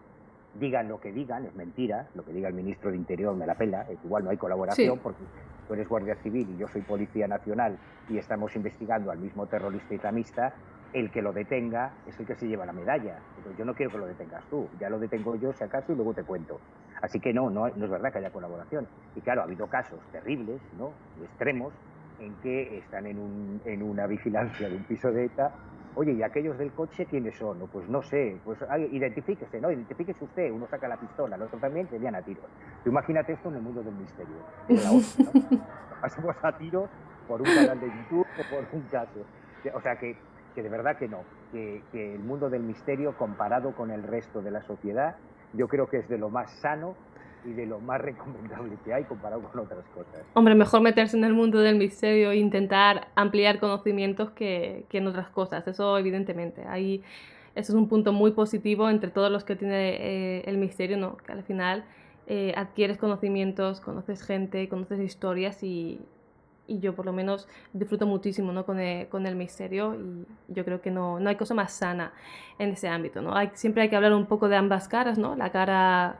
digan lo que digan, es mentira, lo que diga el ministro de Interior me la pela, igual no hay colaboración Sí. porque tú eres guardia civil y yo soy policía nacional y estamos investigando al mismo terrorista islamista, el que lo detenga es el que se lleva la medalla. Pero yo no quiero que lo detengas tú, ya lo detengo yo si acaso y luego te cuento. Así que no es verdad que haya colaboración. Y claro, ha habido casos terribles, ¿no?, extremos, en que están en una vigilancia de un piso de ETA. Oye, ¿y aquellos del coche quiénes son? No, pues no sé, pues identifíquese, ¿no? Identifíquese usted, uno saca la pistola, el otro también, se lían a tiros. Tú imagínate esto en el mundo del misterio, es la hostia, ¿no? Pasamos a tiros por un canal de YouTube o por un caso. O sea que de verdad que no, que el mundo del misterio comparado con el resto de la sociedad, yo creo que es de lo más sano y de lo más recomendable que hay comparado con otras cosas. Hombre, mejor meterse en el mundo del misterio e intentar ampliar conocimientos que en otras cosas, eso evidentemente. Ahí eso es un punto muy positivo entre todos los que tiene, el misterio, ¿no? Que al final, adquieres conocimientos, conoces gente, conoces historias y yo por lo menos disfruto muchísimo, ¿no?, con el misterio y yo creo que no hay cosa más sana en ese ámbito, ¿no? Siempre hay que hablar un poco de ambas caras, ¿no? La cara,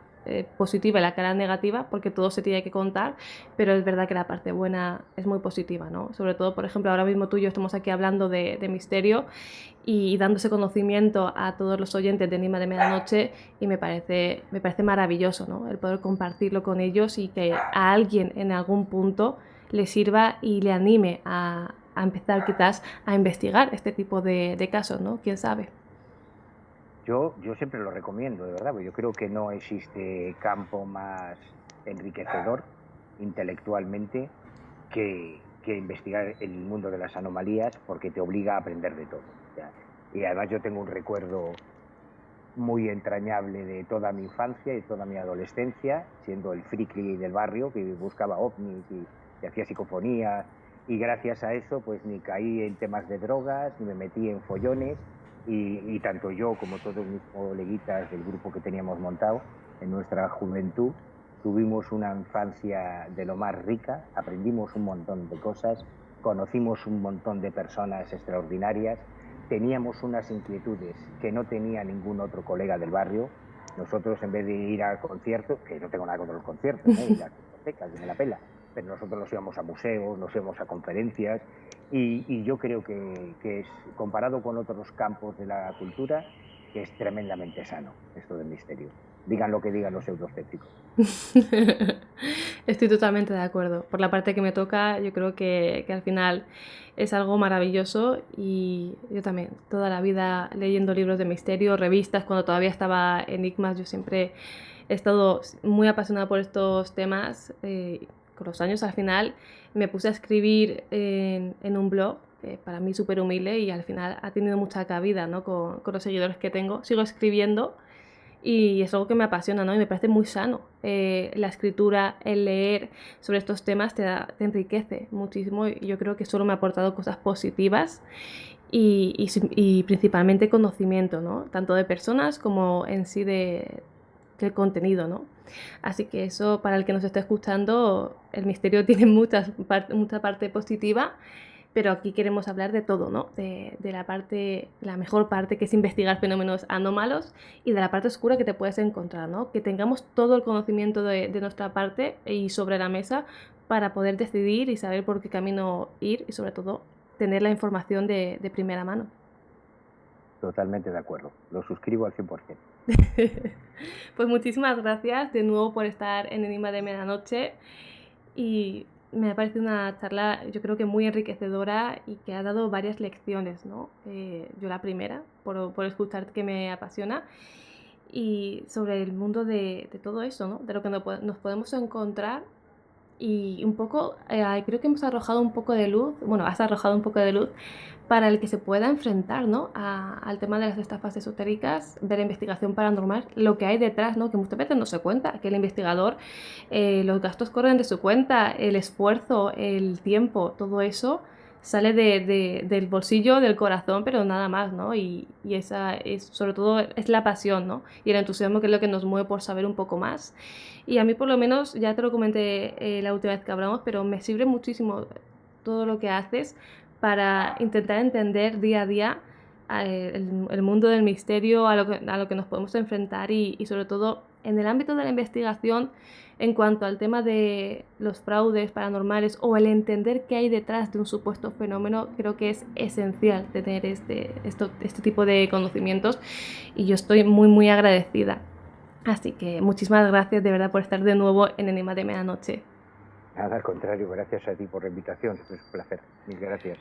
positiva y la cara negativa, porque todo se tiene que contar, pero es verdad que la parte buena es muy positiva, ¿no? Sobre todo, por ejemplo, ahora mismo tú y yo estamos aquí hablando de misterio y dando ese conocimiento a todos los oyentes de Enigma de Medianoche y me parece maravilloso, ¿no?, el poder compartirlo con ellos y que a alguien en algún punto le sirva y le anime a empezar quizás a investigar este tipo de casos, ¿no? ¿Quién sabe? Yo siempre lo recomiendo, de verdad, porque yo creo que no existe campo más enriquecedor intelectualmente que investigar el mundo de las anomalías, porque te obliga a aprender de todo. O sea, y además yo tengo un recuerdo muy entrañable de toda mi infancia y toda mi adolescencia, siendo el friki del barrio que buscaba ovnis y hacía psicofonía, y gracias a eso pues ni caí en temas de drogas, ni me metí en follones, y tanto yo como todos mis coleguitas del grupo que teníamos montado en nuestra juventud, tuvimos una infancia de lo más rica, aprendimos un montón de cosas, conocimos un montón de personas extraordinarias, teníamos unas inquietudes que no tenía ningún otro colega del barrio. Nosotros, en vez de ir a conciertos, que no tengo nada contra los conciertos, y las discotecas, y me la pela, pero nosotros nos íbamos a museos, nos íbamos a conferencias, y yo creo que es, comparado con otros campos de la cultura, que es tremendamente sano esto del misterio. Digan lo que digan los pseudoescépticos. Estoy totalmente de acuerdo. Por la parte que me toca, yo creo que al final es algo maravilloso y yo también, toda la vida leyendo libros de misterio, revistas, cuando todavía estaba Enigmas, yo siempre he estado muy apasionada por estos temas. Con los años, al final, me puse a escribir en un blog, para mí súper humilde, y al final ha tenido mucha cabida, ¿no? Con los seguidores que tengo. Sigo escribiendo y es algo que me apasiona, ¿no? Y me parece muy sano. La escritura, el leer sobre estos temas te enriquece muchísimo, y yo creo que solo me ha aportado cosas positivas y principalmente conocimiento, ¿no? Tanto de personas como en sí del contenido, ¿no? Así que eso, para el que nos esté escuchando, el misterio tiene mucha parte positiva, pero aquí queremos hablar de todo, ¿no? De la mejor parte, que es investigar fenómenos anómalos, y de la parte oscura que te puedes encontrar, ¿no? Que tengamos todo el conocimiento de nuestra parte y sobre la mesa para poder decidir y saber por qué camino ir, y sobre todo tener la información de primera mano. Totalmente de acuerdo, lo suscribo al 100%. Pues muchísimas gracias de nuevo por estar en Enigma de Medianoche, y me ha parecido una charla, yo creo que muy enriquecedora, y que ha dado varias lecciones, ¿no? Yo la primera, por escuchar, que me apasiona, y sobre el mundo de todo eso, ¿no? De lo que nos podemos encontrar, y un poco, creo que hemos arrojado un poco de luz, bueno, has arrojado un poco de luz para el que se pueda enfrentar, ¿no? Al tema de las estafas esotéricas, de la investigación paranormal, lo que hay detrás, ¿no? Que muchas veces no se cuenta, que el investigador, los gastos corren de su cuenta, el esfuerzo, el tiempo, todo eso sale del bolsillo, del corazón, pero nada más, ¿no? Y esa es, sobre todo, es la pasión, ¿no? Y el entusiasmo, que es lo que nos mueve por saber un poco más. Y a mí, por lo menos, ya te lo comenté la última vez que hablamos, pero me sirve muchísimo todo lo que haces para intentar entender día a día el mundo del misterio, a lo que nos podemos enfrentar, y sobre todo en el ámbito de la investigación, en cuanto al tema de los fraudes paranormales o el entender qué hay detrás de un supuesto fenómeno. Creo que es esencial tener este tipo de conocimientos, y yo estoy muy, muy agradecida. Así que muchísimas gracias de verdad por estar de nuevo en Enigma de Medianoche. Nada, al contrario, gracias a ti por la invitación, es un placer. Mil gracias.